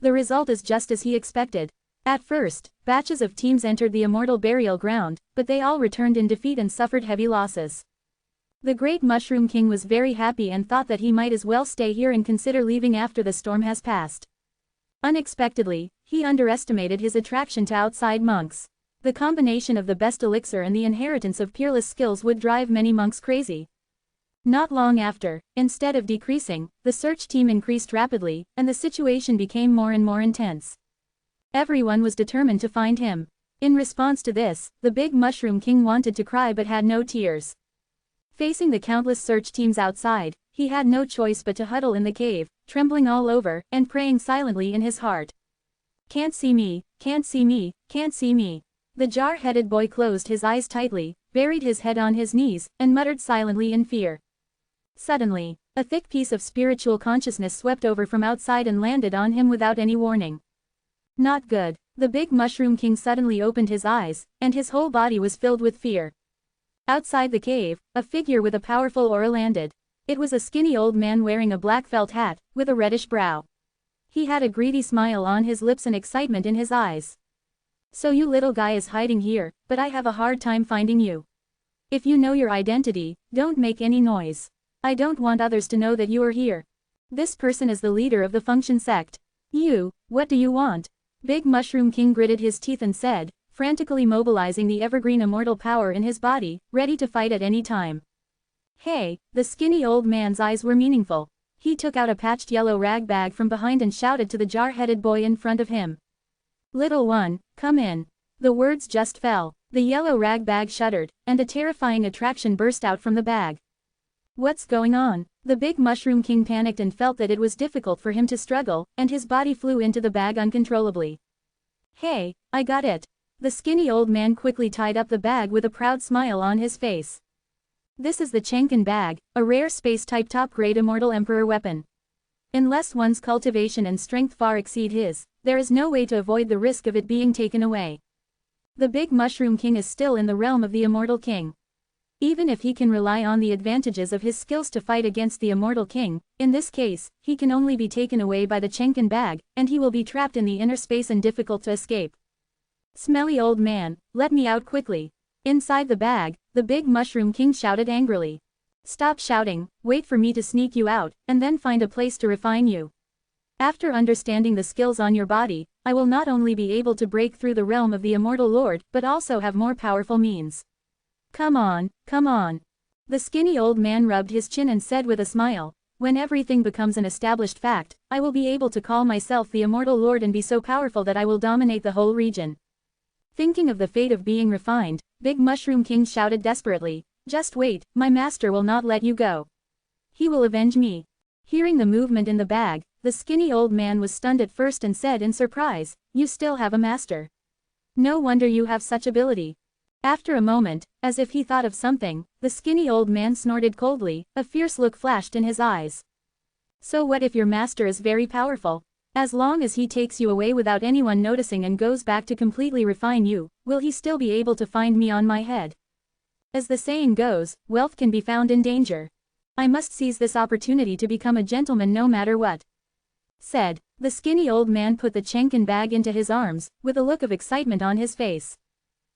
The result is just as he expected. At first, batches of teams entered the immortal burial ground, but they all returned in defeat and suffered heavy losses. The great Mushroom King was very happy and thought that he might as well stay here and consider leaving after the storm has passed. Unexpectedly, he underestimated his attraction to outside monks. The combination of the best elixir and the inheritance of peerless skills would drive many monks crazy. Not long after, instead of decreasing, the search team increased rapidly, and the situation became more and more intense. Everyone was determined to find him. In response to this, the big Mushroom King wanted to cry but had no tears. Facing the countless search teams outside, he had no choice but to huddle in the cave, trembling all over, and praying silently in his heart. Can't see me, can't see me, can't see me. The jar-headed boy closed his eyes tightly, buried his head on his knees, and muttered silently in fear. Suddenly, a thick piece of spiritual consciousness swept over from outside and landed on him without any warning. Not good. The big Mushroom King suddenly opened his eyes, and his whole body was filled with fear. Outside the cave, a figure with a powerful aura landed. It was a skinny old man wearing a black felt hat, with a reddish brow. He had a greedy smile on his lips and excitement in his eyes. So you little guy is hiding here, but I have a hard time finding you. If you know your identity, don't make any noise. I don't want others to know that you are here. This person is the leader of the Function sect. You, what do you want? Big Mushroom King gritted his teeth and said, frantically mobilizing the evergreen immortal power in his body, ready to fight at any time. Hey, the skinny old man's eyes were meaningful. He took out a patched yellow rag bag from behind and shouted to the jar-headed boy in front of him. Little one, come in. The words just fell. The yellow rag bag shuddered, and a terrifying attraction burst out from the bag. What's going on? The big Mushroom King panicked and felt that it was difficult for him to struggle, and his body flew into the bag uncontrollably. Hey, I got it. The skinny old man quickly tied up the bag with a proud smile on his face. This is the Chenkin bag, a rare space-type top-grade immortal emperor weapon. Unless one's cultivation and strength far exceed his, there is no way to avoid the risk of it being taken away. The big Mushroom King is still in the realm of the Immortal King. Even if he can rely on the advantages of his skills to fight against the Immortal King, in this case, he can only be taken away by the Chenkin bag, and he will be trapped in the inner space and difficult to escape. Smelly old man, let me out quickly. Inside the bag, the big Mushroom King shouted angrily. Stop shouting, wait for me to sneak you out, and then find a place to refine you. After understanding the skills on your body, I will not only be able to break through the realm of the Immortal Lord, but also have more powerful means. Come on, come on. The skinny old man rubbed his chin and said with a smile, when everything becomes an established fact, I will be able to call myself the Immortal Lord and be so powerful that I will dominate the whole region. Thinking of the fate of being refined, Big Mushroom King shouted desperately, just wait, my master will not let you go. He will avenge me. Hearing the movement in the bag, the skinny old man was stunned at first and said in surprise, you still have a master. No wonder you have such ability. After a moment, as if he thought of something, the skinny old man snorted coldly, a fierce look flashed in his eyes. So what if your master is very powerful? As long as he takes you away without anyone noticing and goes back to completely refine you, will he still be able to find me on my head? As the saying goes, wealth can be found in danger. I must seize this opportunity to become a gentleman no matter what. Said, the skinny old man put the Chenkin bag into his arms, with a look of excitement on his face.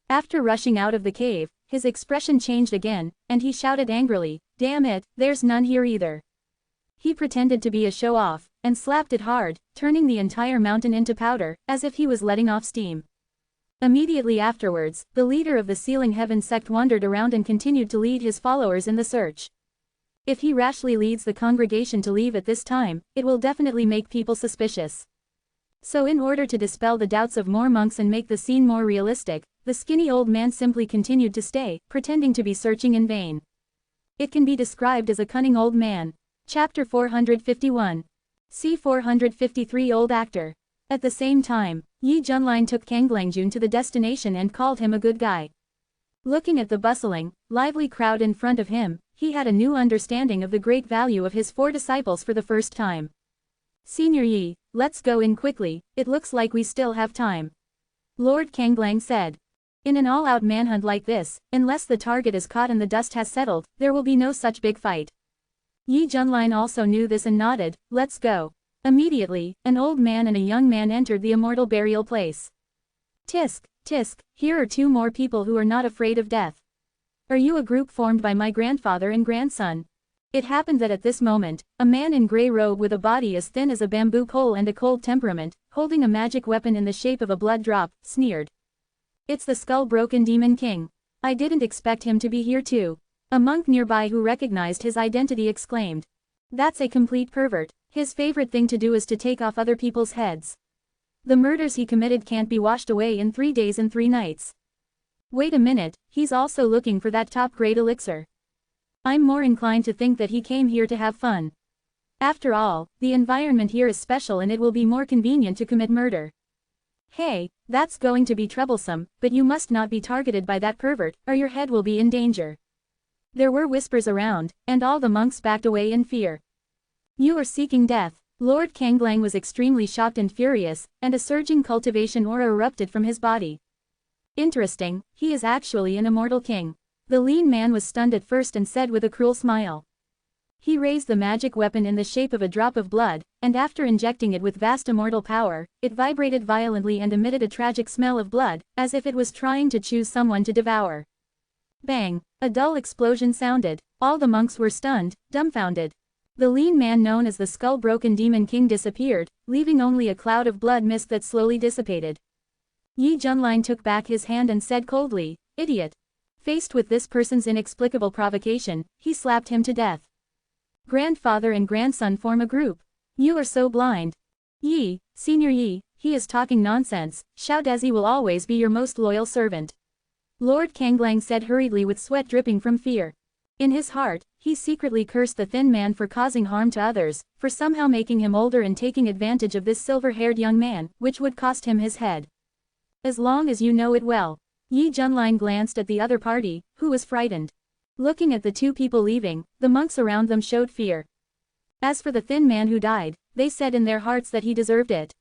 After rushing out of the cave, his expression changed again, and he shouted angrily, damn it, there's none here either. He pretended to be a show-off, and slapped it hard, turning the entire mountain into powder, as if he was letting off steam. Immediately afterwards, the leader of the Sealing Heaven sect wandered around and continued to lead his followers in the search. If he rashly leads the congregation to leave at this time, it will definitely make people suspicious. So in order to dispel the doubts of more monks and make the scene more realistic, the skinny old man simply continued to stay, pretending to be searching in vain. It can be described as a cunning old man. Chapter 451. C. 453 Old Actor. At the same time, Yi Junlin took Kanglangjun to the destination and called him a good guy. Looking at the bustling, lively crowd in front of him, he had a new understanding of the great value of his 4 disciples for the first time. Senior Yi, let's go in quickly, it looks like we still have time. Lord Kanglang said. In an all-out manhunt like this, unless the target is caught and the dust has settled, there will be no such big fight. Yi Junlin also knew this and nodded, let's go. Immediately, an old man and a young man entered the immortal burial place. Tisk, tisk, here are 2 more people who are not afraid of death. Are you a group formed by my grandfather and grandson? It happened that at this moment, a man in grey robe with a body as thin as a bamboo pole and a cold temperament, holding a magic weapon in the shape of a blood drop, sneered. It's the skull-broken Demon King. I didn't expect him to be here too. A monk nearby who recognized his identity exclaimed. That's a complete pervert. His favorite thing to do is to take off other people's heads. The murders he committed can't be washed away in 3 days and 3 nights. Wait a minute, he's also looking for that top-grade elixir. I'm more inclined to think that he came here to have fun. After all, the environment here is special and it will be more convenient to commit murder. Hey, that's going to be troublesome, but you must not be targeted by that pervert, or your head will be in danger. There were whispers around, and all the monks backed away in fear. You are seeking death. Lord Kanglang was extremely shocked and furious, and a surging cultivation aura erupted from his body. Interesting, he is actually an immortal king. The lean man was stunned at first and said with a cruel smile. He raised the magic weapon in the shape of a drop of blood, and after injecting it with vast immortal power, it vibrated violently and emitted a tragic smell of blood, as if it was trying to choose someone to devour. Bang! A dull explosion sounded. All the monks were stunned, dumbfounded. The lean man known as the skull-broken demon king disappeared, leaving only a cloud of blood mist that slowly dissipated. Yi Junlin took back his hand and said coldly, "Idiot." Faced with this person's inexplicable provocation, he slapped him to death. Grandfather and grandson form a group. You are so blind. Yi, Senior Yi, he is talking nonsense, Xiao Dezi will always be your most loyal servant. Lord Kanglang said hurriedly with sweat dripping from fear. In his heart, he secretly cursed the thin man for causing harm to others, for somehow making him older and taking advantage of this silver-haired young man, which would cost him his head. As long as you know it well. Yi Junlin glanced at the other party, who was frightened. Looking at the two people leaving, the monks around them showed fear. As for the thin man who died, they said in their hearts that he deserved it.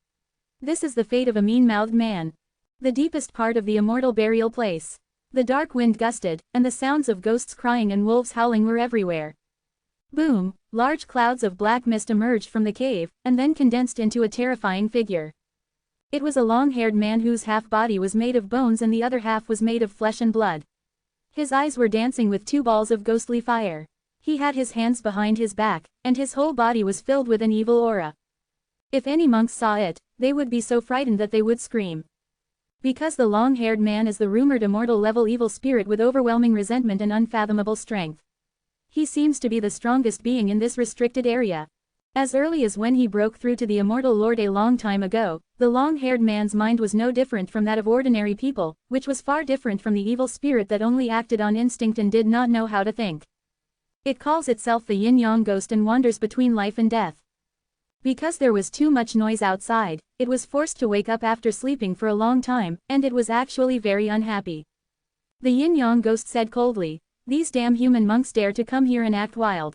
This is the fate of a mean-mouthed man. The deepest part of the immortal burial place. The dark wind gusted, and the sounds of ghosts crying and wolves howling were everywhere. Boom! Large clouds of black mist emerged from the cave, and then condensed into a terrifying figure. It was a long-haired man whose half body was made of bones and the other half was made of flesh and blood. His eyes were dancing with two balls of ghostly fire. He had his hands behind his back, and his whole body was filled with an evil aura. If any monks saw it, they would be so frightened that they would scream. Because the long-haired man is the rumored immortal-level evil spirit with overwhelming resentment and unfathomable strength. He seems to be the strongest being in this restricted area. As early as when he broke through to the immortal lord a long time ago, the long-haired man's mind was no different from that of ordinary people, which was far different from the evil spirit that only acted on instinct and did not know how to think. It calls itself the yin-yang ghost and wanders between life and death. Because there was too much noise outside, it was forced to wake up after sleeping for a long time, and it was actually very unhappy. The yin-yang ghost said coldly, "These damn human monks dare to come here and act wild.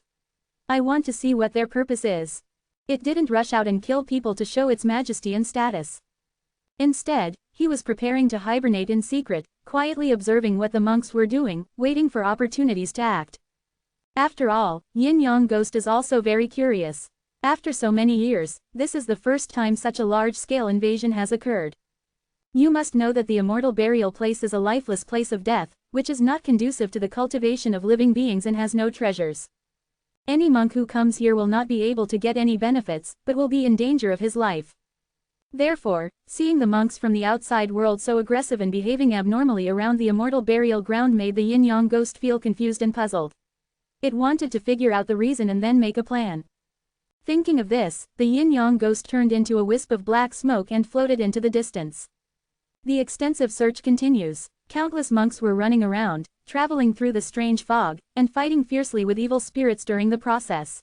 I want to see what their purpose is." It didn't rush out and kill people to show its majesty and status. Instead, he was preparing to hibernate in secret, quietly observing what the monks were doing, waiting for opportunities to act. After all, yin-yang ghost is also very curious. After so many years, this is the first time such a large-scale invasion has occurred. You must know that the immortal burial place is a lifeless place of death, which is not conducive to the cultivation of living beings and has no treasures. Any monk who comes here will not be able to get any benefits, but will be in danger of his life. Therefore, seeing the monks from the outside world so aggressive and behaving abnormally around the immortal burial ground made the yin-yang ghost feel confused and puzzled. It wanted to figure out the reason and then make a plan. Thinking of this, the yin-yang ghost turned into a wisp of black smoke and floated into the distance. The extensive search continues. Countless monks were running around, traveling through the strange fog, and fighting fiercely with evil spirits during the process.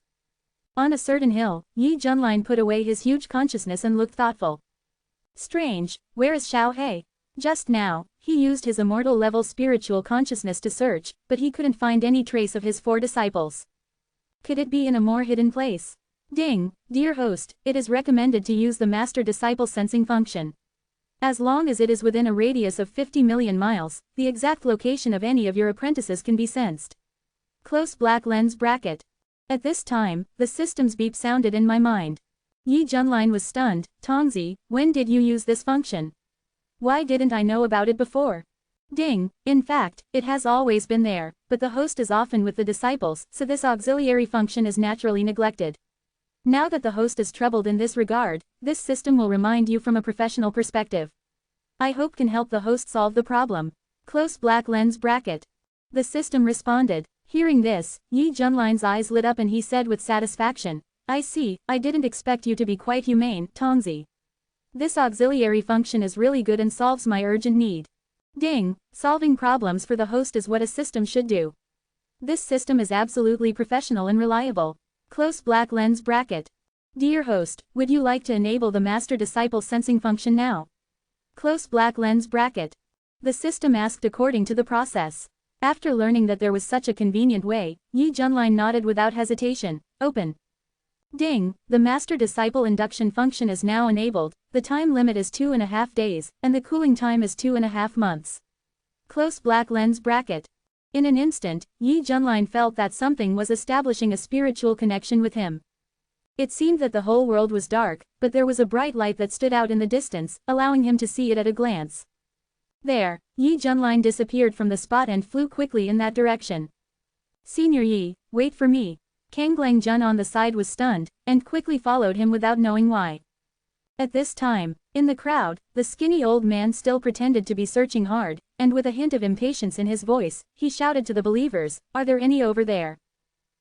On a certain hill, Yi Junlin put away his huge consciousness and looked thoughtful. Strange, where is Xiao He? Just now, he used his immortal-level spiritual consciousness to search, but he couldn't find any trace of his 4 disciples. Could it be in a more hidden place? Ding, dear host, it is recommended to use the master-disciple sensing function. As long as it is within a radius of 50 million miles, the exact location of any of your apprentices can be sensed. Close black lens bracket. At this time, the system's beep sounded in my mind. Yi Junlin was stunned. Tongzi, when did you use this function? Why didn't I know about it before? Ding, in fact, it has always been there, but the host is often with the disciples, so this auxiliary function is naturally neglected. Now that the host is troubled in this regard, this system will remind you from a professional perspective. I hope can help the host solve the problem. Close black lens bracket. The system responded. Hearing this, Yi Junlin's eyes lit up and he said with satisfaction, I see, I didn't expect you to be quite humane, Tongzi. This auxiliary function is really good and solves my urgent need. Ding, solving problems for the host is what a system should do. This system is absolutely professional and reliable. Close black lens bracket. Dear host, would you like to enable the master-disciple sensing function now? Close black lens bracket. The system asked according to the process. After learning that there was such a convenient way, Yi Junlin nodded without hesitation. Open. Ding, the master-disciple induction function is now enabled, the time limit is 2.5 days, and the cooling time is 2.5 months. Close black lens bracket. In an instant, Yi Junlin felt that something was establishing a spiritual connection with him. It seemed that the whole world was dark, but there was a bright light that stood out in the distance, allowing him to see it at a glance. There, Yi Junlin disappeared from the spot and flew quickly in that direction. Senior Yi, wait for me. Kanglang Jun on the side was stunned, and quickly followed him without knowing why. At this time, in the crowd, the skinny old man still pretended to be searching hard, and with a hint of impatience in his voice, he shouted to the believers, "Are there any over there?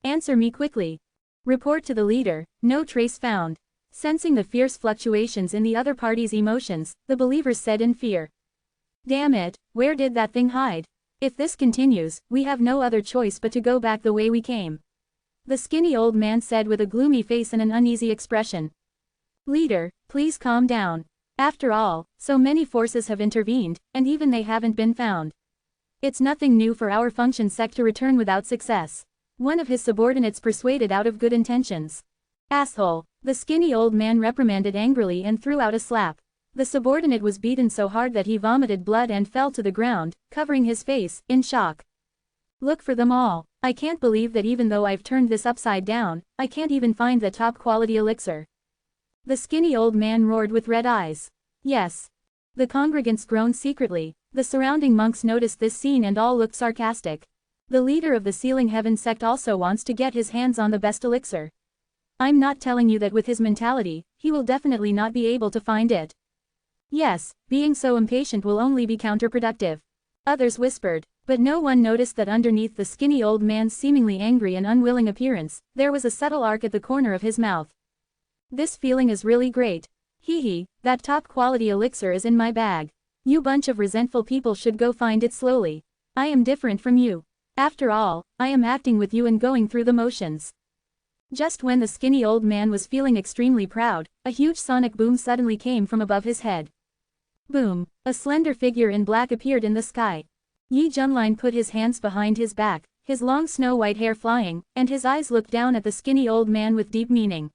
Answer me quickly." Report to the leader, no trace found. Sensing the fierce fluctuations in the other party's emotions, the believers said in fear. Damn it, where did that thing hide? If this continues, we have no other choice but to go back the way we came. The skinny old man said with a gloomy face and an uneasy expression. Leader, please calm down. After all, so many forces have intervened, and even they haven't been found. It's nothing new for our function sect to return without success. One of his subordinates persuaded out of good intentions. Asshole, the skinny old man reprimanded angrily and threw out a slap. The subordinate was beaten so hard that he vomited blood and fell to the ground, covering his face, in shock. Look for them all. I can't believe that even though I've turned this upside down, I can't even find the top quality elixir. The skinny old man roared with red eyes. Yes. The congregants groaned secretly. The surrounding monks noticed this scene and all looked sarcastic. The leader of the Sealing Heaven sect also wants to get his hands on the best elixir. I'm not telling you that with his mentality, he will definitely not be able to find it. Yes, being so impatient will only be counterproductive. Others whispered, but no one noticed that underneath the skinny old man's seemingly angry and unwilling appearance, there was a subtle arc at the corner of his mouth. This feeling is really great. Hee hee, that top quality elixir is in my bag. You bunch of resentful people should go find it slowly. I am different from you. After all, I am acting with you and going through the motions. Just when the skinny old man was feeling extremely proud, a huge sonic boom suddenly came from above his head. Boom, a slender figure in black appeared in the sky. Yi Junlin put his hands behind his back, his long snow-white hair flying, and his eyes looked down at the skinny old man with deep meaning.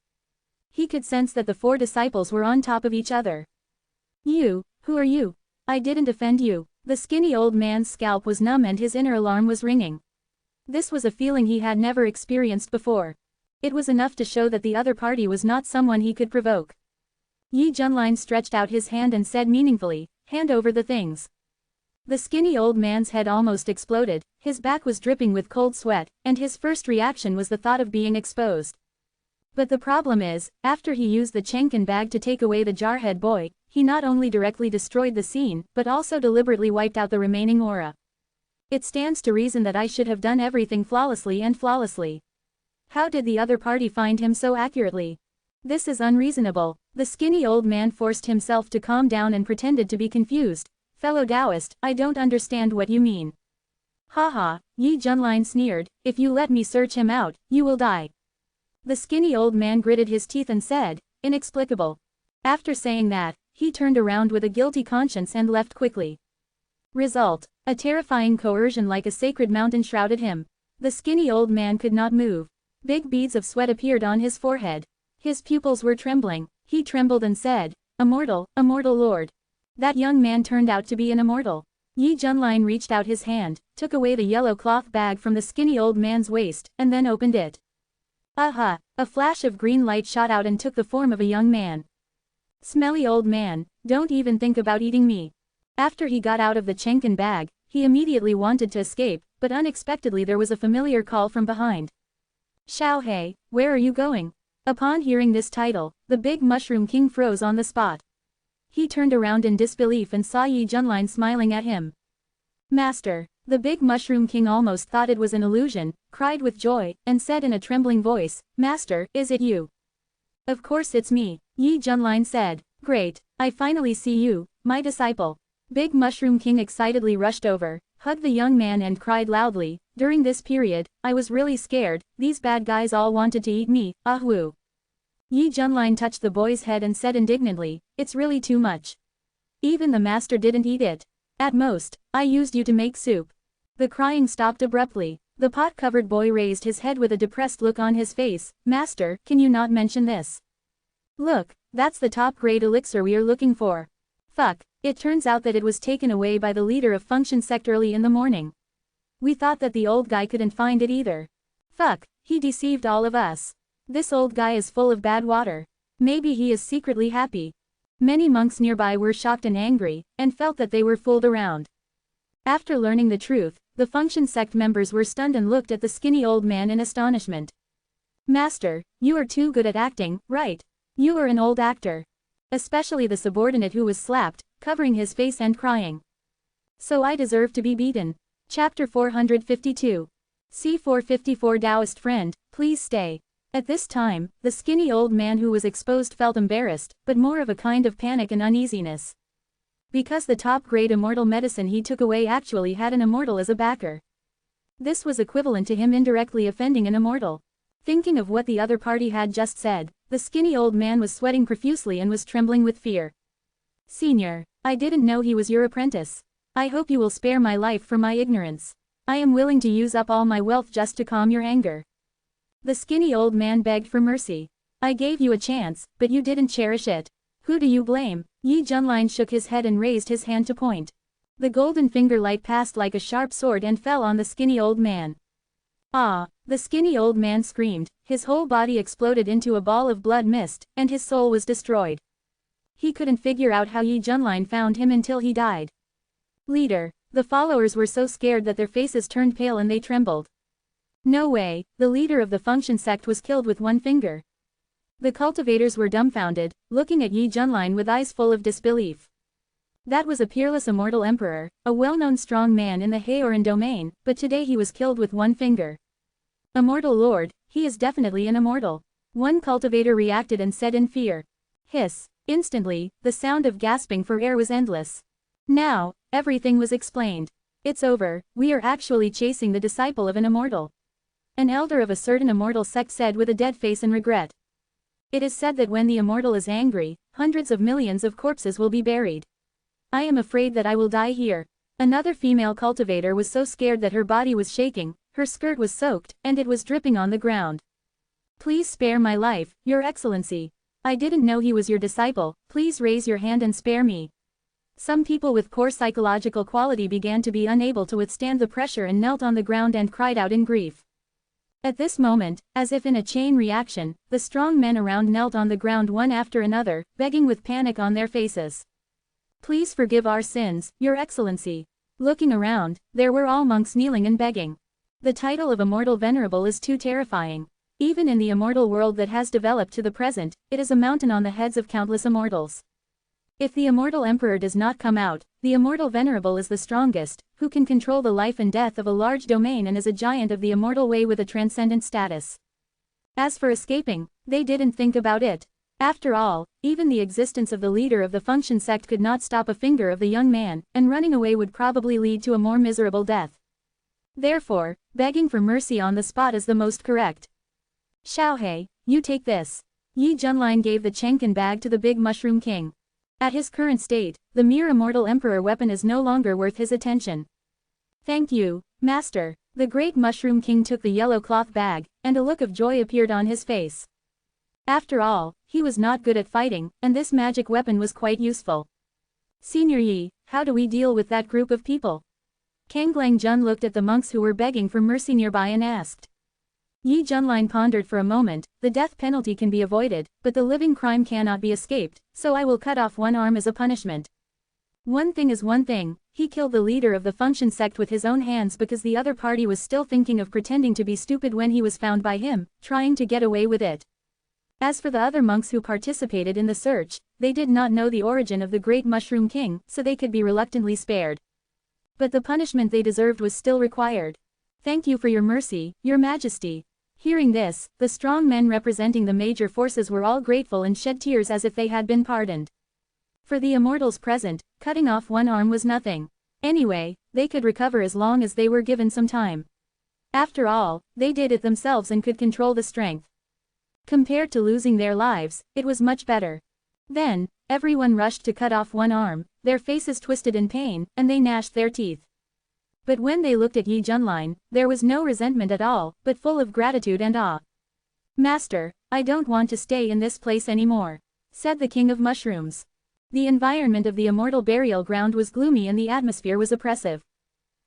He could sense that the four disciples were on top of each other. You, who are you? I didn't offend you. The skinny old man's scalp was numb and his inner alarm was ringing. This was a feeling he had never experienced before. It was enough to show that the other party was not someone he could provoke. Yi Junlin stretched out his hand and said meaningfully, "Hand over the things." The skinny old man's head almost exploded, his back was dripping with cold sweat, and his first reaction was the thought of being exposed. But the problem is, after he used the Chenkin bag to take away the jarhead boy, he not only directly destroyed the scene, but also deliberately wiped out the remaining aura. It stands to reason that I should have done everything flawlessly and flawlessly. How did the other party find him so accurately? This is unreasonable. The skinny old man forced himself to calm down and pretended to be confused. Fellow Taoist, I don't understand what you mean. Haha, Yi Junlin sneered, if you let me search him out, you will die. The skinny old man gritted his teeth and said, inexplicable. After saying that, he turned around with a guilty conscience and left quickly. Result, a terrifying coercion like a sacred mountain shrouded him. The skinny old man could not move. Big beads of sweat appeared on his forehead. His pupils were trembling. He trembled and said, immortal lord. That young man turned out to be an immortal. Yi Junlin reached out his hand, took away the yellow cloth bag from the skinny old man's waist, and then opened it. Aha! A flash of green light shot out and took the form of a young man. Smelly old man, don't even think about eating me. After he got out of the Chenkin bag, he immediately wanted to escape, but unexpectedly there was a familiar call from behind. Xiaohei, where are you going? Upon hearing this title, the big mushroom king froze on the spot. He turned around in disbelief and saw Yi Junlin smiling at him. Master, the big mushroom king almost thought it was an illusion, cried with joy, and said in a trembling voice, Master, is it you? Of course it's me, Yi Junlin said. Great, I finally see you, my disciple. Big mushroom king excitedly rushed over, hugged the young man and cried loudly, during this period, I was really scared, these bad guys all wanted to eat me, ahwoo. Yi Junlin touched the boy's head and said indignantly, it's really too much. Even the master didn't eat it. At most, I used you to make soup. The crying stopped abruptly. The pot-covered boy raised his head with a depressed look on his face. Master, can you not mention this? Look, that's the top-grade elixir we are looking for. Fuck, it turns out that it was taken away by the leader of function sect early in the morning. We thought that the old guy couldn't find it either. Fuck, he deceived all of us. This old guy is full of bad water. Maybe he is secretly happy. Many monks nearby were shocked and angry, and felt that they were fooled around. After learning the truth, the function sect members were stunned and looked at the skinny old man in astonishment. Master, you are too good at acting, right? You are an old actor. Especially the subordinate who was slapped, covering his face and crying. So I deserve to be beaten. Chapter 452. C454 Taoist friend, please stay. At this time, the skinny old man who was exposed felt embarrassed, but more of a kind of panic and uneasiness. Because the top-grade immortal medicine he took away actually had an immortal as a backer. This was equivalent to him indirectly offending an immortal. Thinking of what the other party had just said, the skinny old man was sweating profusely and was trembling with fear. Senior, I didn't know he was your apprentice. I hope you will spare my life for my ignorance. I am willing to use up all my wealth just to calm your anger. The skinny old man begged for mercy. I gave you a chance, but you didn't cherish it. Who do you blame? Yi Junlin shook his head and raised his hand to point. The golden finger light passed like a sharp sword and fell on the skinny old man. Ah! The skinny old man screamed, his whole body exploded into a ball of blood mist, and his soul was destroyed. He couldn't figure out how Yi Junlin found him until he died. Leader. The followers were so scared that their faces turned pale and they trembled. No way, the leader of the function sect was killed with one finger. The cultivators were dumbfounded, looking at Yi Junlin with eyes full of disbelief. That was a peerless immortal emperor, a well-known strong man in the Haoran domain, but today he was killed with one finger. Immortal Lord, he is definitely an immortal. One cultivator reacted and said in fear. Hiss. Instantly, the sound of gasping for air was endless. Now, everything was explained. It's over, we are actually chasing the disciple of an immortal. An elder of a certain immortal sect said with a dead face in regret. It is said that when the immortal is angry, hundreds of millions of corpses will be buried. I am afraid that I will die here. Another female cultivator was so scared that her body was shaking, her skirt was soaked, and it was dripping on the ground. Please spare my life, Your Excellency. I didn't know he was your disciple, please raise your hand and spare me. Some people with poor psychological quality began to be unable to withstand the pressure and knelt on the ground and cried out in grief. At this moment, as if in a chain reaction, the strong men around knelt on the ground one after another, begging with panic on their faces. Please forgive our sins, Your Excellency. Looking around, there were all monks kneeling and begging. The title of Immortal Venerable is too terrifying. Even in the immortal world that has developed to the present, it is a mountain on the heads of countless immortals. If the immortal emperor does not come out, the immortal venerable is the strongest, who can control the life and death of a large domain and is a giant of the immortal way with a transcendent status. As for escaping, they didn't think about it. After all, even the existence of the leader of the function sect could not stop a finger of the young man, and running away would probably lead to a more miserable death. Therefore, begging for mercy on the spot is the most correct. Xiaohei, you take this. Yi Junlin gave the Chenkin bag to the big mushroom king. At his current state, the mere immortal emperor weapon is no longer worth his attention. Thank you, master. The great mushroom king took the yellow cloth bag, and a look of joy appeared on his face. After all, he was not good at fighting, and this magic weapon was quite useful. Senior Yi, how do we deal with that group of people? Kanglang Jun looked at the monks who were begging for mercy nearby and asked. Yi Junlin pondered for a moment. The death penalty can be avoided, but the living crime cannot be escaped, so I will cut off one arm as a punishment. One thing is one thing, he killed the leader of the function sect with his own hands because the other party was still thinking of pretending to be stupid when he was found by him, trying to get away with it. As for the other monks who participated in the search, they did not know the origin of the great Mushroom King, so they could be reluctantly spared. But the punishment they deserved was still required. Thank you for your mercy, Your Majesty. Hearing this, the strong men representing the major forces were all grateful and shed tears as if they had been pardoned. For the immortals present, cutting off one arm was nothing. Anyway, they could recover as long as they were given some time. After all, they did it themselves and could control the strength. Compared to losing their lives, it was much better. Then, everyone rushed to cut off one arm, their faces twisted in pain, and they gnashed their teeth. But when they looked at Yi Junlin, there was no resentment at all, but full of gratitude and awe. "Master, I don't want to stay in this place anymore," said the King of Mushrooms. The environment of the immortal burial ground was gloomy and the atmosphere was oppressive.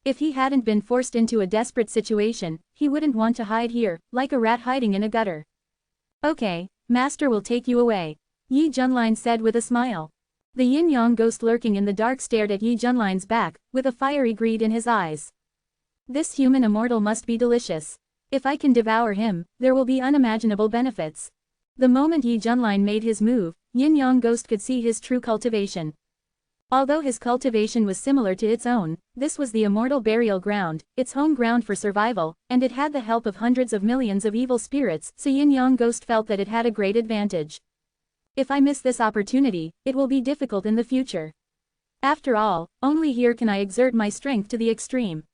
If he hadn't been forced into a desperate situation, he wouldn't want to hide here, like a rat hiding in a gutter. "Okay, Master will take you away," Yi Junlin said with a smile. The yin-yang ghost lurking in the dark stared at Yi Junlin's back, with a fiery greed in his eyes. "This human immortal must be delicious. If I can devour him, there will be unimaginable benefits." The moment Yi Junlin made his move, Yin-Yang Ghost could see his true cultivation. Although his cultivation was similar to its own, this was the immortal burial ground, its home ground for survival, and it had the help of hundreds of millions of evil spirits, so Yin-Yang Ghost felt that it had a great advantage. "If I miss this opportunity, it will be difficult in the future. After all, only here can I exert my strength to the extreme."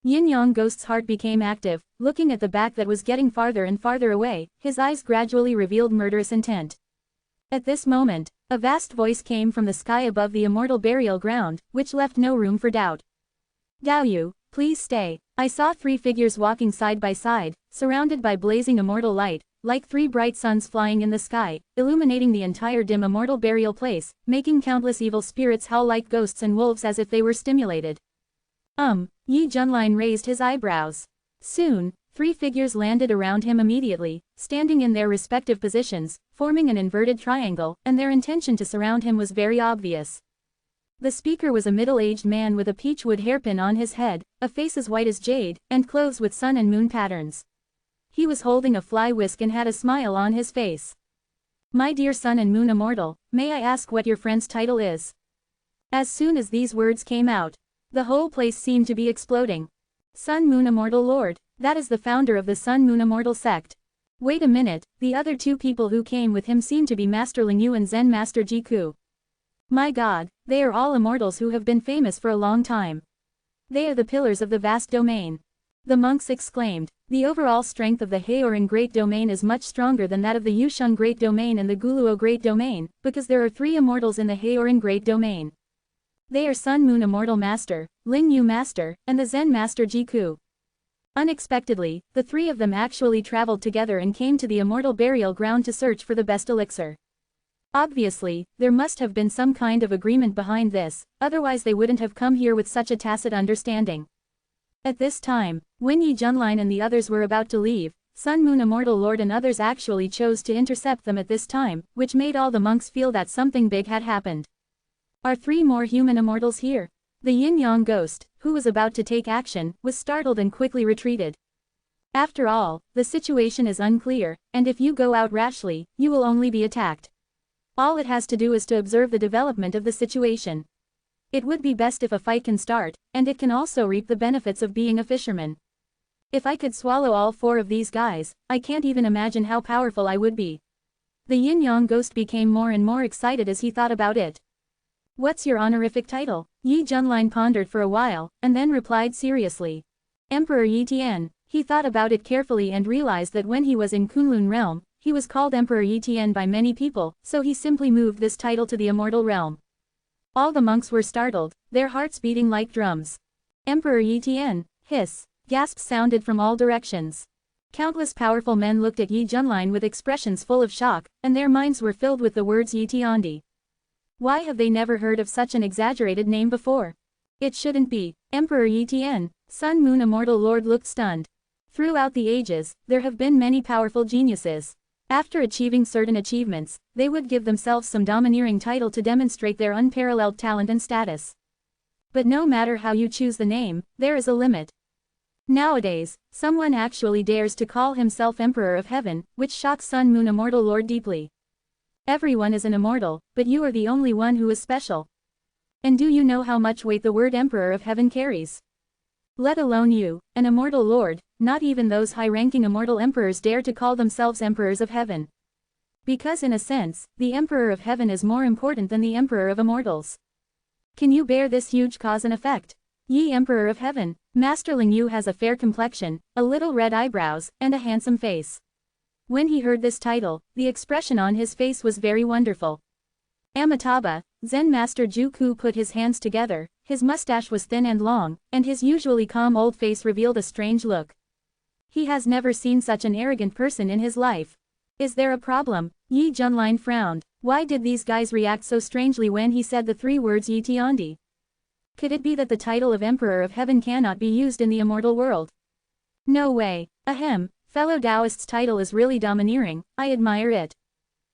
Yin-Yang Ghost's heart became active, looking at the back that was getting farther and farther away, his eyes gradually revealed murderous intent. At this moment, a vast voice came from the sky above the immortal burial ground, which left no room for doubt. "Daoyu, please stay. I saw 3 figures walking side by side, surrounded by blazing immortal light, like 3 bright suns flying in the sky, illuminating the entire dim immortal burial place, making countless evil spirits howl like ghosts and wolves as if they were stimulated." Yi Junlin raised his eyebrows. Soon, 3 figures landed around him immediately, standing in their respective positions, forming an inverted triangle, and their intention to surround him was very obvious. The speaker was a middle-aged man with a peachwood hairpin on his head, a face as white as jade, and clothes with sun and moon patterns. He was holding a fly whisk and had a smile on his face. "My dear Sun and Moon Immortal, may I ask what your friend's title is?" As soon as these words came out, the whole place seemed to be exploding. "Sun Moon Immortal Lord, that is the founder of the Sun Moon Immortal sect." Wait a minute, the other 2 people who came with him seemed to be Master Ling Yu and Zen Master Jiku. My god, they are all immortals who have been famous for a long time. They are the pillars of the vast domain. The monks exclaimed. The overall strength of the Haoran Great Domain is much stronger than that of the Yusheng Great Domain and the Guluo Great Domain, because there are 3 immortals in the Haoran Great Domain. They are Sun Moon Immortal Master, Ling Yu Master, and the Zen Master Jiku. Unexpectedly, the 3 of them actually traveled together and came to the immortal burial ground to search for the best elixir. Obviously, there must have been some kind of agreement behind this, otherwise they wouldn't have come here with such a tacit understanding. At this time, when Yi Junlin and the others were about to leave, Sun Moon Immortal Lord and others actually chose to intercept them at this time, which made all the monks feel that something big had happened. Are 3 more human immortals here? The yin-yang ghost, who was about to take action, was startled and quickly retreated. After all, the situation is unclear, and if you go out rashly, you will only be attacked. All it has to do is to observe the development of the situation. It would be best if a fight can start, and it can also reap the benefits of being a fisherman. If I could swallow all 4 of these guys, I can't even imagine how powerful I would be. The yin-yang ghost became more and more excited as he thought about it. What's your honorific title? Yi Junlin pondered for a while, and then replied seriously. Emperor Yi Tian. He thought about it carefully and realized that when he was in Kunlun realm, he was called Emperor Yi Tian by many people, so he simply moved this title to the immortal realm. All the monks were startled, their hearts beating like drums. Emperor Yi Tian, hiss, gasps sounded from all directions. Countless powerful men looked at Yi Junlin with expressions full of shock, and their minds were filled with the words Yi Tiandi. Why have they never heard of such an exaggerated name before? It shouldn't be. Emperor Yi Tian, Sun Moon Immortal Lord looked stunned. Throughout the ages, there have been many powerful geniuses. After achieving certain achievements, they would give themselves some domineering title to demonstrate their unparalleled talent and status. But no matter how you choose the name, there is a limit. Nowadays, someone actually dares to call himself Emperor of Heaven, which shocks Sun Moon Immortal Lord deeply. Everyone is an immortal, but you are the only one who is special. And do you know how much weight the word Emperor of Heaven carries? Let alone you, an immortal lord, not even those high-ranking immortal emperors dare to call themselves Emperors of Heaven. Because in a sense, the Emperor of Heaven is more important than the Emperor of Immortals. Can you bear this huge cause and effect? Ye Emperor of Heaven, Master Ling Yu has a fair complexion, a little red eyebrows, and a handsome face. When he heard this title, the expression on his face was very wonderful. Amitabha, Zen Master Juku put his hands together, His mustache was thin and long, and his usually calm old face revealed a strange look. He has never seen such an arrogant person in his life. Is there a problem? Yi Junlin frowned. Why did these guys react so strangely when he said the 3 words Yi Tiandi? Could it be that the title of Emperor of Heaven cannot be used in the immortal world? No way. Ahem, fellow Taoist's title is really domineering, I admire it.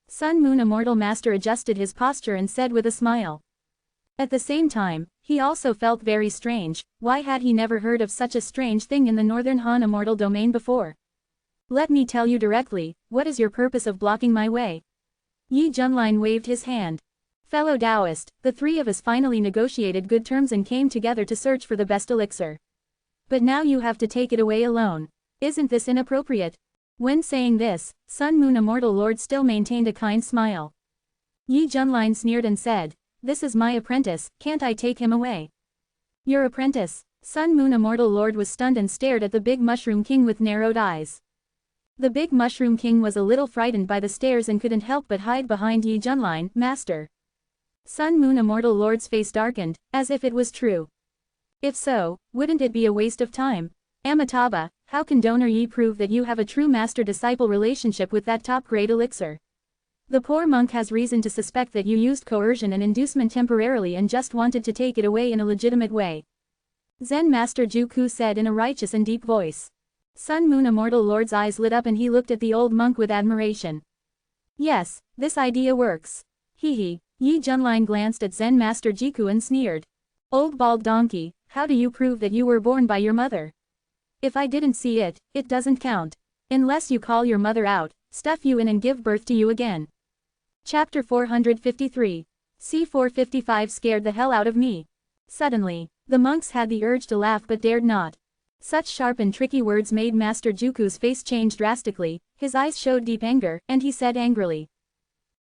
Sun Moon Immortal Master adjusted his posture and said with a smile. At the same time, he also felt very strange. Why had he never heard of such a strange thing in the Northern Han Immortal domain before? Let me tell you directly, what is your purpose of blocking my way? Yi Junlin waved his hand. Fellow Taoist, the 3 of us finally negotiated good terms and came together to search for the best elixir. But now you have to take it away alone. Isn't this inappropriate? When saying this, Sun Moon Immortal Lord still maintained a kind smile. Yi Junlin sneered and said, "This is my apprentice, can't I take him away?" Your apprentice? Sun Moon Immortal Lord was stunned and stared at the Big Mushroom King with narrowed eyes. The Big Mushroom King was a little frightened by the stares and couldn't help but hide behind Yi Junlin, Master. Sun Moon Immortal Lord's face darkened, as if it was true. If so, wouldn't it be a waste of time? Amitabha, how can Donor Yi prove that you have a true master-disciple relationship with that top-grade elixir? The poor monk has reason to suspect that you used coercion and inducement temporarily and just wanted to take it away in a legitimate way. Zen Master Juku said in a righteous and deep voice. Sun Moon Immortal Lord's eyes lit up and he looked at the old monk with admiration. Yes, this idea works. Hee. Yi Junlin glanced at Zen Master Jiku and sneered. Old bald donkey, how do you prove that you were born by your mother? If I didn't see it, it doesn't count. Unless you call your mother out, stuff you in and give birth to you again. Chapter 453. C455 scared the hell out of me. Suddenly, the monks had the urge to laugh but dared not. Such sharp and tricky words made Master Juku's face change drastically, his eyes showed deep anger, and he said angrily.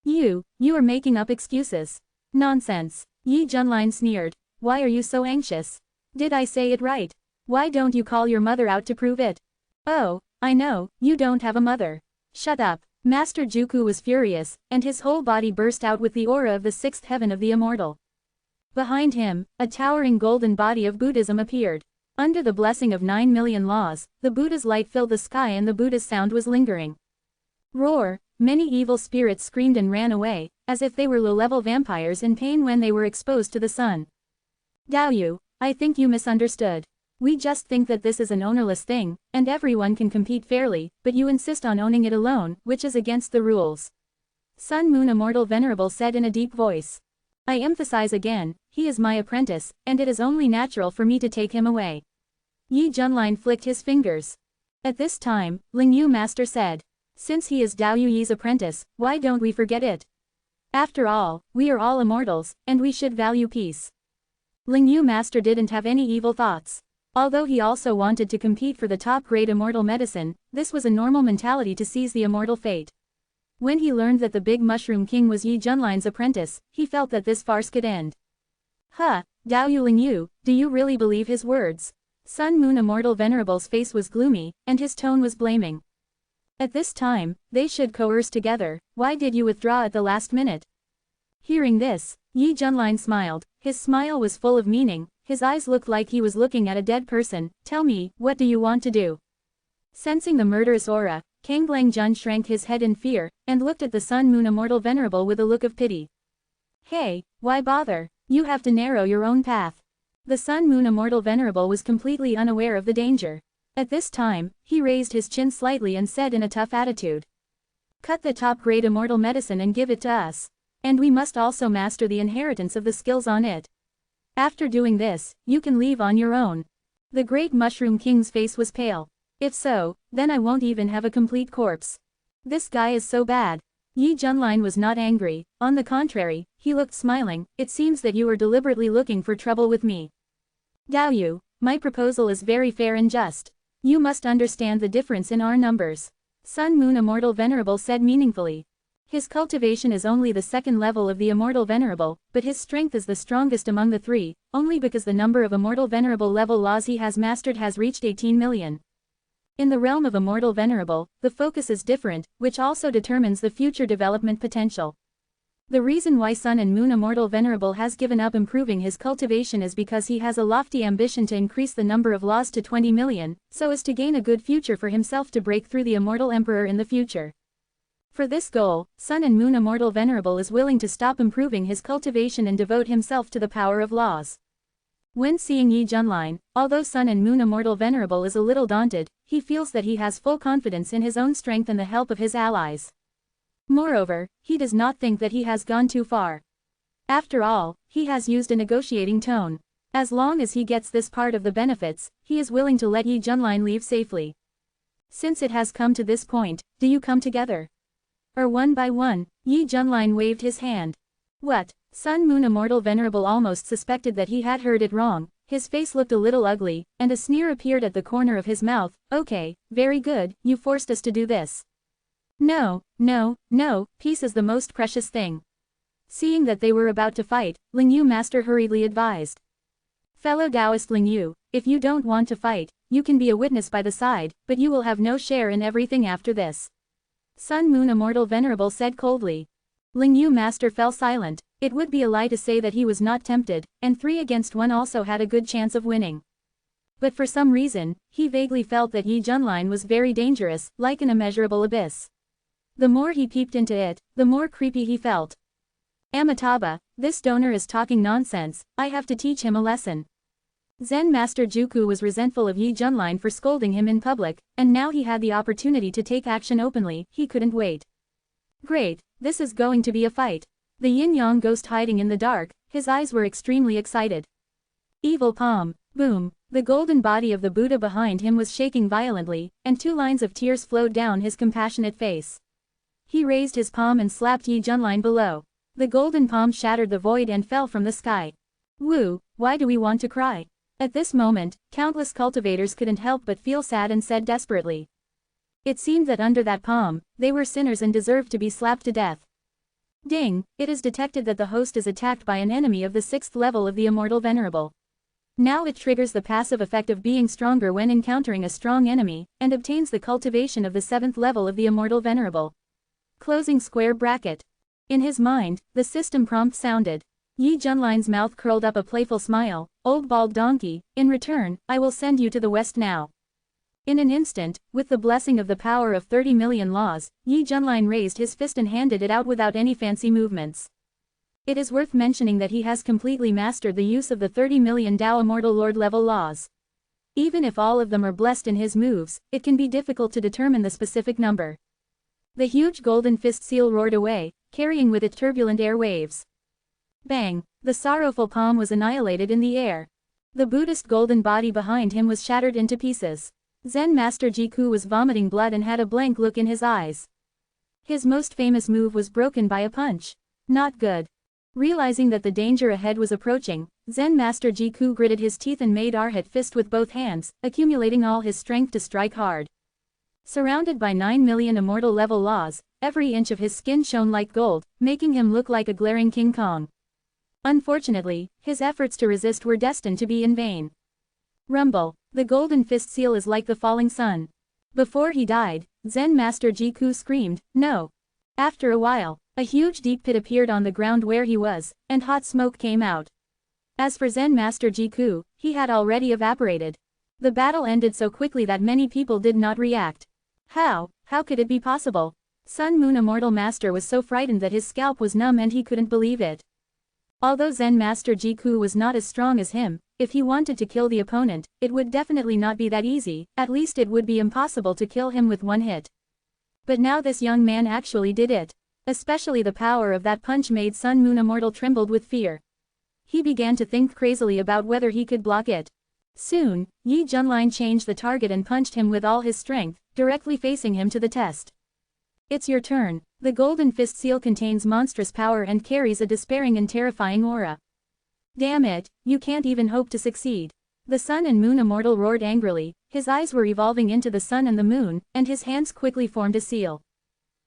You are making up excuses. Nonsense. Yi Junlin sneered. Why are you so anxious? Did I say it right? Why don't you call your mother out to prove it? Oh, I know, you don't have a mother. Shut up. Master Juku was furious, and his whole body burst out with the aura of the 6th heaven of the immortal. Behind him, a towering golden body of Buddhism appeared. Under the blessing of 9 million laws, the Buddha's light filled the sky and the Buddha's sound was lingering. Roar! Many evil spirits screamed and ran away, as if they were low-level vampires in pain when they were exposed to the sun. Daoyu, I think you misunderstood. We just think that this is an ownerless thing, and everyone can compete fairly, but you insist on owning it alone, which is against the rules. Sun Moon Immortal Venerable said in a deep voice. I emphasize again, he is my apprentice, and it is only natural for me to take him away. Yi Junlin flicked his fingers. At this time, Lingyu Master said. Since he is Dao Yuyi's apprentice, why don't we forget it? After all, we are all immortals, and we should value peace. Lingyu Master didn't have any evil thoughts. Although he also wanted to compete for the top-grade immortal medicine, this was a normal mentality to seize the immortal fate. When he learned that the Big Mushroom King was Yi Junlin's apprentice, he felt that this farce could end. Huh, Daoyu Lingyu, do you really believe his words? Sun Moon Immortal Venerable's face was gloomy, and his tone was blaming. At this time, they should coerce together. Why did you withdraw at the last minute? Hearing this, Yi Junlin smiled. His smile was full of meaning, his eyes looked like he was looking at a dead person. Tell me, what do you want to do? Sensing the murderous aura, Kanglang Jun shrank his head in fear, and looked at the Sun Moon Immortal Venerable with a look of pity. Hey, why bother? You have to narrow your own path. The Sun Moon Immortal Venerable was completely unaware of the danger. At this time, he raised his chin slightly and said in a tough attitude. Cut the top-grade immortal medicine and give it to us. And we must also master the inheritance of the skills on it. After doing this, you can leave on your own. The Great Mushroom King's face was pale. If so, then I won't even have a complete corpse. This guy is so bad. Yi Junlin was not angry, on the contrary, he looked smiling. It seems that you are deliberately looking for trouble with me. Daoyu, my proposal is very fair and just. You must understand the difference in our numbers. Sun Moon Immortal Venerable said meaningfully. His cultivation is only the second level of the Immortal Venerable, but his strength is the strongest among the three, only because the number of Immortal Venerable level laws he has mastered has reached 18 million. In the realm of Immortal Venerable, the focus is different, which also determines the future development potential. The reason why Sun and Moon Immortal Venerable has given up improving his cultivation is because he has a lofty ambition to increase the number of laws to 20 million, so as to gain a good future for himself to break through the Immortal Emperor in the future. For this goal, Sun and Moon Immortal Venerable is willing to stop improving his cultivation and devote himself to the power of laws. When seeing Yi Junlin, although Sun and Moon Immortal Venerable is a little daunted, he feels that he has full confidence in his own strength and the help of his allies. Moreover, he does not think that he has gone too far. After all, he has used a negotiating tone. As long as he gets this part of the benefits, he is willing to let Yi Junlin leave safely. Since it has come to this point, do you come together? Or one by one? Yi Junlin waved his hand. What? Sun Moon Immortal Venerable almost suspected that he had heard it wrong. His face looked a little ugly, and a sneer appeared at the corner of his mouth. Okay, very good, you forced us to do this. No, no, no, peace is the most precious thing. Seeing that they were about to fight, Lingyu Master hurriedly advised. Fellow Taoist Lingyu, if you don't want to fight, you can be a witness by the side, but you will have no share in everything after this. Sun Moon Immortal Venerable said coldly. Lingyu Master fell silent. It would be a lie to say that he was not tempted, and 3 against 1 also had a good chance of winning. But for some reason, he vaguely felt that Yi Junlin was very dangerous, like an immeasurable abyss. The more he peeped into it, the more creepy he felt. Amitabha, this donor is talking nonsense, I have to teach him a lesson. Zen Master Juku was resentful of Yi Junlin for scolding him in public, and now he had the opportunity to take action openly, he couldn't wait. Great, this is going to be a fight. The yin-yang ghost hiding in the dark, his eyes were extremely excited. Evil palm, boom, the golden body of the Buddha behind him was shaking violently, and 2 lines of tears flowed down his compassionate face. He raised his palm and slapped Yi Junlin below. The golden palm shattered the void and fell from the sky. Woo, why do we want to cry? At this moment, countless cultivators couldn't help but feel sad and said desperately. It seemed that under that palm, they were sinners and deserved to be slapped to death. Ding, it is detected that the host is attacked by an enemy of the 6th level of the Immortal Venerable. Now it triggers the passive effect of being stronger when encountering a strong enemy, and obtains the cultivation of the 7th level of the Immortal Venerable. Closing square bracket. In his mind, the system prompt sounded. Yi Junlin's mouth curled up a playful smile. Old bald donkey, in return, I will send you to the west now. In an instant, with the blessing of the power of 30 million laws, Yi Junlin raised his fist and handed it out without any fancy movements. It is worth mentioning that he has completely mastered the use of the 30 million Tao Immortal Lord level laws. Even if all of them are blessed in his moves, it can be difficult to determine the specific number. The huge golden fist seal roared away, carrying with it turbulent air waves. Bang! The sorrowful palm was annihilated in the air. The Buddhist golden body behind him was shattered into pieces. Zen Master Jiku was vomiting blood and had a blank look in his eyes. His most famous move was broken by a punch. Not good. Realizing that the danger ahead was approaching, Zen Master Jiku gritted his teeth and made Arhat fist with both hands, accumulating all his strength to strike hard. Surrounded by 9 million immortal level laws, every inch of his skin shone like gold, making him look like a glaring King Kong. Unfortunately, his efforts to resist were destined to be in vain. Rumble, the golden fist seal is like the falling sun. Before he died, Zen Master Jiku screamed, no. After a while, a huge deep pit appeared on the ground where he was, and hot smoke came out. As for Zen Master Jiku, he had already evaporated. The battle ended so quickly that many people did not react. How could it be possible? Sun Moon Immortal Master was so frightened that his scalp was numb and he couldn't believe it. Although Zen Master Jiku was not as strong as him, if he wanted to kill the opponent, it would definitely not be that easy, at least it would be impossible to kill him with one hit. But now this young man actually did it. Especially the power of that punch made Sun Moon Immortal trembled with fear. He began to think crazily about whether he could block it. Soon, Yi Junlin changed the target and punched him with all his strength, directly facing him to the test. It's your turn. The golden fist seal contains monstrous power and carries a despairing and terrifying aura. Damn it, you can't even hope to succeed. The Sun and Moon Immortal roared angrily, his eyes were evolving into the sun and the moon, and his hands quickly formed a seal.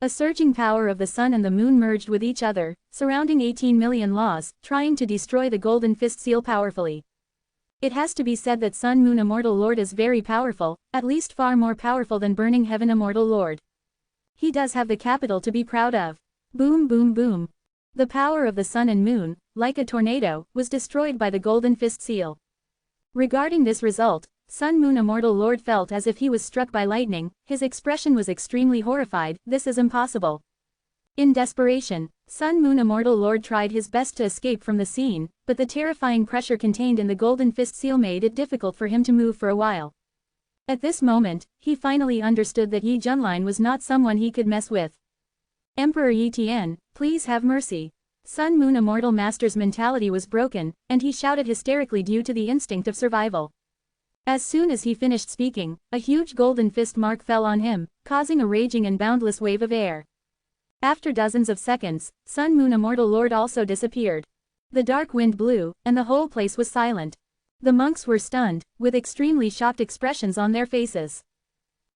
A surging power of the sun and the moon merged with each other, surrounding 18 million laws, trying to destroy the golden fist seal powerfully. It has to be said that Sun Moon Immortal Lord is very powerful, at least far more powerful than Burning Heaven Immortal Lord. He does have the capital to be proud of. Boom boom boom. The power of the sun and moon, like a tornado, was destroyed by the golden fist seal. Regarding this result, Sun Moon Immortal Lord felt as if he was struck by lightning. His expression was extremely horrified. This is impossible. In desperation, Sun Moon Immortal Lord tried his best to escape from the scene, but the terrifying pressure contained in the golden fist seal made it difficult for him to move for a while. At this moment, he finally understood that Yi Junlin was not someone he could mess with. Emperor Yi Tian, please have mercy. Sun Moon Immortal Master's mentality was broken, and he shouted hysterically due to the instinct of survival. As soon as he finished speaking, a huge golden fist mark fell on him, causing a raging and boundless wave of air. After dozens of seconds, Sun Moon Immortal Lord also disappeared. The dark wind blew, and the whole place was silent. The monks were stunned, with extremely shocked expressions on their faces.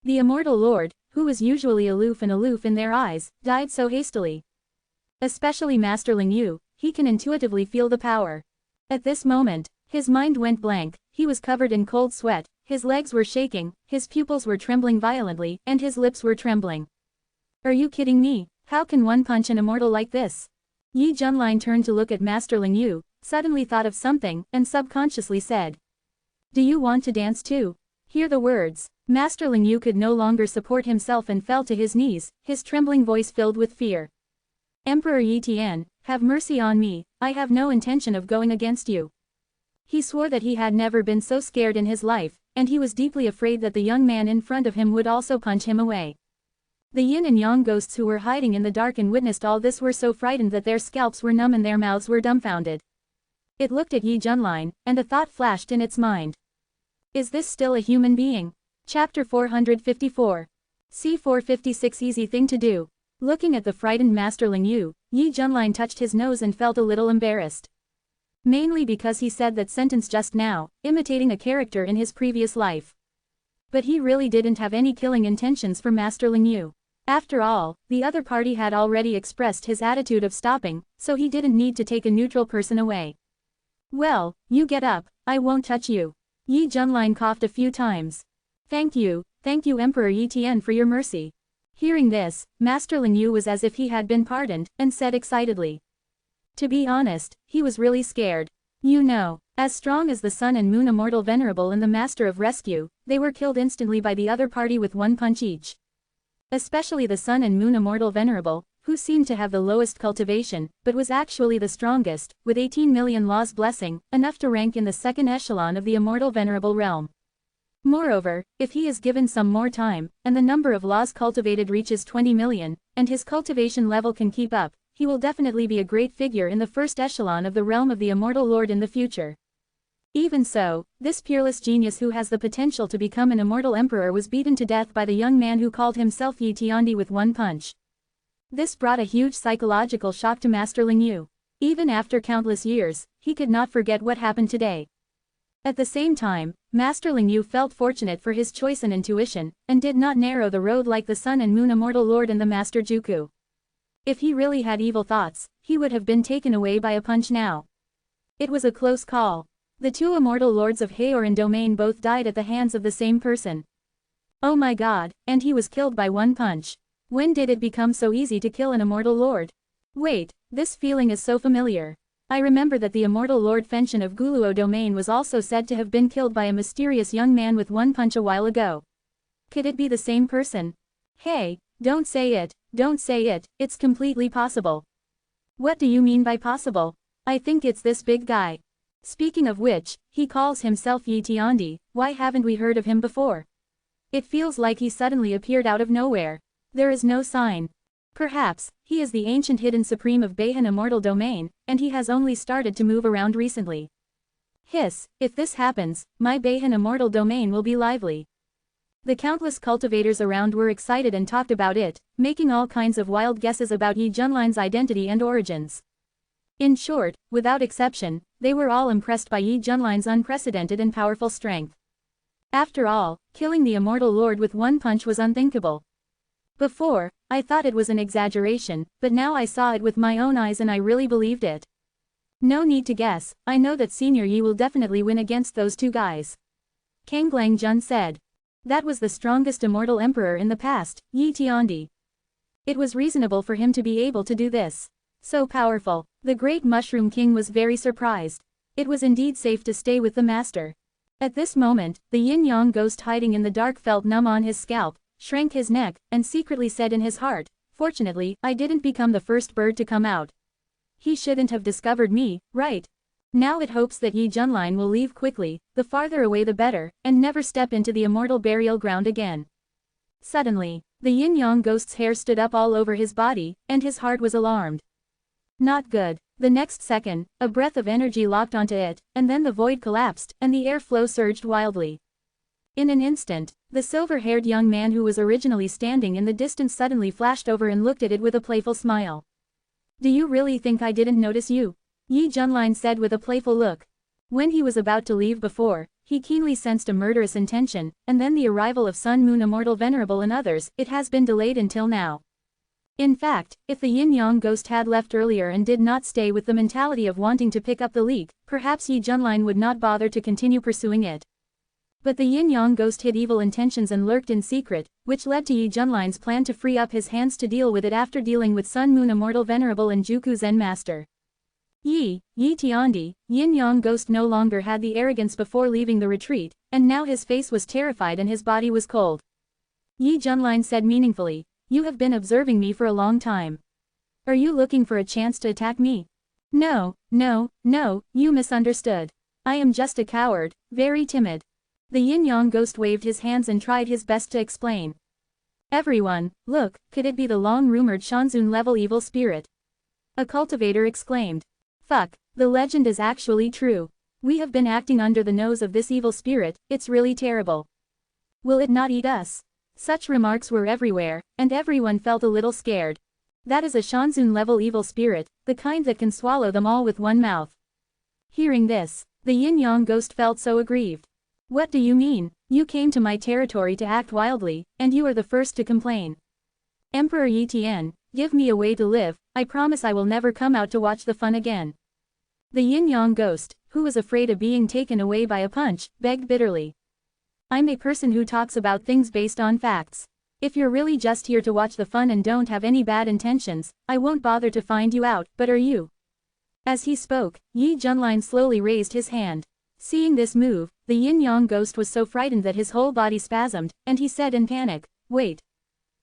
The Immortal Lord, who was usually aloof in their eyes, died so hastily. Especially Master Ling Yu, he can intuitively feel the power. At this moment, his mind went blank, he was covered in cold sweat, his legs were shaking, his pupils were trembling violently, and his lips were trembling. Are you kidding me? How can one punch an immortal like this? Yi Junlin turned to look at Master Ling Yu, suddenly thought of something, and subconsciously said, "Do you want to dance too?" Hear the words. Master Ling Yu could no longer support himself and fell to his knees, his trembling voice filled with fear. Emperor Yi Tian, have mercy on me, I have no intention of going against you. He swore that he had never been so scared in his life, and he was deeply afraid that the young man in front of him would also punch him away. The yin and yang ghosts who were hiding in the dark and witnessed all this were so frightened that their scalps were numb and their mouths were dumbfounded. It looked at Yi Junlin, and a thought flashed in its mind. Is this still a human being? Chapter 454. C456 Easy thing to do. Looking at the frightened Master Ling Yu, Yi Junlin touched his nose and felt a little embarrassed. Mainly because he said that sentence just now, imitating a character in his previous life. But he really didn't have any killing intentions for Master Ling Yu. After all, the other party had already expressed his attitude of stopping, so he didn't need to take a neutral person away. Well, you get up, I won't touch you. Yi Junlin coughed a few times. Thank you Emperor Yi Tian for your mercy. Hearing this, Master Ling Yu was as if he had been pardoned, and said excitedly. To be honest, he was really scared. You know, as strong as the Sun and Moon Immortal Venerable and the Master of Rescue, they were killed instantly by the other party with one punch each. Especially the Sun and Moon Immortal Venerable, who seemed to have the lowest cultivation, but was actually the strongest, with 18 million laws blessing, enough to rank in the second echelon of the Immortal Venerable realm. Moreover, if he is given some more time, and the number of laws cultivated reaches 20 million, and his cultivation level can keep up, he will definitely be a great figure in the first echelon of the realm of the Immortal Lord in the future. Even so, this peerless genius who has the potential to become an immortal emperor was beaten to death by the young man who called himself Yi Tiandi with one punch. This brought a huge psychological shock to Master Ling Yu. Even after countless years, he could not forget what happened today. At the same time, Master Ling Yu felt fortunate for his choice and intuition, and did not narrow the road like the Sun and Moon Immortal Lord and the Master Juku. If he really had evil thoughts, he would have been taken away by a punch now. It was a close call. The two Immortal Lords of Haoran Domain both died at the hands of the same person. Oh my god, and he was killed by one punch. When did it become so easy to kill an Immortal Lord? Wait, this feeling is so familiar. I remember that the Immortal Lord Fenshin of Guluo Domain was also said to have been killed by a mysterious young man with one punch a while ago. Could it be the same person? Hey, don't say it, it's completely possible. What do you mean by possible? I think it's this big guy. Speaking of which, he calls himself Yi Tiandi, why haven't we heard of him before? It feels like he suddenly appeared out of nowhere. There is no sign. Perhaps, he is the ancient hidden supreme of Beihan Immortal Domain, and he has only started to move around recently. Hiss, if this happens, my Beihan Immortal Domain will be lively. The countless cultivators around were excited and talked about it, making all kinds of wild guesses about Yi Junlin's identity and origins. In short, without exception, they were all impressed by Yi Junlin's unprecedented and powerful strength. After all, killing the Immortal Lord with one punch was unthinkable. Before, I thought it was an exaggeration, but now I saw it with my own eyes and I really believed it. No need to guess, I know that Senior Yi will definitely win against those two guys. Kanglang Jun said. That was the strongest immortal emperor in the past, Yi Tiandi. It was reasonable for him to be able to do this. So powerful. The great Mushroom King was very surprised. It was indeed safe to stay with the master. At this moment, the yin-yang ghost hiding in the dark felt numb on his scalp, shrank his neck, and secretly said in his heart, "Fortunately, I didn't become the first bird to come out. He shouldn't have discovered me, right? Now it hopes that Yi Junlin will leave quickly, the farther away the better, and never step into the immortal burial ground again." Suddenly, the yin-yang ghost's hair stood up all over his body, and his heart was alarmed. Not good. The next second, a breath of energy locked onto it, and then the void collapsed, and the airflow surged wildly. In an instant, the silver-haired young man who was originally standing in the distance suddenly flashed over and looked at it with a playful smile. "Do you really think I didn't notice you?" Yi Junlin said with a playful look. When he was about to leave before, he keenly sensed a murderous intention, and then the arrival of Sun Moon Immortal Venerable and others, it has been delayed until now. In fact, if the yin-yang ghost had left earlier and did not stay with the mentality of wanting to pick up the leak, perhaps Yi Junlin would not bother to continue pursuing it. But the yin-yang ghost hid evil intentions and lurked in secret, which led to Yi Junlin's plan to free up his hands to deal with it after dealing with Sun Moon Immortal Venerable and Juku Zen Master. Yi Tiandi, yin-yang ghost no longer had the arrogance before leaving the retreat, and now his face was terrified and his body was cold. Yi Junlin said meaningfully, "You have been observing me for a long time. Are you looking for a chance to attack me?" No, you misunderstood. I am just a coward, very timid." The yin-yang ghost waved his hands and tried his best to explain. "Everyone, look, could it be the long-rumored Shanzun-level evil spirit?" A cultivator exclaimed. "Fuck, the legend is actually true. We have been acting under the nose of this evil spirit, it's really terrible. Will it not eat us?" Such remarks were everywhere, and everyone felt a little scared. That is a Shanzun-level evil spirit, the kind that can swallow them all with one mouth. Hearing this, the yin-yang ghost felt so aggrieved. "What do you mean? You came to my territory to act wildly, and you are the first to complain. Emperor Yi Tian, give me a way to live, I promise I will never come out to watch the fun again." The yin-yang ghost, who was afraid of being taken away by a punch, begged bitterly. "I'm a person who talks about things based on facts. If you're really just here to watch the fun and don't have any bad intentions, I won't bother to find you out, but are you?" As he spoke, Yi Junlin slowly raised his hand. Seeing this move, the yin-yang ghost was so frightened that his whole body spasmed, and he said in panic, "Wait.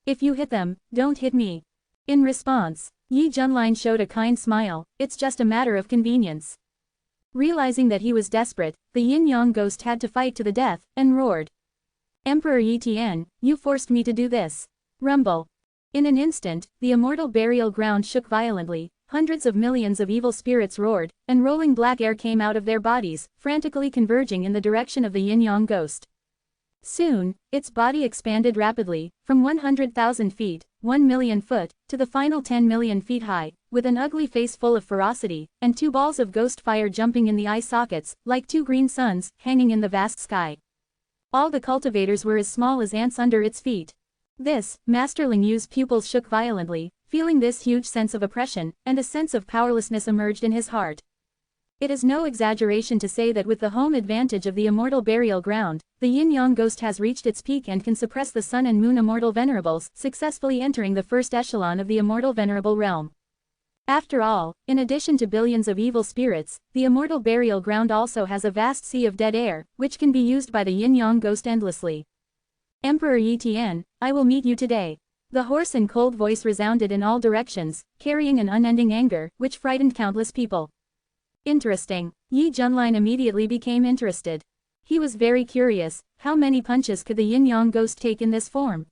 If you hit them, don't hit me." In response, Yi Junlin showed a kind smile, "It's just a matter of convenience." Realizing that he was desperate, the yin-yang ghost had to fight to the death, and roared. "Emperor Yi Tian, you forced me to do this." Rumble. In an instant, the immortal burial ground shook violently, hundreds of millions of evil spirits roared, and rolling black air came out of their bodies, frantically converging in the direction of the yin-yang ghost. Soon, its body expanded rapidly, from 100,000 feet, 1,000,000 foot, to the final 10 million feet high, with an ugly face full of ferocity, and two balls of ghost fire jumping in the eye sockets, like two green suns, hanging in the vast sky. All the cultivators were as small as ants under its feet. This, Master Ling Yu's pupils shook violently, feeling this huge sense of oppression, and a sense of powerlessness emerged in his heart. It is no exaggeration to say that with the home advantage of the immortal burial ground, the yin-yang ghost has reached its peak and can suppress the sun and moon immortal venerables, successfully entering the first echelon of the immortal venerable realm. After all, in addition to billions of evil spirits, the immortal burial ground also has a vast sea of dead air, which can be used by the yin-yang ghost endlessly. "Emperor Yi Tian, I will meet you today." The hoarse and cold voice resounded in all directions, carrying an unending anger, which frightened countless people. Interesting. Yi Junlin immediately became interested. He was very curious, how many punches could the yin-yang ghost take in this form?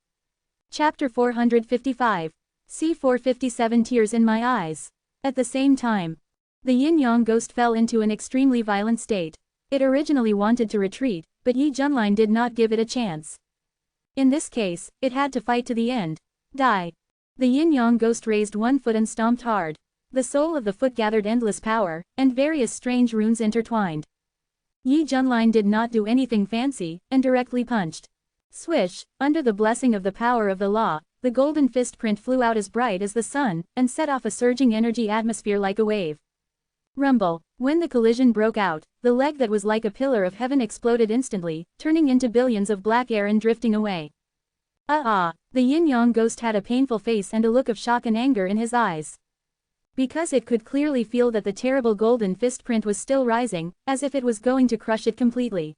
Chapter 455. C457 Tears in My Eyes. At the same time, the yin-yang ghost fell into an extremely violent state. It originally wanted to retreat, but Yi Junlin did not give it a chance. In this case, it had to fight to the end. Die. The yin-yang ghost raised one foot and stomped hard. The sole of the foot gathered endless power, and various strange runes intertwined. Yi Junlin did not do anything fancy, and directly punched. Swish, under the blessing of the power of the law, the golden fist print flew out as bright as the sun, and set off a surging energy atmosphere like a wave. Rumble. When the collision broke out, the leg that was like a pillar of heaven exploded instantly, turning into billions of black air and drifting away. The yin-yang ghost had a painful face and a look of shock and anger in his eyes. because it could clearly feel that the terrible golden fist print was still rising, as if it was going to crush it completely.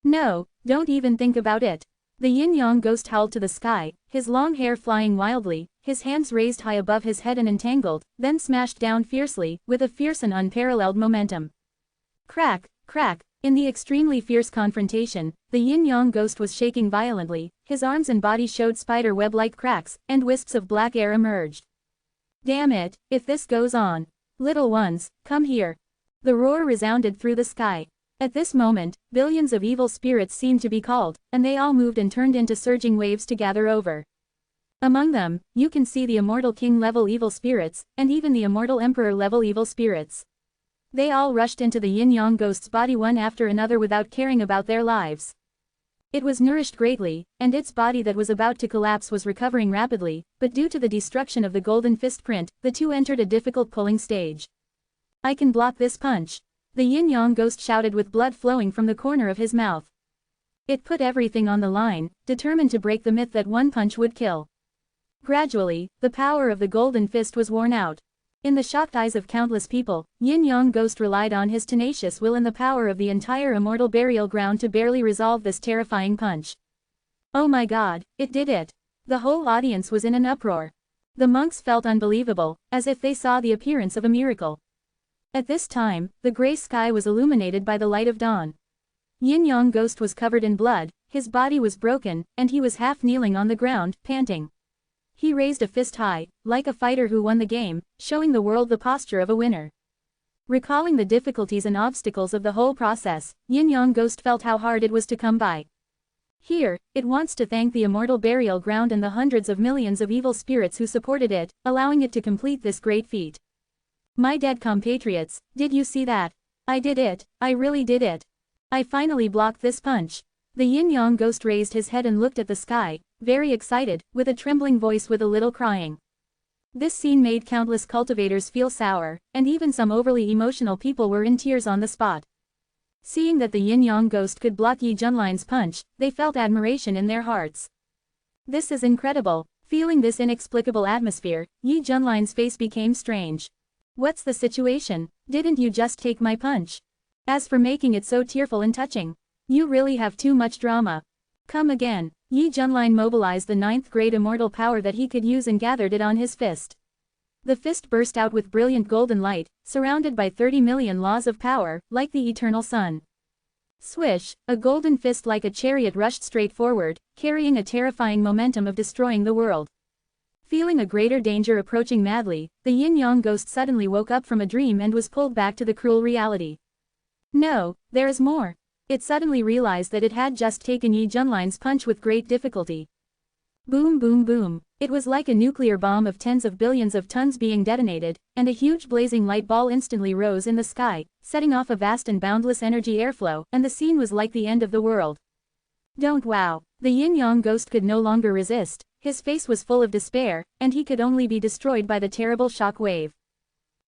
No, don't even think about it. The yin-yang ghost howled to the sky, his long hair flying wildly, his hands raised high above his head and entangled, then smashed down fiercely, with a fierce and unparalleled momentum. Crack, crack. In the extremely fierce confrontation, the yin-yang ghost was shaking violently, his arms and body showed spider web-like cracks, and wisps of black air emerged. Damn it, if this goes on. Little ones, come here. The roar resounded through the sky. At this moment, billions of evil spirits seemed to be called, and they all moved and turned into surging waves to gather over. Among them, you can see the immortal king-level evil spirits, and even the immortal emperor-level evil spirits. They all rushed into the yin-yang ghost's body one after another without caring about their lives. It was nourished greatly, and its body that was about to collapse was recovering rapidly, but due to the destruction of the golden fist print, the two entered a difficult pulling stage. I can block this punch. The yin-yang ghost shouted with blood flowing from the corner of his mouth. It put everything on the line, determined to break the myth that one punch would kill. Gradually, the power of the golden fist was worn out. In the shocked eyes of countless people, yin-yang ghost relied on his tenacious will and the power of the entire immortal burial ground to barely resolve this terrifying punch. Oh my god, it did it. The whole audience was in an uproar. The monks felt unbelievable, as if they saw the appearance of a miracle. At this time, the gray sky was illuminated by the light of dawn. Yin-yang ghost was covered in blood, his body was broken, and he was half kneeling on the ground, panting. He raised a fist high, like a fighter who won the game, showing the world the posture of a winner. Recalling the difficulties and obstacles of the whole process, yin-yang ghost felt how hard it was to come by. Here, it wants to thank the immortal burial ground and the hundreds of millions of evil spirits who supported it, allowing it to complete this great feat. My dead compatriots, did you see that? I did it, I really did it. I finally blocked this punch. The yin-yang ghost raised his head and looked at the sky, very excited, with a trembling voice with a little crying. This scene made countless cultivators feel sour, and even some overly emotional people were in tears on the spot. Seeing that the yin-yang ghost could block Yi Junline's punch, they felt admiration in their hearts. This is incredible. Feeling this inexplicable atmosphere, Yi Junline's face became strange. What's the situation? Didn't you just take my punch? As for making it so tearful and touching, you really have too much drama. Come again. Yi Junline mobilized the 9th grade immortal power that he could use and gathered it on his fist. The fist burst out with brilliant golden light, surrounded by 30 million laws of power, like the eternal sun. Swish, a golden fist like a chariot rushed straight forward, carrying a terrifying momentum of destroying the world. Feeling a greater danger approaching madly, the yin-yang ghost suddenly woke up from a dream and was pulled back to the cruel reality. No, there is more. It suddenly realized that it had just taken Yi Junline's punch with great difficulty. Boom boom boom. It was like a nuclear bomb of tens of billions of tons being detonated, and a huge blazing light ball instantly rose in the sky, setting off a vast and boundless energy airflow, and the scene was like the end of the world. Don't wow. The yin-yang ghost could no longer resist, his face was full of despair, and he could only be destroyed by the terrible shock wave.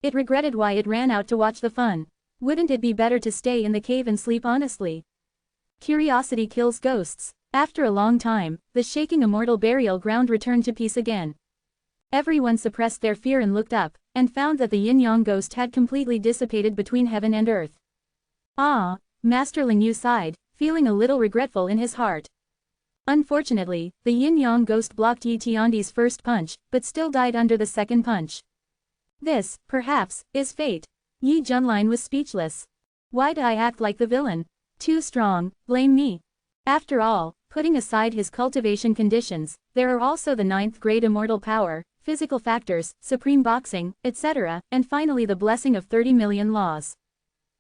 It regretted why it ran out to watch the fun. Wouldn't it be better to stay in the cave and sleep honestly? Curiosity kills ghosts. After a long time, the shaking immortal burial ground returned to peace again. Everyone suppressed their fear and looked up, and found that the yin-yang ghost had completely dissipated between heaven and earth. Ah, Master Ling Yu sighed, feeling a little regretful in his heart. Unfortunately, the yin-yang ghost blocked Yi Tiandi's first punch, but still died under the second punch. This, perhaps, is fate. Yi Junline was speechless. Why'd I act like the villain? Too strong, blame me. After all, putting aside his cultivation conditions, there are also the 9th grade immortal power, physical factors, supreme boxing, etc., and finally the blessing of 30 million laws.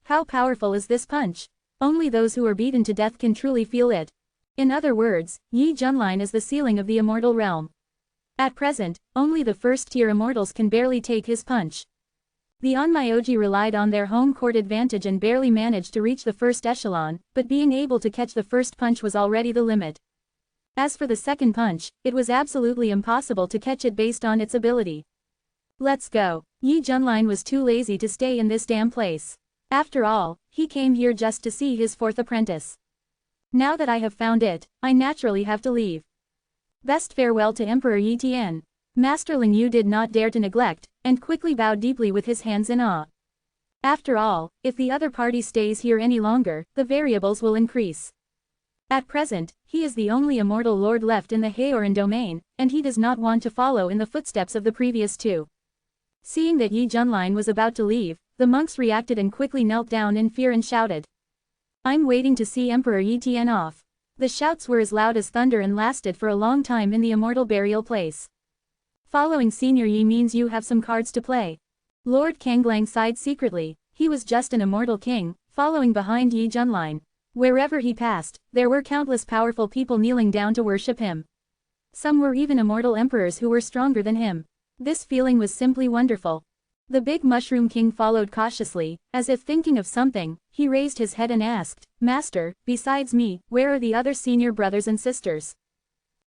How powerful is this punch? Only those who are beaten to death can truly feel it. In other words, Yi Junline is the ceiling of the immortal realm. At present, only the first-tier immortals can barely take his punch. The Onmyoji relied on their home court advantage and barely managed to reach the first echelon, but being able to catch the first punch was already the limit. As for the second punch, it was absolutely impossible to catch it based on its ability. Let's go. Yi Junline was too lazy to stay in this damn place. After all, he came here just to see his 4th apprentice. Now that I have found it, I naturally have to leave. Best farewell to Emperor Yi Tian. Master Ling Yu did not dare to neglect, and quickly bowed deeply with his hands in awe. After all, if the other party stays here any longer, the variables will increase. At present, he is the only immortal lord left in the Haoran domain, and he does not want to follow in the footsteps of the previous two. Seeing that Yi Junlin was about to leave, the monks reacted and quickly knelt down in fear and shouted, "I'm waiting to see Emperor Yi Tian off." The shouts were as loud as thunder and lasted for a long time in the immortal burial place. Following Senior Yi means you have some cards to play. Lord Kanglang sighed secretly. He was just an immortal king, following behind Yi Junlin. Wherever he passed, there were countless powerful people kneeling down to worship him. Some were even immortal emperors who were stronger than him. This feeling was simply wonderful. The big mushroom king followed cautiously, as if thinking of something. He raised his head and asked, "Master, besides me, where are the other senior brothers and sisters?"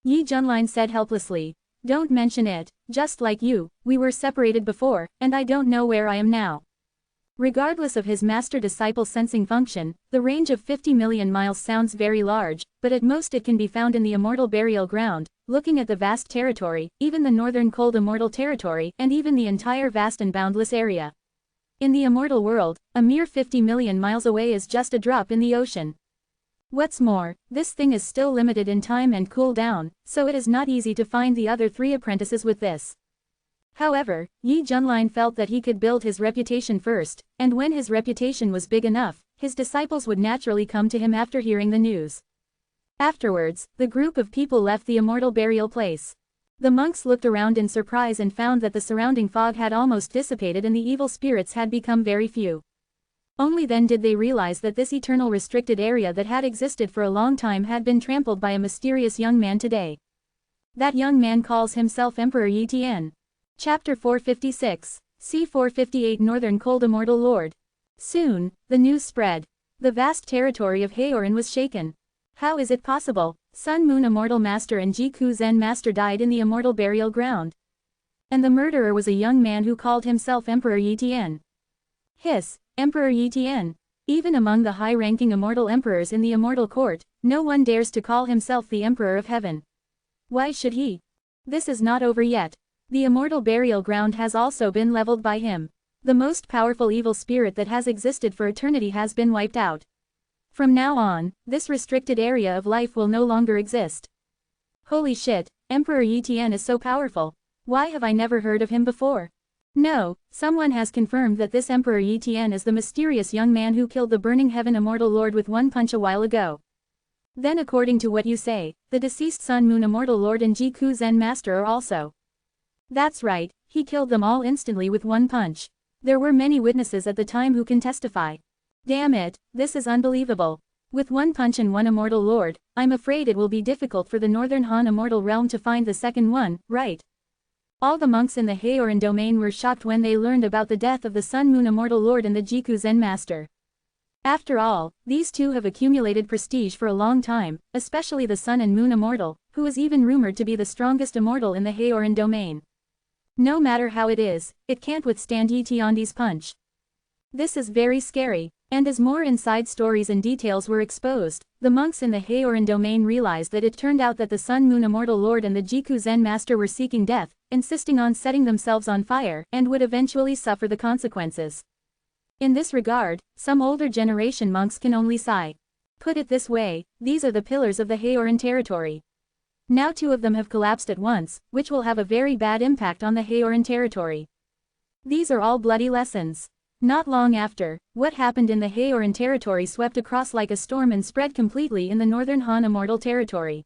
Yi Junlin said helplessly, "Don't mention it, just like you, we were separated before, and I don't know where I am now." Regardless of his master-disciple sensing function, the range of 50 million miles sounds very large, but at most it can be found in the immortal burial ground. Looking at the vast territory, even the northern cold immortal territory, and even the entire vast and boundless area. In the immortal world, a mere 50 million miles away is just a drop in the ocean. What's more, this thing is still limited in time and cool down, so it is not easy to find the other three apprentices with this. However, Yi Junlin felt that he could build his reputation first, and when his reputation was big enough, his disciples would naturally come to him after hearing the news. Afterwards, the group of people left the immortal burial place. The monks looked around in surprise and found that the surrounding fog had almost dissipated and the evil spirits had become very few. Only then did they realize that this eternal restricted area that had existed for a long time had been trampled by a mysterious young man today. That young man calls himself Emperor Yi Tian. Chapter 456, C458 Northern Cold Immortal Lord. Soon, the news spread. The vast territory of Haoran was shaken. How is it possible? Sun Moon Immortal Master and Jiku Zen Master died in the immortal burial ground. And the murderer was a young man who called himself Emperor Yi Tian. Hiss, Emperor Yi Tian. Even among the high-ranking immortal emperors in the immortal court, no one dares to call himself the Emperor of Heaven. Why should he? This is not over yet. The immortal burial ground has also been leveled by him. The most powerful evil spirit that has existed for eternity has been wiped out. From now on, this restricted area of life will no longer exist. Holy shit, Emperor Yi Tian is so powerful. Why have I never heard of him before? No, someone has confirmed that this Emperor Yi Tian is the mysterious young man who killed the Burning Heaven Immortal Lord with one punch a while ago. Then according to what you say, the deceased Sun Moon Immortal Lord and Jiku Zen Master are also. That's right, he killed them all instantly with one punch. There were many witnesses at the time who can testify. Damn it, this is unbelievable. With one punch and one immortal lord, I'm afraid it will be difficult for the Northern Han Immortal Realm to find the second one, right? All the monks in the Haoran domain were shocked when they learned about the death of the Sun Moon Immortal Lord and the Jiku Zen Master. After all, these two have accumulated prestige for a long time, especially the Sun and Moon Immortal, who is even rumored to be the strongest immortal in the Haoran domain. No matter how it is, it can't withstand Yi Tian's punch. This is very scary, and as more inside stories and details were exposed, the monks in the Haoran domain realized that it turned out that the Sun Moon Immortal Lord and the Jiku Zen Master were seeking death, insisting on setting themselves on fire, and would eventually suffer the consequences. In this regard, some older generation monks can only sigh. Put it this way, these are the pillars of the Haoran territory. Now two of them have collapsed at once, which will have a very bad impact on the Haoran territory. These are all bloody lessons. Not long after, what happened in the Haoran territory swept across like a storm and spread completely in the Northern Han Immortal territory.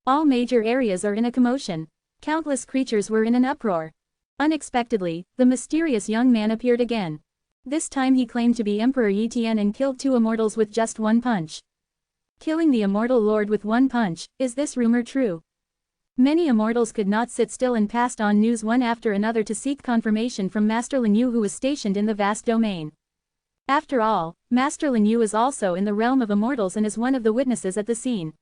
All major areas are in a commotion. Countless creatures were in an uproar. Unexpectedly, the mysterious young man appeared again. This time he claimed to be Emperor Yi Tian and killed two immortals with just one punch. Killing the immortal lord with one punch, is this rumor true? Many immortals could not sit still and passed on news one after another to seek confirmation from Master Lin Yu, who was stationed in the vast domain. After all, Master Lin Yu is also in the realm of immortals and is one of the witnesses at the scene.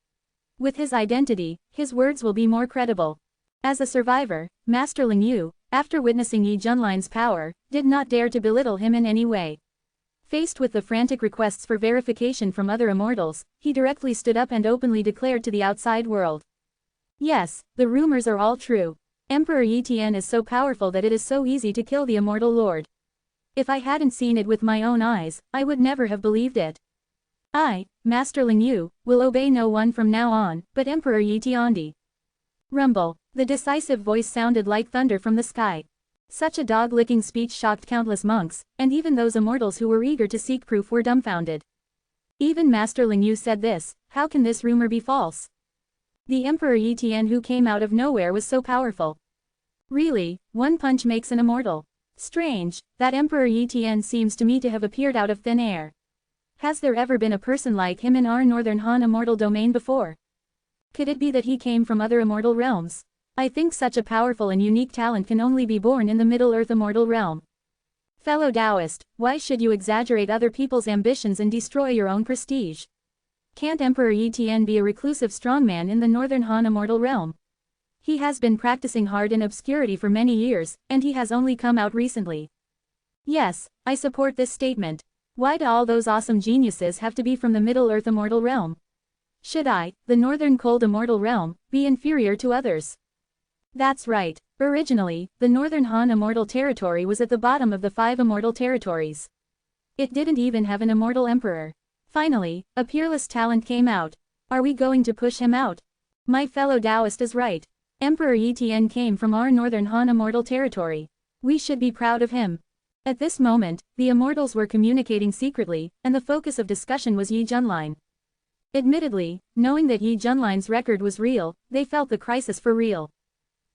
With his identity, his words will be more credible. As a survivor, Master Lin Yu, after witnessing Yi Junlin's power, did not dare to belittle him in any way. Faced with the frantic requests for verification from other immortals, he directly stood up and openly declared to the outside world. Yes, the rumors are all true. Emperor Yi Tian is so powerful that it is so easy to kill the immortal lord. If I hadn't seen it with my own eyes, I would never have believed it. I, Master Ling Yu, will obey no one from now on, but Emperor Yi Tiandi. Rumble. The decisive voice sounded like thunder from the sky. Such a dog-licking speech shocked countless monks, and even those immortals who were eager to seek proof were dumbfounded. Even Master Ling Yu said this, how can this rumor be false? The Emperor Yi Tian who came out of nowhere was so powerful. Really, one punch makes an immortal. Strange, that Emperor Yi Tian seems to me to have appeared out of thin air. Has there ever been a person like him in our Northern Han immortal domain before? Could it be that he came from other immortal realms? I think such a powerful and unique talent can only be born in the Middle-earth immortal realm. Fellow Taoist, why should you exaggerate other people's ambitions and destroy your own prestige? Can't Emperor Yi Tian be a reclusive strongman in the Northern Han immortal realm? He has been practicing hard in obscurity for many years, and he has only come out recently. Yes, I support this statement. Why do all those awesome geniuses have to be from the Middle-earth immortal realm? Should I, the Northern cold immortal realm, be inferior to others? That's right. Originally, the Northern Han immortal territory was at the bottom of the 5 immortal territories. It didn't even have an immortal emperor. Finally, a peerless talent came out. Are we going to push him out? My fellow Taoist is right. Emperor Yi Tian came from our Northern Han immortal territory. We should be proud of him. At this moment, the immortals were communicating secretly, and the focus of discussion was Yi Junlin. Admittedly, knowing that Yi Junlin's record was real, they felt the crisis for real.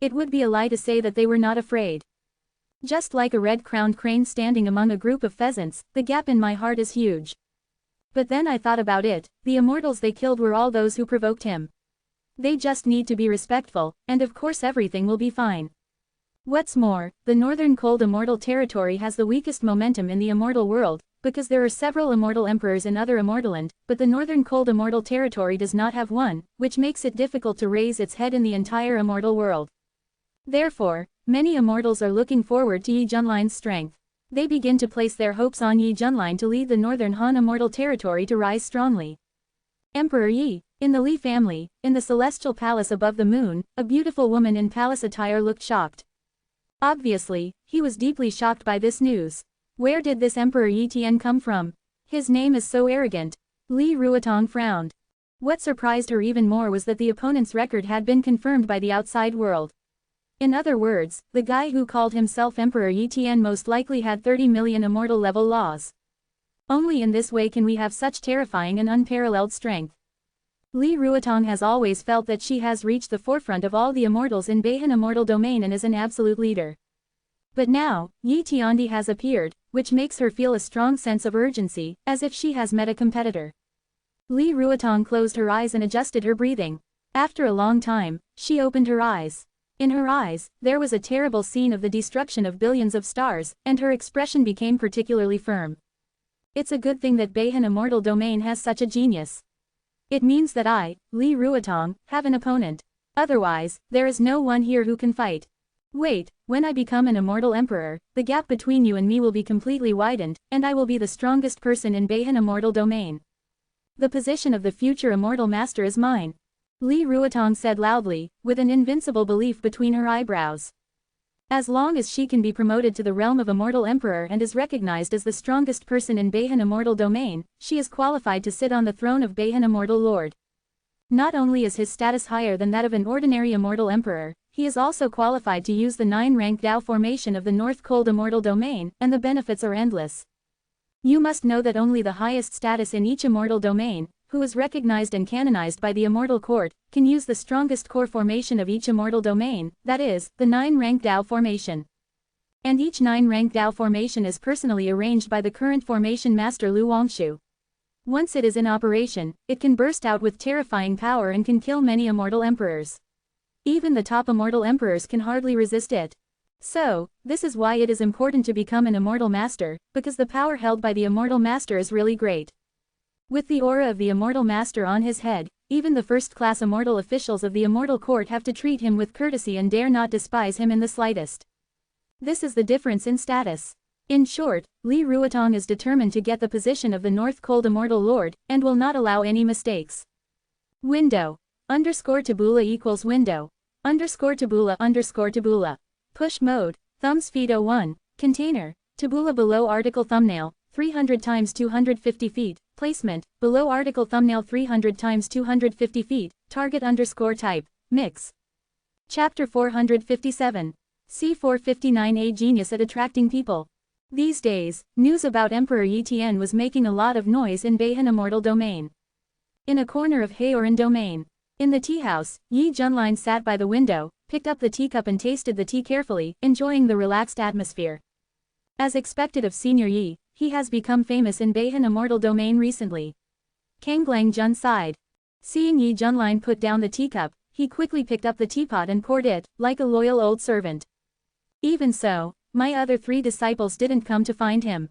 It would be a lie to say that they were not afraid. Just like a red-crowned crane standing among a group of pheasants, the gap in my heart is huge. But then I thought about it, the immortals they killed were all those who provoked him. They just need to be respectful, and of course everything will be fine. What's more, the Northern Cold Immortal Territory has the weakest momentum in the immortal world, because there are several immortal emperors in other Immortaland, but the Northern Cold Immortal Territory does not have one, which makes it difficult to raise its head in the entire immortal world. Therefore, many immortals are looking forward to Yi Junlin's strength. They begin to place their hopes on Yi Junlin to lead the Northern Han Immortal Territory to rise strongly. Emperor Yi, in the Li family, in the celestial palace above the moon, a beautiful woman in palace attire looked shocked. Obviously, he was deeply shocked by this news. Where did this Emperor Yi Tian come from? His name is so arrogant. Li Ruotong frowned. What surprised her even more was that the opponent's record had been confirmed by the outside world. In other words, the guy who called himself Emperor Yi Tian most likely had 30 million immortal level laws. Only in this way can we have such terrifying and unparalleled strength. Li Ruotong has always felt that she has reached the forefront of all the immortals in Beihan immortal domain and is an absolute leader. But now, Yi Tiandi has appeared, which makes her feel a strong sense of urgency, as if she has met a competitor. Li Ruotong closed her eyes and adjusted her breathing. After a long time, she opened her eyes. In her eyes, there was a terrible scene of the destruction of billions of stars, and her expression became particularly firm. It's a good thing that Beihan immortal domain has such a genius. It means that I, Li Ruotong, have an opponent. Otherwise, there is no one here who can fight. Wait, when I become an immortal emperor, the gap between you and me will be completely widened, and I will be the strongest person in Beihan immortal domain. The position of the future immortal master is mine. Li Ruotong said loudly, with an invincible belief between her eyebrows. As long as she can be promoted to the realm of immortal emperor and is recognized as the strongest person in Beihan immortal domain, she is qualified to sit on the throne of Beihan immortal lord. Not only is his status higher than that of an ordinary immortal emperor, he is also qualified to use the 9-rank Dao formation of the North Cold immortal domain, and the benefits are endless. You must know that only the highest status in each immortal domain, who is recognized and canonized by the immortal court, can use the strongest core formation of each immortal domain, that is, the 9-rank Dao formation. And each 9-rank Dao formation is personally arranged by the current formation master Lu Wangshu. Once it is in operation, it can burst out with terrifying power and can kill many immortal emperors. Even the top immortal emperors can hardly resist it. So, this is why it is important to become an immortal master, because the power held by the immortal master is really great. With the aura of the immortal master on his head, even the first-class immortal officials of the immortal court have to treat him with courtesy and dare not despise him in the slightest. This is the difference in status. In short, Li Ruotong is determined to get the position of the North Cold Immortal Lord, and will not allow any mistakes. Window. _Tabula equals window. _tabula. Push mode, thumbs feed 01, container, tabula below article thumbnail, 300 times 250 feet, placement, below article thumbnail 300 times 250 feet, target _type, mix. Chapter 457. C459 A genius at attracting people. These days, news about Emperor Yi Tian was making a lot of noise in Beihan Immortal Domain. In a corner of Haoran Domain. In the tea house, Yi Junlin sat by the window, picked up the teacup and tasted the tea carefully, enjoying the relaxed atmosphere. As expected of Senior Yi, he has become famous in Beihan Immortal Domain recently. Kanglang Jun sighed. Seeing Yi Junlin put down the teacup, he quickly picked up the teapot and poured it, like a loyal old servant. Even so, my other 3 disciples didn't come to find him.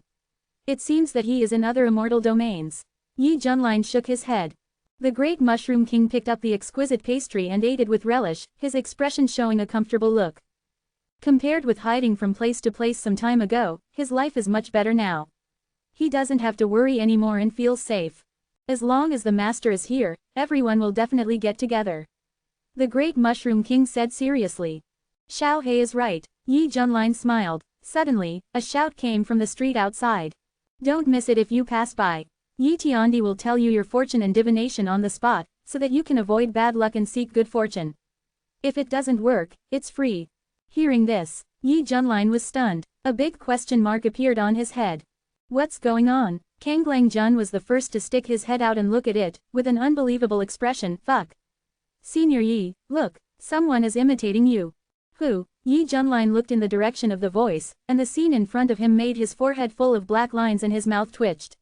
It seems that he is in other immortal domains. Yi Junlin shook his head. The great Mushroom King picked up the exquisite pastry and ate it with relish, his expression showing a comfortable look. Compared with hiding from place to place some time ago, his life is much better now. He doesn't have to worry anymore and feels safe. As long as the master is here, everyone will definitely get together. The great Mushroom King said seriously. Xiao He is right, Yi Junlin smiled. Suddenly, a shout came from the street outside. Don't miss it if you pass by. Yi Tiandi will tell you your fortune and divination on the spot, so that you can avoid bad luck and seek good fortune. If it doesn't work, it's free. Hearing this, Yi Junlin was stunned. A big question mark appeared on his head. What's going on? Kanglang Jun was the first to stick his head out and look at it, with an unbelievable expression. Fuck. Senior Yi, look, someone is imitating you. Who? Yi Junlin looked in the direction of the voice, and the scene in front of him made his forehead full of black lines and his mouth twitched.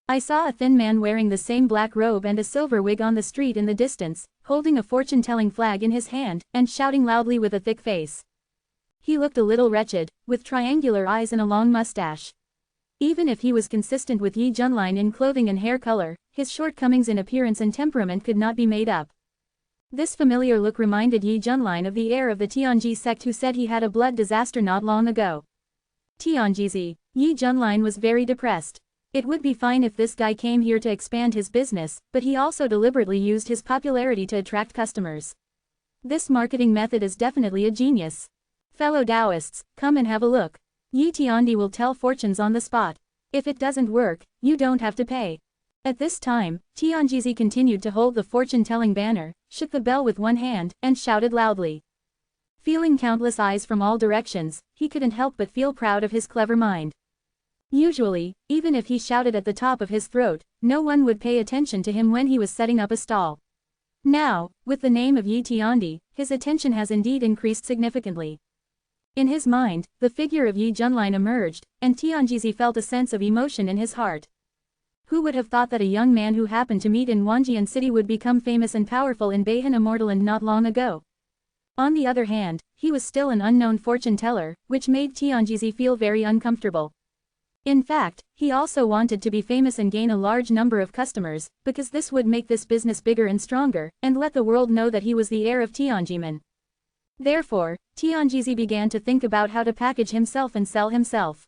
I saw a thin man wearing the same black robe and a silver wig on the street in the distance, holding a fortune-telling flag in his hand, and shouting loudly with a thick face. He looked a little wretched, with triangular eyes and a long mustache. Even if he was consistent with Yi Junlin in clothing and hair color, his shortcomings in appearance and temperament could not be made up. This familiar look reminded Yi Junlin of the heir of the Tianji sect who said he had a blood disaster not long ago. Tianjizi. Yi Junlin was very depressed. It would be fine if this guy came here to expand his business, but he also deliberately used his popularity to attract customers. This marketing method is definitely a genius. Fellow Taoists, come and have a look. Yi Tiandi will tell fortunes on the spot. If it doesn't work, you don't have to pay. At this time, Tianjizi continued to hold the fortune-telling banner, shook the bell with one hand, and shouted loudly. Feeling countless eyes from all directions, he couldn't help but feel proud of his clever mind. Usually, even if he shouted at the top of his throat, no one would pay attention to him when he was setting up a stall. Now, with the name of Yi Tiandi, his attention has indeed increased significantly. In his mind, the figure of Yi Junlin emerged, and Tianjizi felt a sense of emotion in his heart. Who would have thought that a young man who happened to meet in Wanjian City would become famous and powerful in Beihan Immortal and not long ago? On the other hand, he was still an unknown fortune teller, which made Tianjizi feel very uncomfortable. In fact, he also wanted to be famous and gain a large number of customers, because this would make this business bigger and stronger, and let the world know that he was the heir of Tianjiman. Therefore, Tianjizi began to think about how to package himself and sell himself.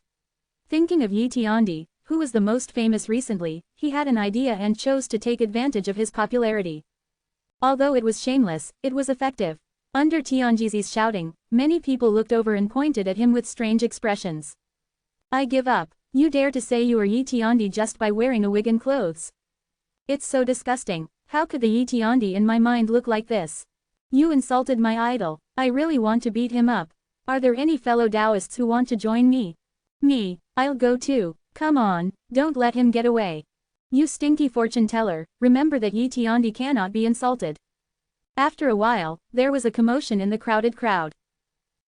Thinking of Yi Tiandi, who was the most famous recently, he had an idea and chose to take advantage of his popularity. Although it was shameless, it was effective. Under Tianjizi's shouting, many people looked over and pointed at him with strange expressions. I give up. You dare to say you are Yi Tiandi just by wearing a wig and clothes? It's so disgusting. How could the Yi Tiandi in my mind look like this? You insulted my idol. I really want to beat him up. Are there any fellow Taoists who want to join me? Me, I'll go too. Come on, don't let him get away. You stinky fortune teller, remember that Yi Tiandi cannot be insulted. After a while, there was a commotion in the crowded crowd.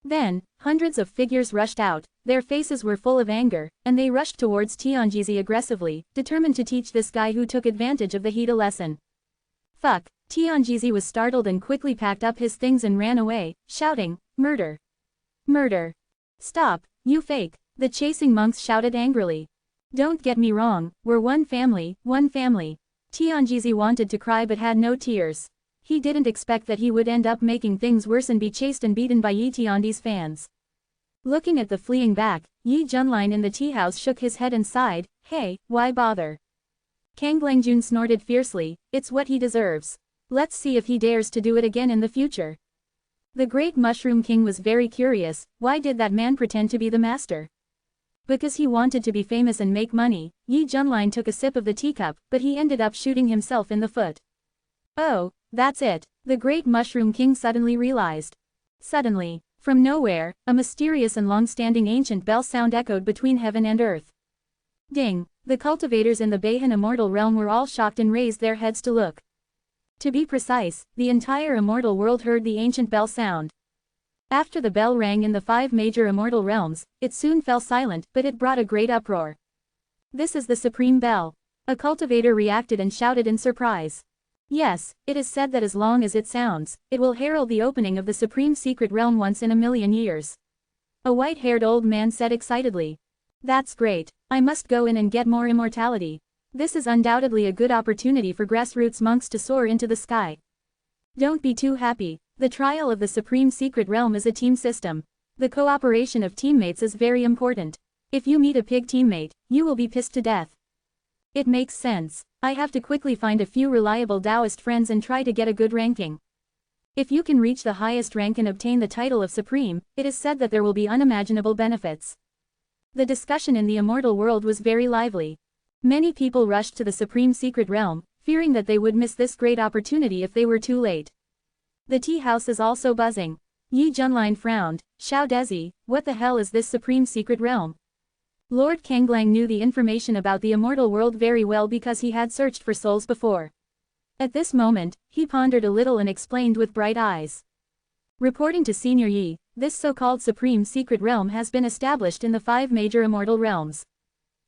Then, hundreds of figures rushed out, their faces were full of anger, and they rushed towards Tianjizi aggressively, determined to teach this guy who took advantage of the heat a lesson. Fuck, Tianjizi was startled and quickly packed up his things and ran away, shouting, murder. Murder. Stop, you fake, the chasing monks shouted angrily. Don't get me wrong, we're one family, one family. Tianjizi wanted to cry but had no tears. He didn't expect that he would end up making things worse and be chased and beaten by Yi Tiandi's fans. Looking at the fleeing back, Yi Junlin in the tea house shook his head and sighed, hey, why bother? Kanglangjun snorted fiercely, it's what he deserves. Let's see if he dares to do it again in the future. The great Mushroom King was very curious. Why did that man pretend to be the master? Because he wanted to be famous and make money. Yi Junlin took a sip of the teacup, but he ended up shooting himself in the foot. Oh, that's it, the great Mushroom King suddenly realized. Suddenly, from nowhere, a mysterious and long-standing ancient bell sound echoed between heaven and earth. Ding! The cultivators in the Beihan immortal realm were all shocked and raised their heads to look. To be precise, the entire immortal world heard the ancient bell sound. After the bell rang in the 5 major immortal realms, it soon fell silent, but it brought a great uproar. This is the supreme bell. A cultivator reacted and shouted in surprise. Yes, it is said that as long as it sounds, it will herald the opening of the supreme secret realm once in a million years. A white-haired old man said excitedly. That's great, I must go in and get more immortality. This is undoubtedly a good opportunity for grassroots monks to soar into the sky. Don't be too happy, the trial of the supreme secret realm is a team system. The cooperation of teammates is very important. If you meet a pig teammate, you will be pissed to death. It makes sense. I have to quickly find a few reliable Taoist friends and try to get a good ranking. If you can reach the highest rank and obtain the title of Supreme, it is said that there will be unimaginable benefits. The discussion in the immortal world was very lively. Many people rushed to the Supreme Secret Realm, fearing that they would miss this great opportunity if they were too late. The tea house is also buzzing. Yi Junlin frowned. Xiao Dezi, what the hell is this Supreme Secret Realm? Lord Kanglang knew the information about the immortal world very well because he had searched for souls before. At this moment, he pondered a little and explained with bright eyes. Reporting to Senior Yi, this so-called Supreme Secret Realm has been established in the 5 major immortal realms.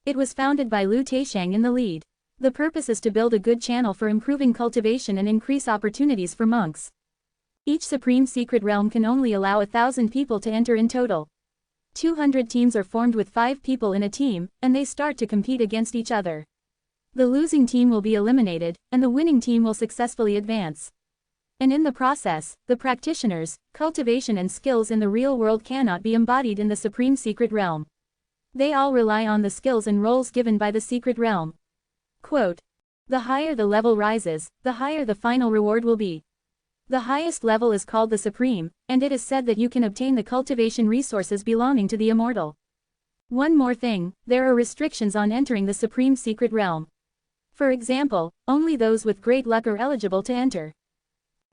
It was founded by Lu Taishang in the lead. The purpose is to build a good channel for improving cultivation and increase opportunities for monks. Each Supreme Secret Realm can only allow 1,000 people to enter in total. 200 teams are formed with 5 people in a team, and they start to compete against each other. The losing team will be eliminated, and the winning team will successfully advance. And in the process, the practitioners, cultivation and skills in the real world cannot be embodied in the Supreme Secret Realm. They all rely on the skills and roles given by the Secret Realm. Quote, the higher the level rises, the higher the final reward will be. The highest level is called the Supreme, and it is said that you can obtain the cultivation resources belonging to the immortal. One more thing, there are restrictions on entering the Supreme Secret Realm. For example, only those with great luck are eligible to enter.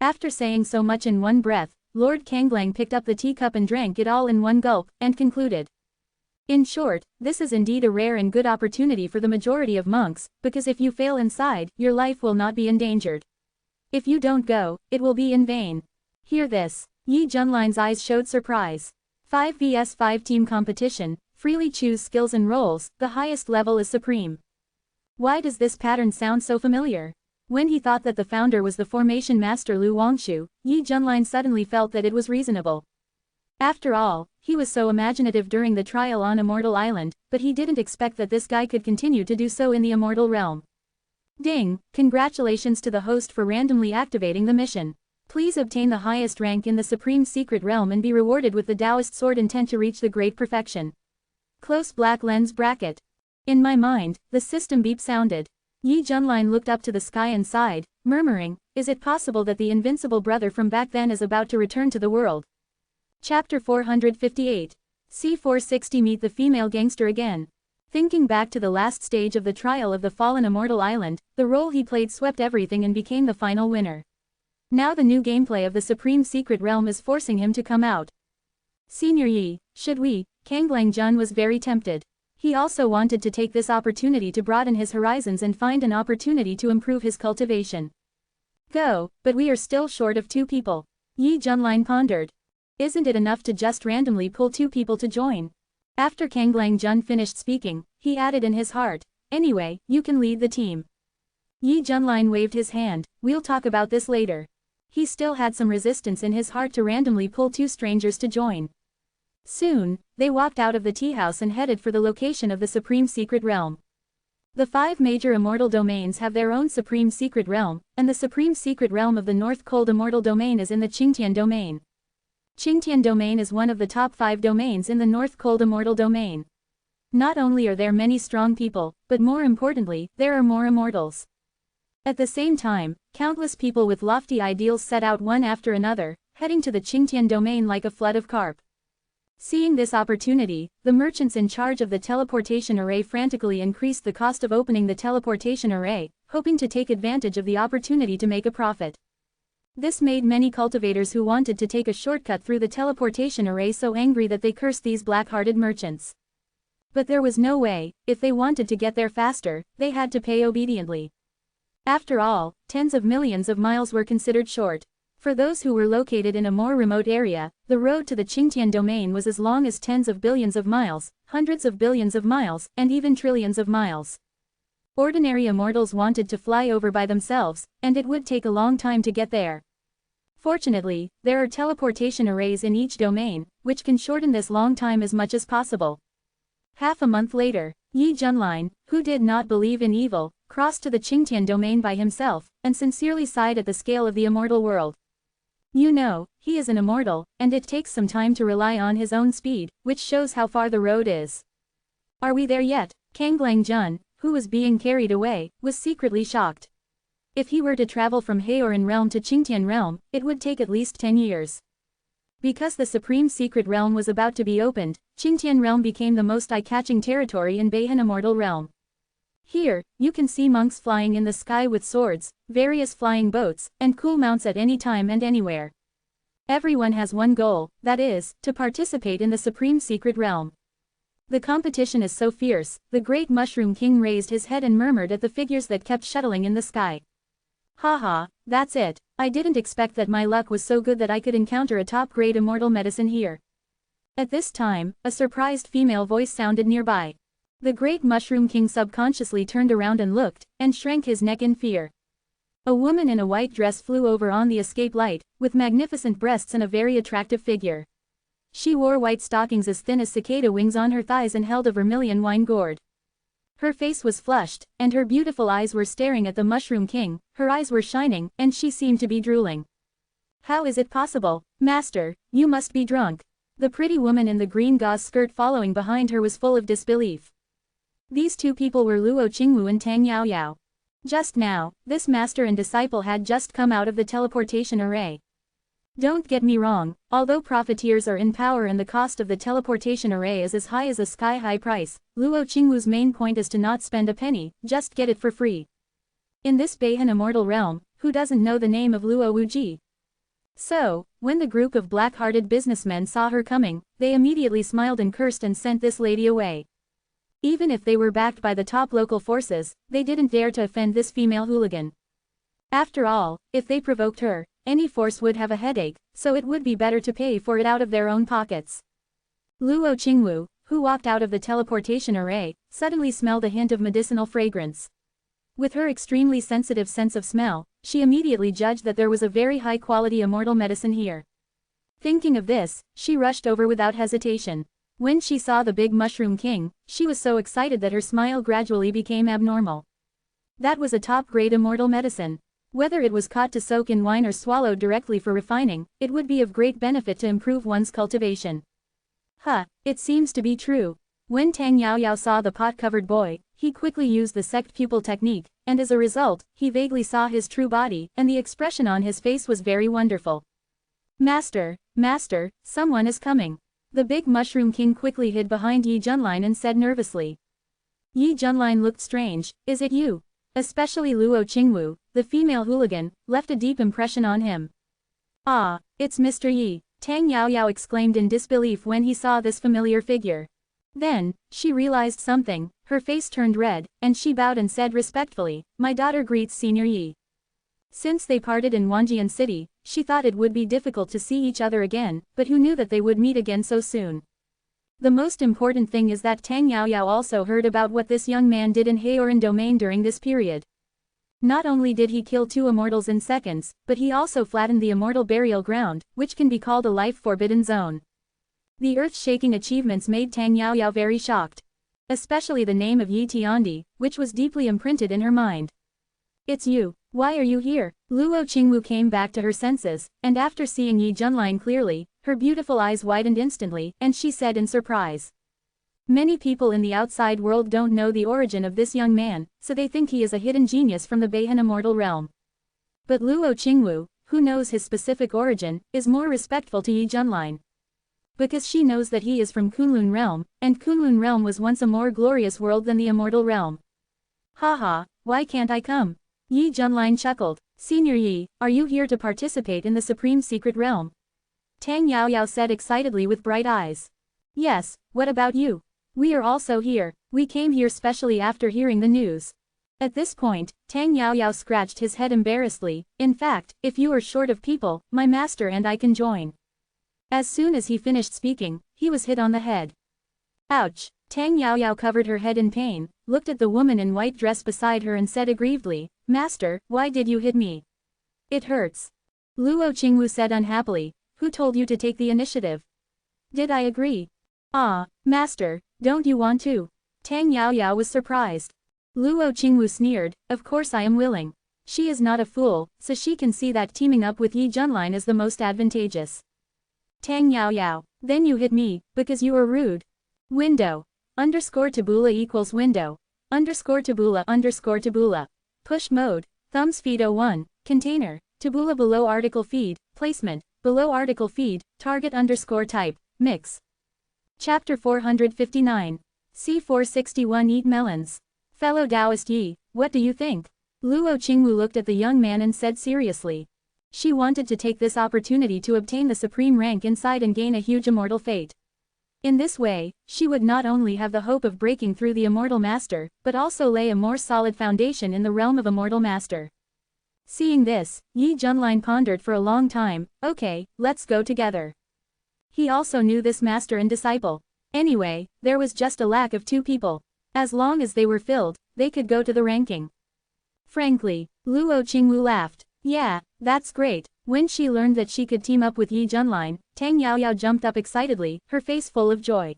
After saying so much in one breath, Lord Kanglang picked up the teacup and drank it all in one gulp, and concluded. In short, this is indeed a rare and good opportunity for the majority of monks, because if you fail inside, your life will not be endangered. If you don't go, it will be in vain. Hear this. Yi Junlin's eyes showed surprise. 5 vs 5 team competition, freely choose skills and roles, the highest level is Supreme. Why does this pattern sound so familiar? When he thought that the founder was the formation master Lu Wangshu, Yi Junlin suddenly felt that it was reasonable. After all, he was so imaginative during the trial on Immortal Island, but he didn't expect that this guy could continue to do so in the Immortal Realm. Ding! Congratulations to the host for randomly activating the mission. Please obtain the highest rank in the Supreme Secret Realm and be rewarded with the Taoist sword intent to reach the great perfection. Close black lens bracket. In my mind, the system beep sounded. Yi Junlin looked up to the sky and sighed, murmuring, is it possible that the invincible brother from back then is about to return to the world? Chapter 458. C460 Meet the female gangster again. Thinking back to the last stage of the trial of the fallen Immortal Island, the role he played swept everything and became the final winner. Now the new gameplay of the Supreme Secret Realm is forcing him to come out. Senior Yi, should we? Kanglang Jun was very tempted. He also wanted to take this opportunity to broaden his horizons and find an opportunity to improve his cultivation. Go, but we are still short of 2 people. Yi Junlin pondered. Isn't it enough to just randomly pull 2 people to join? After Kanglang Jun finished speaking, he added in his heart, anyway, you can lead the team. Yi Junlin waved his hand, we'll talk about this later. He still had some resistance in his heart to randomly pull 2 strangers to join. Soon, they walked out of the tea house and headed for the location of the Supreme Secret Realm. The 5 major immortal domains have their own Supreme Secret Realm, and the Supreme Secret Realm of the North Cold Immortal Domain is in the Qingtian Domain. Qingtian Domain is one of the top 5 domains in the North Cold Immortal Domain. Not only are there many strong people, but more importantly, there are more immortals. At the same time, countless people with lofty ideals set out one after another, heading to the Qingtian domain like a flood of carp. Seeing this opportunity, the merchants in charge of the teleportation array frantically increased the cost of opening the teleportation array, hoping to take advantage of the opportunity to make a profit. This made many cultivators who wanted to take a shortcut through the teleportation array so angry that they cursed these black-hearted merchants. But there was no way. If they wanted to get there faster, they had to pay obediently. After all, tens of millions of miles were considered short. For those who were located in a more remote area, the road to the Qingtian domain was as long as tens of billions of miles, hundreds of billions of miles, and even trillions of miles. Ordinary immortals wanted to fly over by themselves, and it would take a long time to get there. Fortunately, there are teleportation arrays in each domain, which can shorten this long time as much as possible. Half a month later, Yi Junlin, who did not believe in evil, crossed to the Qingtian domain by himself, and sincerely sighed at the scale of the immortal world. You know, he is an immortal, and it takes some time to rely on his own speed, which shows how far the road is. Are we there yet? Kanglang Jun, who was being carried away, was secretly shocked. If he were to travel from Haoran realm to Qingtian realm, it would take at least 10 years. Because the supreme secret realm was about to be opened, Qingtian realm became the most eye-catching territory in Beihan immortal realm. Here, you can see monks flying in the sky with swords, various flying boats, and cool mounts at any time and anywhere. Everyone has one goal, that is, to participate in the supreme secret realm. The competition is so fierce, the great Mushroom King raised his head and murmured at the figures that kept shuttling in the sky. Haha, that's it. I didn't expect that my luck was so good that I could encounter a top-grade immortal medicine here. At this time, a surprised female voice sounded nearby. The great Mushroom King subconsciously turned around and looked, and shrank his neck in fear. A woman in a white dress flew over on the escape light, with magnificent breasts and a very attractive figure. She wore white stockings as thin as cicada wings on her thighs and held a vermilion wine gourd. Her face was flushed, and her beautiful eyes were staring at the Mushroom King. Her eyes were shining, and she seemed to be drooling. How is it possible, Master? You must be drunk. The pretty woman in the green gauze skirt following behind her was full of disbelief. These two people were Luo Qingwu and Tang Yaoyao. Just now, this master and disciple had just come out of the teleportation array. Don't get me wrong, although profiteers are in power and the cost of the teleportation array is as high as a sky-high price, Luo Qingwu's main point is to not spend a penny, just get it for free. In this Beihan immortal realm, who doesn't know the name of Luo Wuji? So, when the group of black-hearted businessmen saw her coming, they immediately smiled and cursed and sent this lady away. Even if they were backed by the top local forces, they didn't dare to offend this female hooligan. After all, if they provoked her, any force would have a headache, so it would be better to pay for it out of their own pockets. Luo Qingwu, who walked out of the teleportation array, suddenly smelled a hint of medicinal fragrance. With her extremely sensitive sense of smell, she immediately judged that there was a very high-quality immortal medicine here. Thinking of this, she rushed over without hesitation. When she saw the big Mushroom King, she was so excited that her smile gradually became abnormal. That was a top-grade immortal medicine. Whether it was caught to soak in wine or swallowed directly for refining, it would be of great benefit to improve one's cultivation. It seems to be true. When Tang Yaoyao saw the pot-covered boy, he quickly used the sect pupil technique, and as a result, he vaguely saw his true body, and the expression on his face was very wonderful. Master, someone is coming. The big Mushroom King quickly hid behind Yi Junlin and said nervously. Yi Junlin looked strange. Is it you? Especially Luo Qingwu, the female hooligan, left a deep impression on him. Ah, it's Mr. Yi, Tang Yaoyao exclaimed in disbelief when he saw this familiar figure. Then, she realized something, her face turned red, and she bowed and said respectfully, my daughter greets Senior Yi. Since they parted in Wanjian City, she thought it would be difficult to see each other again, but who knew that they would meet again so soon? The most important thing is that Tang Yaoyao also heard about what this young man did in Haoran domain during this period. Not only did he kill 2 immortals in seconds, but he also flattened the immortal burial ground, which can be called a life-forbidden zone. The earth-shaking achievements made Tang Yaoyao very shocked. Especially the name of Yi Tiandi, which was deeply imprinted in her mind. It's you. Why are you here? Luo Qingwu came back to her senses, and after seeing Yi Junlin clearly, her beautiful eyes widened instantly, and she said in surprise. Many people in the outside world don't know the origin of this young man, so they think he is a hidden genius from the Beihan immortal realm. But Luo Qingwu, who knows his specific origin, is more respectful to Yi Junlin. Because she knows that he is from Kunlun realm, and Kunlun realm was once a more glorious world than the immortal realm. Haha, why can't I come? Yi Junlin chuckled. Senior Yi, are you here to participate in the supreme secret realm? Tang Yaoyao said excitedly with bright eyes. Yes, what about you? We are also here. We came here specially after hearing the news. At this point, Tang Yaoyao scratched his head embarrassedly. In fact, if you are short of people, my master and I can join. As soon as he finished speaking, he was hit on the head. Ouch! Tang Yaoyao covered her head in pain, looked at the woman in white dress beside her and said aggrievedly, Master, why did you hit me? It hurts. Luo Qingwu said unhappily, who told you to take the initiative? Did I agree? Ah, Master, don't you want to? Tang Yaoyao was surprised. Luo Qingwu sneered, of course I am willing. She is not a fool, so she can see that teaming up with Yi Junlin is the most advantageous. Tang Yaoyao, then you hit me, because you are rude. Window. Underscore tabula equals window. Underscore tabula underscore tabula. Push mode. Thumbs feed 01. Container. Tabula below article feed. Placement. Below article feed. Target underscore type. Mix. Chapter 459. C461 Eat melons. Fellow Taoist Yi, what do you think? Luo Qingwu looked at the young man and said seriously. She wanted to take this opportunity to obtain the supreme rank inside and gain a huge immortal fate. In this way, she would not only have the hope of breaking through the immortal master, but also lay a more solid foundation in the realm of immortal master. Seeing this, Yi Junlin pondered for a long time. Okay, let's go together. He also knew this master and disciple. Anyway, there was just a lack of 2 people. As long as they were filled, they could go to the ranking. Frankly, Luo Qingwu laughed. Yeah, that's great. When she learned that she could team up with Yi Junlin, Tang Yaoyao jumped up excitedly, her face full of joy.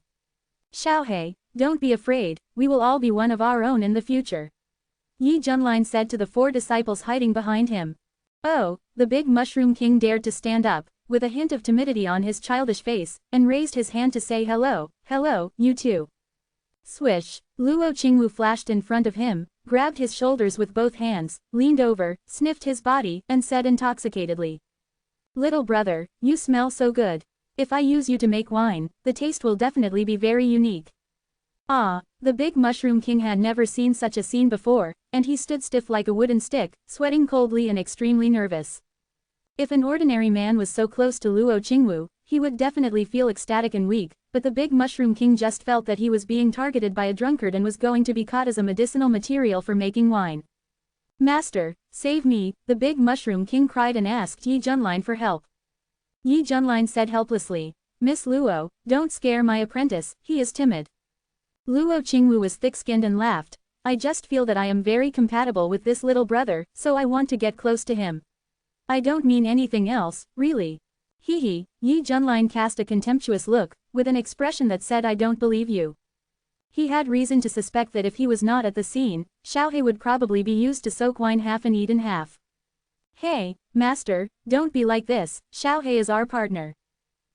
Xiaohei, don't be afraid, we will all be one of our own in the future. Yi Junlin said to the 4 disciples hiding behind him. Oh, the big Mushroom King dared to stand up, with a hint of timidity on his childish face, and raised his hand to say hello, you too. Swish, Luo Qingwu flashed in front of him, grabbed his shoulders with both hands, leaned over, sniffed his body, and said intoxicatedly. Little brother, you smell so good. If I use you to make wine, the taste will definitely be very unique. Ah, the big Mushroom King had never seen such a scene before, and he stood stiff like a wooden stick, sweating coldly and extremely nervous. If an ordinary man was so close to Luo Qingwu, he would definitely feel ecstatic and weak, but the big Mushroom King just felt that he was being targeted by a drunkard and was going to be caught as a medicinal material for making wine. Master, save me, the big Mushroom King cried and asked Yi Junlin for help. Yi Junlin said helplessly, Miss Luo, don't scare my apprentice, he is timid. Luo Qingwu was thick-skinned and laughed. I just feel that I am very compatible with this little brother, so I want to get close to him. I don't mean anything else, really. Hee. Yi Junlin cast a contemptuous look, with an expression that said I don't believe you. He had reason to suspect that if he was not at the scene, Xiaohei would probably be used to soak wine half and eat in half. Hey, master, don't be like this, Xiaohei is our partner.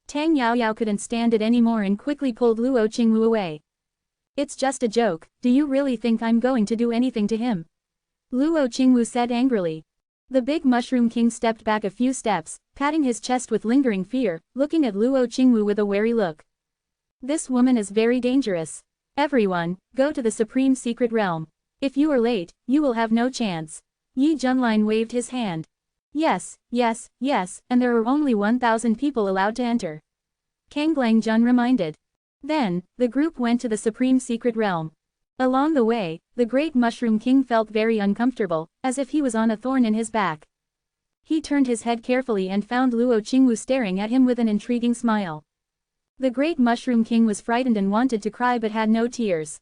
Tang Yaoyao couldn't stand it anymore and quickly pulled Luo Qingwu away. It's just a joke, do you really think I'm going to do anything to him? Luo Qingwu said angrily. The big Mushroom King stepped back a few steps, patting his chest with lingering fear, looking at Luo Qingwu with a wary look. This woman is very dangerous. Everyone, go to the Supreme Secret Realm. If you are late, you will have no chance. Yi Junlin waved his hand. Yes, and there are only 1,000 people allowed to enter. Kang Langjun reminded. Then, the group went to the Supreme Secret Realm. Along the way, the Great Mushroom King felt very uncomfortable, as if he was on a thorn in his back. He turned his head carefully and found Luo Qingwu staring at him with an intriguing smile. The Great Mushroom King was frightened and wanted to cry but had no tears.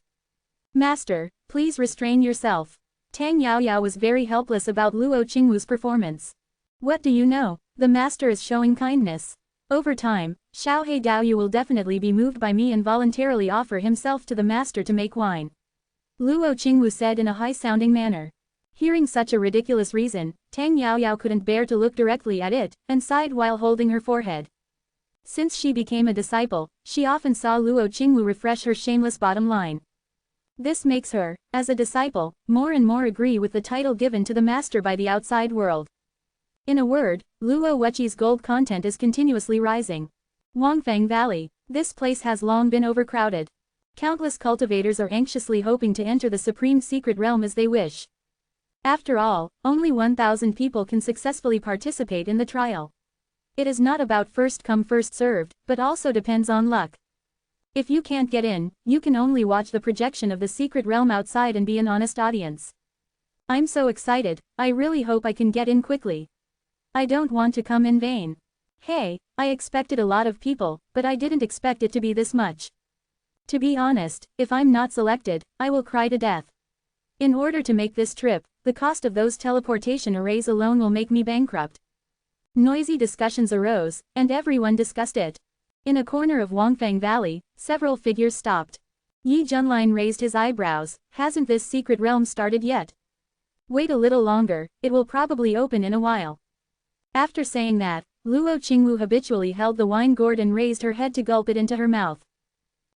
Master, please restrain yourself. Tang Yaoyao was very helpless about Luo Qingwu's performance. What do you know? The master is showing kindness. Over time, Xiaohei Daoyu will definitely be moved by me and voluntarily offer himself to the master to make wine. Luo Qingwu said in a high-sounding manner. Hearing such a ridiculous reason, Tang Yaoyao couldn't bear to look directly at it, and sighed while holding her forehead. Since she became a disciple, she often saw Luo Qingwu refresh her shameless bottom line. This makes her, as a disciple, more and more agree with the title given to the master by the outside world. In a word, Luo Wuqi's gold content is continuously rising. Wangfang Valley. This place has long been overcrowded. Countless cultivators are anxiously hoping to enter the supreme secret realm as they wish. After all, only 1,000 people can successfully participate in the trial. It is not about first come first served, but also depends on luck. If you can't get in, you can only watch the projection of the secret realm outside and be an honest audience. I'm so excited, I really hope I can get in quickly. I don't want to come in vain. Hey, I expected a lot of people, but I didn't expect it to be this much. To be honest, if I'm not selected, I will cry to death. In order to make this trip, the cost of those teleportation arrays alone will make me bankrupt. Noisy discussions arose, and everyone discussed it. In a corner of Wangfang Valley, several figures stopped. Yi Junlin raised his eyebrows. Hasn't this secret realm started yet? Wait a little longer, it will probably open in a while. After saying that, Luo Qingwu habitually held the wine gourd and raised her head to gulp it into her mouth.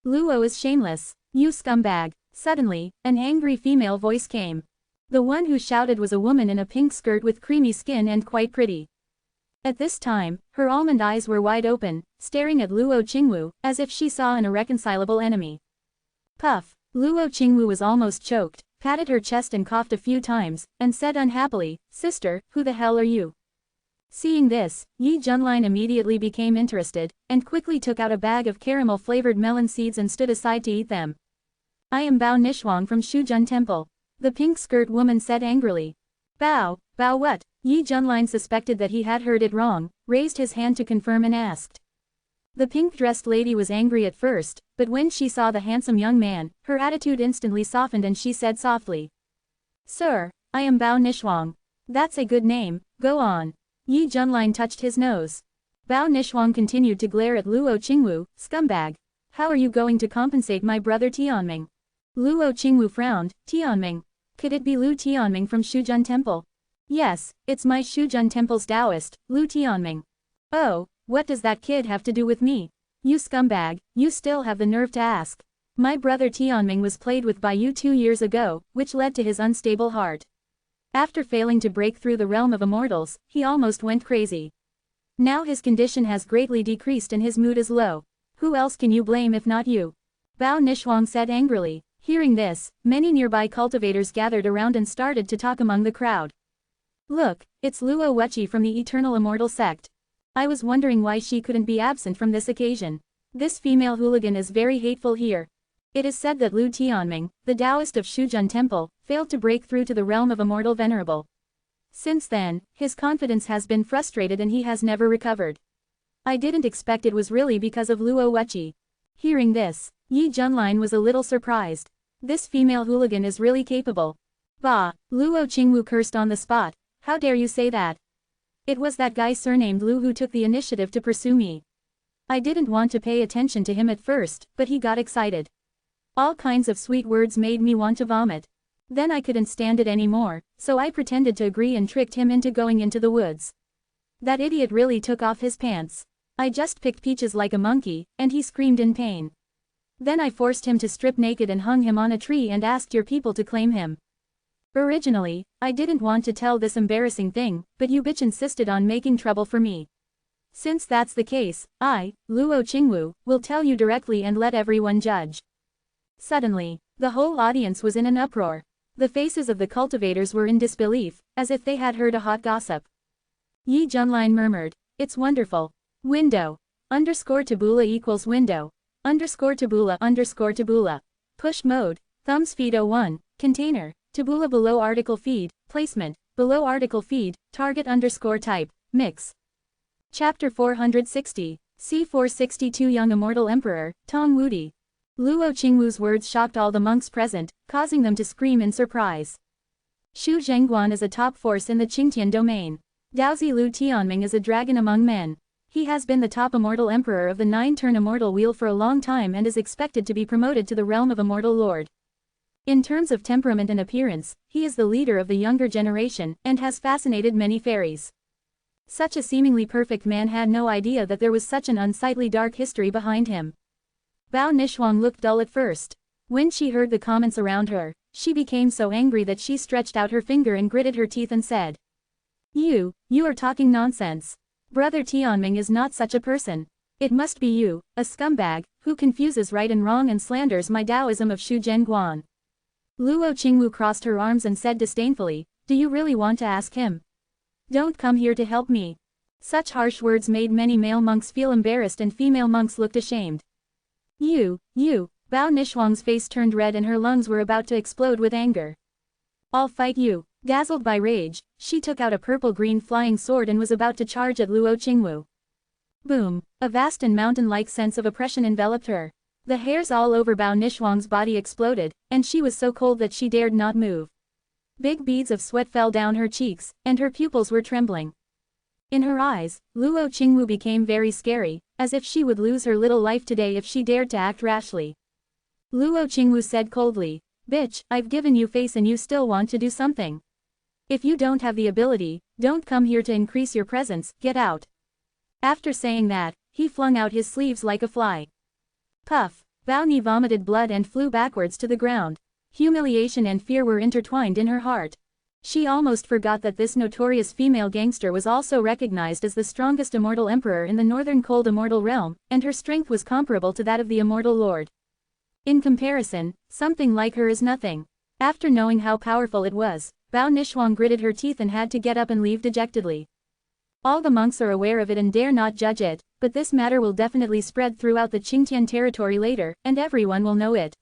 Luo is shameless. You scumbag. Suddenly, an angry female voice came. The one who shouted was a woman in a pink skirt with creamy skin and quite pretty. At this time, her almond eyes were wide open, staring at Luo Qingwu, as if she saw an irreconcilable enemy. Puff. Luo Qingwu was almost choked, patted her chest and coughed a few times, and said unhappily, "Sister, who the hell are you?" Seeing this, Yi Junlin immediately became interested, and quickly took out a bag of caramel-flavored melon seeds and stood aside to eat them. "I am Bao Nishhuang from Shujun Temple," the pink-skirt woman said angrily. Bao what? Yi Junlin suspected that he had heard it wrong, raised his hand to confirm and asked. The pink-dressed lady was angry at first, but when she saw the handsome young man, her attitude instantly softened and she said softly. "Sir, I am Bao Nishhuang. That's a good name, go on." Yi Junlin touched his nose. Bao Nishhuang continued to glare at Luo Qingwu. "Scumbag. How are you going to compensate my brother Tianming?" Luo Qingwu frowned. "Tianming? Could it be Lu Tianming from Shujun Temple?" "Yes, it's my Shujun Temple's Taoist, Lu Tianming." "Oh, what does that kid have to do with me? You scumbag, you still have the nerve to ask. My brother Tianming was played with by you 2 years ago, which led to his unstable heart. After failing to break through the realm of immortals, he almost went crazy. Now his condition has greatly decreased and his mood is low. Who else can you blame if not you?" Bao Nishhuang said angrily. Hearing this, many nearby cultivators gathered around and started to talk among the crowd. "Look, it's Luo Wuqi from the Eternal Immortal Sect. I was wondering why she couldn't be absent from this occasion. This female hooligan is very hateful here. It is said that Lu Tianming, the Taoist of Shujun Temple, failed to break through to the realm of Immortal Venerable. Since then, his confidence has been frustrated and he has never recovered. I didn't expect it was really because of Luo Wuqi." Hearing this, Yi Junlin was a little surprised. This female hooligan is really capable. Bah, Luo Qingwu cursed on the spot. "How dare you say that? It was that guy surnamed Lu who took the initiative to pursue me. I didn't want to pay attention to him at first, but he got excited. All kinds of sweet words made me want to vomit. Then I couldn't stand it anymore, so I pretended to agree and tricked him into going into the woods. That idiot really took off his pants. I just picked peaches like a monkey, and he screamed in pain. Then I forced him to strip naked and hung him on a tree and asked your people to claim him. Originally, I didn't want to tell this embarrassing thing, but you bitch insisted on making trouble for me. Since that's the case, I, Luo Qingwu, will tell you directly and let everyone judge." Suddenly, the whole audience was in an uproar. The faces of the cultivators were in disbelief, as if they had heard a hot gossip. Yi Junlin murmured, "It's wonderful. Window. _tabula equals window. _tabula. Push mode. Thumbs feed 01. Container. Tabula below article feed. Placement. Below article feed. Target _type. Mix." Chapter 460. C462 Young Immortal Emperor, Tong Wudi. Luo Qingwu's words shocked all the monks present, causing them to scream in surprise. Xu Zhengguan is a top force in the Qingtian domain. Daozi Lu Tianming is a dragon among men. He has been the top immortal emperor of the 9-turn immortal wheel for a long time and is expected to be promoted to the realm of immortal lord. In terms of temperament and appearance, he is the leader of the younger generation and has fascinated many fairies. Such a seemingly perfect man had no idea that there was such an unsightly dark history behind him. Bao Nishhuang looked dull at first. When she heard the comments around her, she became so angry that she stretched out her finger and gritted her teeth and said, You are talking nonsense. Brother Tianming is not such a person. It must be you, a scumbag, who confuses right and wrong and slanders my Taoism of Shu Zhenguan. Luo Qingwu crossed her arms and said disdainfully, do you really want to ask him? Don't come here to help me. Such harsh words made many male monks feel embarrassed and female monks looked ashamed. You, Bao Nishuang's face turned red and her lungs were about to explode with anger. I'll fight you. Dazzled by rage, she took out a purple-green flying sword and was about to charge at Luo Qingwu. Boom! A vast and mountain-like sense of oppression enveloped her. The hairs all over Bao Nishuang's body exploded, and she was so cold that she dared not move. Big beads of sweat fell down her cheeks, and her pupils were trembling. In her eyes, Luo Qingwu became very scary, as if she would lose her little life today if she dared to act rashly. Luo Qingwu said coldly, bitch, I've given you face and you still want to do something. If you don't have the ability, don't come here to increase your presence, get out. After saying that, he flung out his sleeves like a fly. Puff! Bao Ni vomited blood and flew backwards to the ground. Humiliation and fear were intertwined in her heart. She almost forgot that this notorious female gangster was also recognized as the strongest immortal emperor in the northern cold immortal realm, and her strength was comparable to that of the immortal lord. In comparison, something like her is nothing. After knowing how powerful it was, Bao Nishuang gritted her teeth and had to get up and leave dejectedly. All the monks are aware of it and dare not judge it, but this matter will definitely spread throughout the Qingtian territory later, and everyone will know it.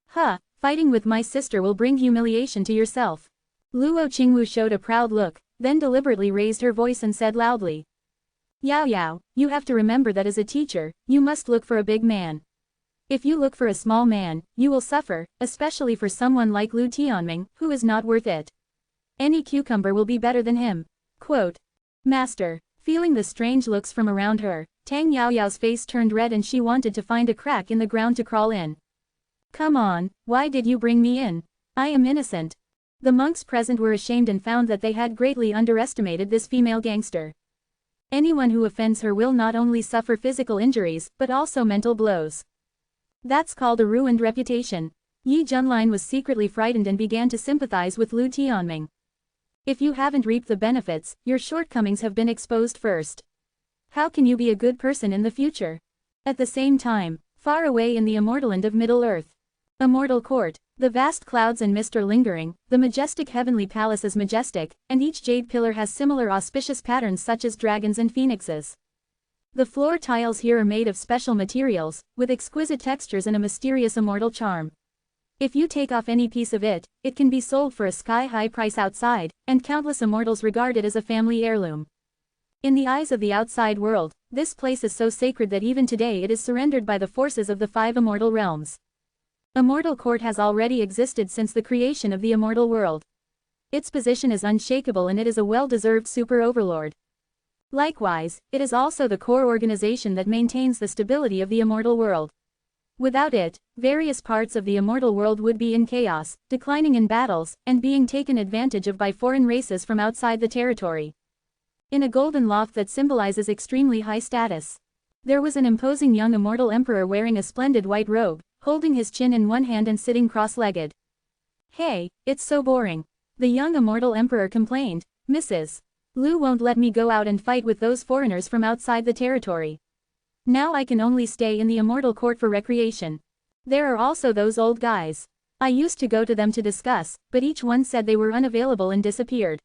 Huh, fighting with my sister will bring humiliation to yourself. Luo Qingwu showed a proud look, then deliberately raised her voice and said loudly. Yao, you have to remember that as a teacher, you must look for a big man. If you look for a small man, you will suffer, especially for someone like Lu Tianming, who is not worth it. Any cucumber will be better than him. Quote. Master. Feeling the strange looks from around her, Tang Yaoyao's face turned red and she wanted to find a crack in the ground to crawl in. Come on, why did you bring me in? I am innocent. The monks present were ashamed and found that they had greatly underestimated this female gangster. Anyone who offends her will not only suffer physical injuries, but also mental blows. That's called a ruined reputation. Yi Junlin was secretly frightened and began to sympathize with Lu Tianming. If you haven't reaped the benefits, your shortcomings have been exposed first. How can you be a good person in the future? At the same time, far away in the immortal land of Middle-earth. Immortal Court, the vast clouds and mist are lingering, the majestic heavenly palace is majestic, and each jade pillar has similar auspicious patterns such as dragons and phoenixes. The floor tiles here are made of special materials, with exquisite textures and a mysterious immortal charm. If you take off any piece of it, it can be sold for a sky-high price outside, and countless immortals regard it as a family heirloom. In the eyes of the outside world, this place is so sacred that even today it is surrendered by the forces of the 5 immortal realms. Immortal Court has already existed since the creation of the immortal world. Its position is unshakable and it is a well-deserved super overlord. Likewise, it is also the core organization that maintains the stability of the immortal world. Without it, various parts of the immortal world would be in chaos, declining in battles, and being taken advantage of by foreign races from outside the territory. In a golden loft that symbolizes extremely high status, there was an imposing young immortal emperor wearing a splendid white robe, holding his chin in one hand and sitting cross-legged. Hey, it's so boring. The young immortal emperor complained, Mrs. Lu won't let me go out and fight with those foreigners from outside the territory. Now I can only stay in the immortal court for recreation. There are also those old guys. I used to go to them to discuss, but each one said they were unavailable and disappeared.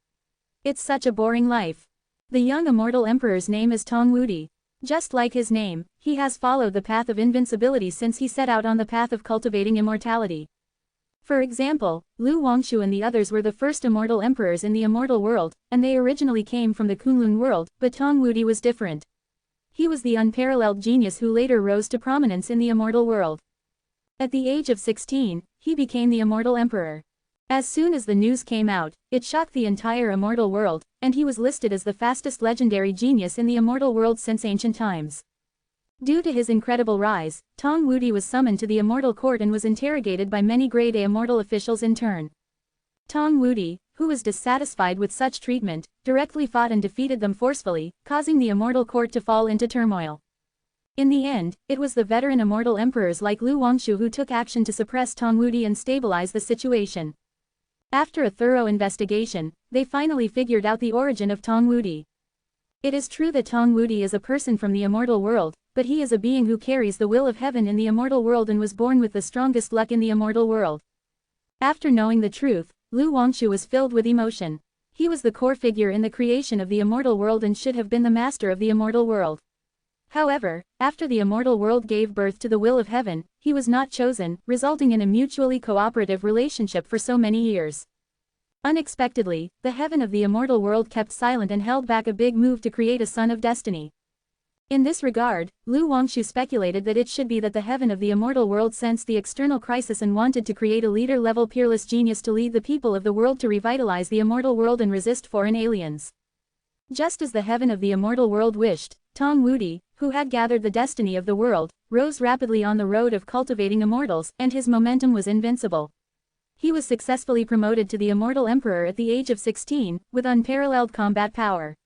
It's such a boring life. The young immortal emperor's name is Tong Wudi. Just like his name, he has followed the path of invincibility since he set out on the path of cultivating immortality. For example, Lu Wangshu and the others were the first immortal emperors in the immortal world, and they originally came from the Kunlun world, but Tong Wudi was different. He was the unparalleled genius who later rose to prominence in the immortal world. At the age of 16, he became the immortal emperor. As soon as the news came out, it shocked the entire immortal world, and he was listed as the fastest legendary genius in the immortal world since ancient times. Due to his incredible rise, Tong Wudi was summoned to the immortal court and was interrogated by many grade A immortal officials in turn. Tong Wudi, who was dissatisfied with such treatment, directly fought and defeated them forcefully, causing the immortal court to fall into turmoil. In the end, it was the veteran immortal emperors like Lu Wangshu who took action to suppress Tong Wudi and stabilize the situation. After a thorough investigation, they finally figured out the origin of Tong Wudi. It is true that Tong Wudi is a person from the immortal world, but he is a being who carries the will of heaven in the immortal world and was born with the strongest luck in the immortal world. After knowing the truth, Lu Wangshu was filled with emotion. He was the core figure in the creation of the immortal world and should have been the master of the immortal world. However, after the immortal world gave birth to the will of heaven, he was not chosen, resulting in a mutually cooperative relationship for so many years. Unexpectedly, the heaven of the immortal world kept silent and held back a big move to create a son of destiny. In this regard, Lu Wangshu speculated that it should be that the heaven of the immortal world sensed the external crisis and wanted to create a leader-level peerless genius to lead the people of the world to revitalize the immortal world and resist foreign aliens. Just as the heaven of the immortal world wished, Tong Wudi, who had gathered the destiny of the world, rose rapidly on the road of cultivating immortals, and his momentum was invincible. He was successfully promoted to the Immortal Emperor at the age of 16, with unparalleled combat power.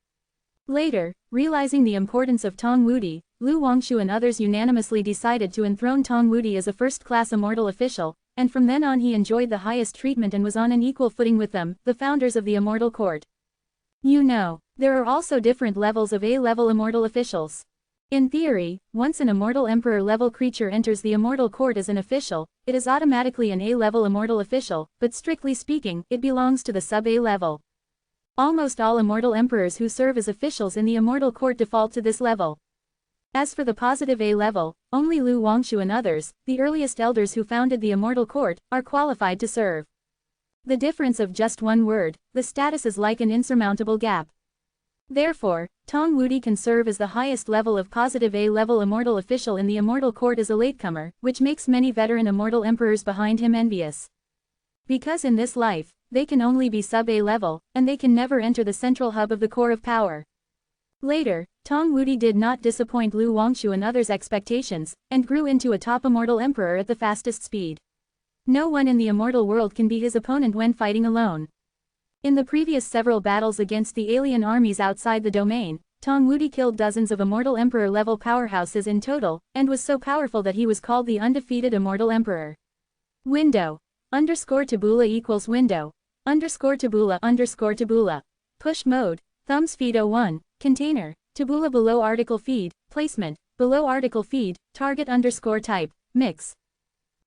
Later, realizing the importance of Tong Wudi, Lu Wangshu and others unanimously decided to enthrone Tong Wudi as a first-class immortal official, and from then on he enjoyed the highest treatment and was on an equal footing with them, the founders of the immortal court. You know, there are also different levels of A-level immortal officials. In theory, once an immortal emperor-level creature enters the immortal court as an official, it is automatically an A-level immortal official, but strictly speaking, it belongs to the sub-A level. Almost all immortal emperors who serve as officials in the immortal court default to this level. As for the positive A level, only Lu Wangshu and others, the earliest elders who founded the immortal court, are qualified to serve. The difference of just one word, the status is like an insurmountable gap. Therefore, Tong Wudi can serve as the highest level of positive A-level immortal official in the immortal court as a latecomer, which makes many veteran immortal emperors behind him envious. Because in this life, they can only be sub-A level, and they can never enter the central hub of the core of power. Later, Tong Wudi did not disappoint Lu Wangshu and others' expectations, and grew into a top immortal emperor at the fastest speed. No one in the immortal world can be his opponent when fighting alone. In the previous several battles against the alien armies outside the domain, Tong Wudi killed dozens of immortal emperor-level powerhouses in total, and was so powerful that he was called the undefeated immortal emperor. Window _tabula equals window _tabula. Push mode, thumbs feed 01, container, tabula below article feed, placement, below article feed, target _type, mix.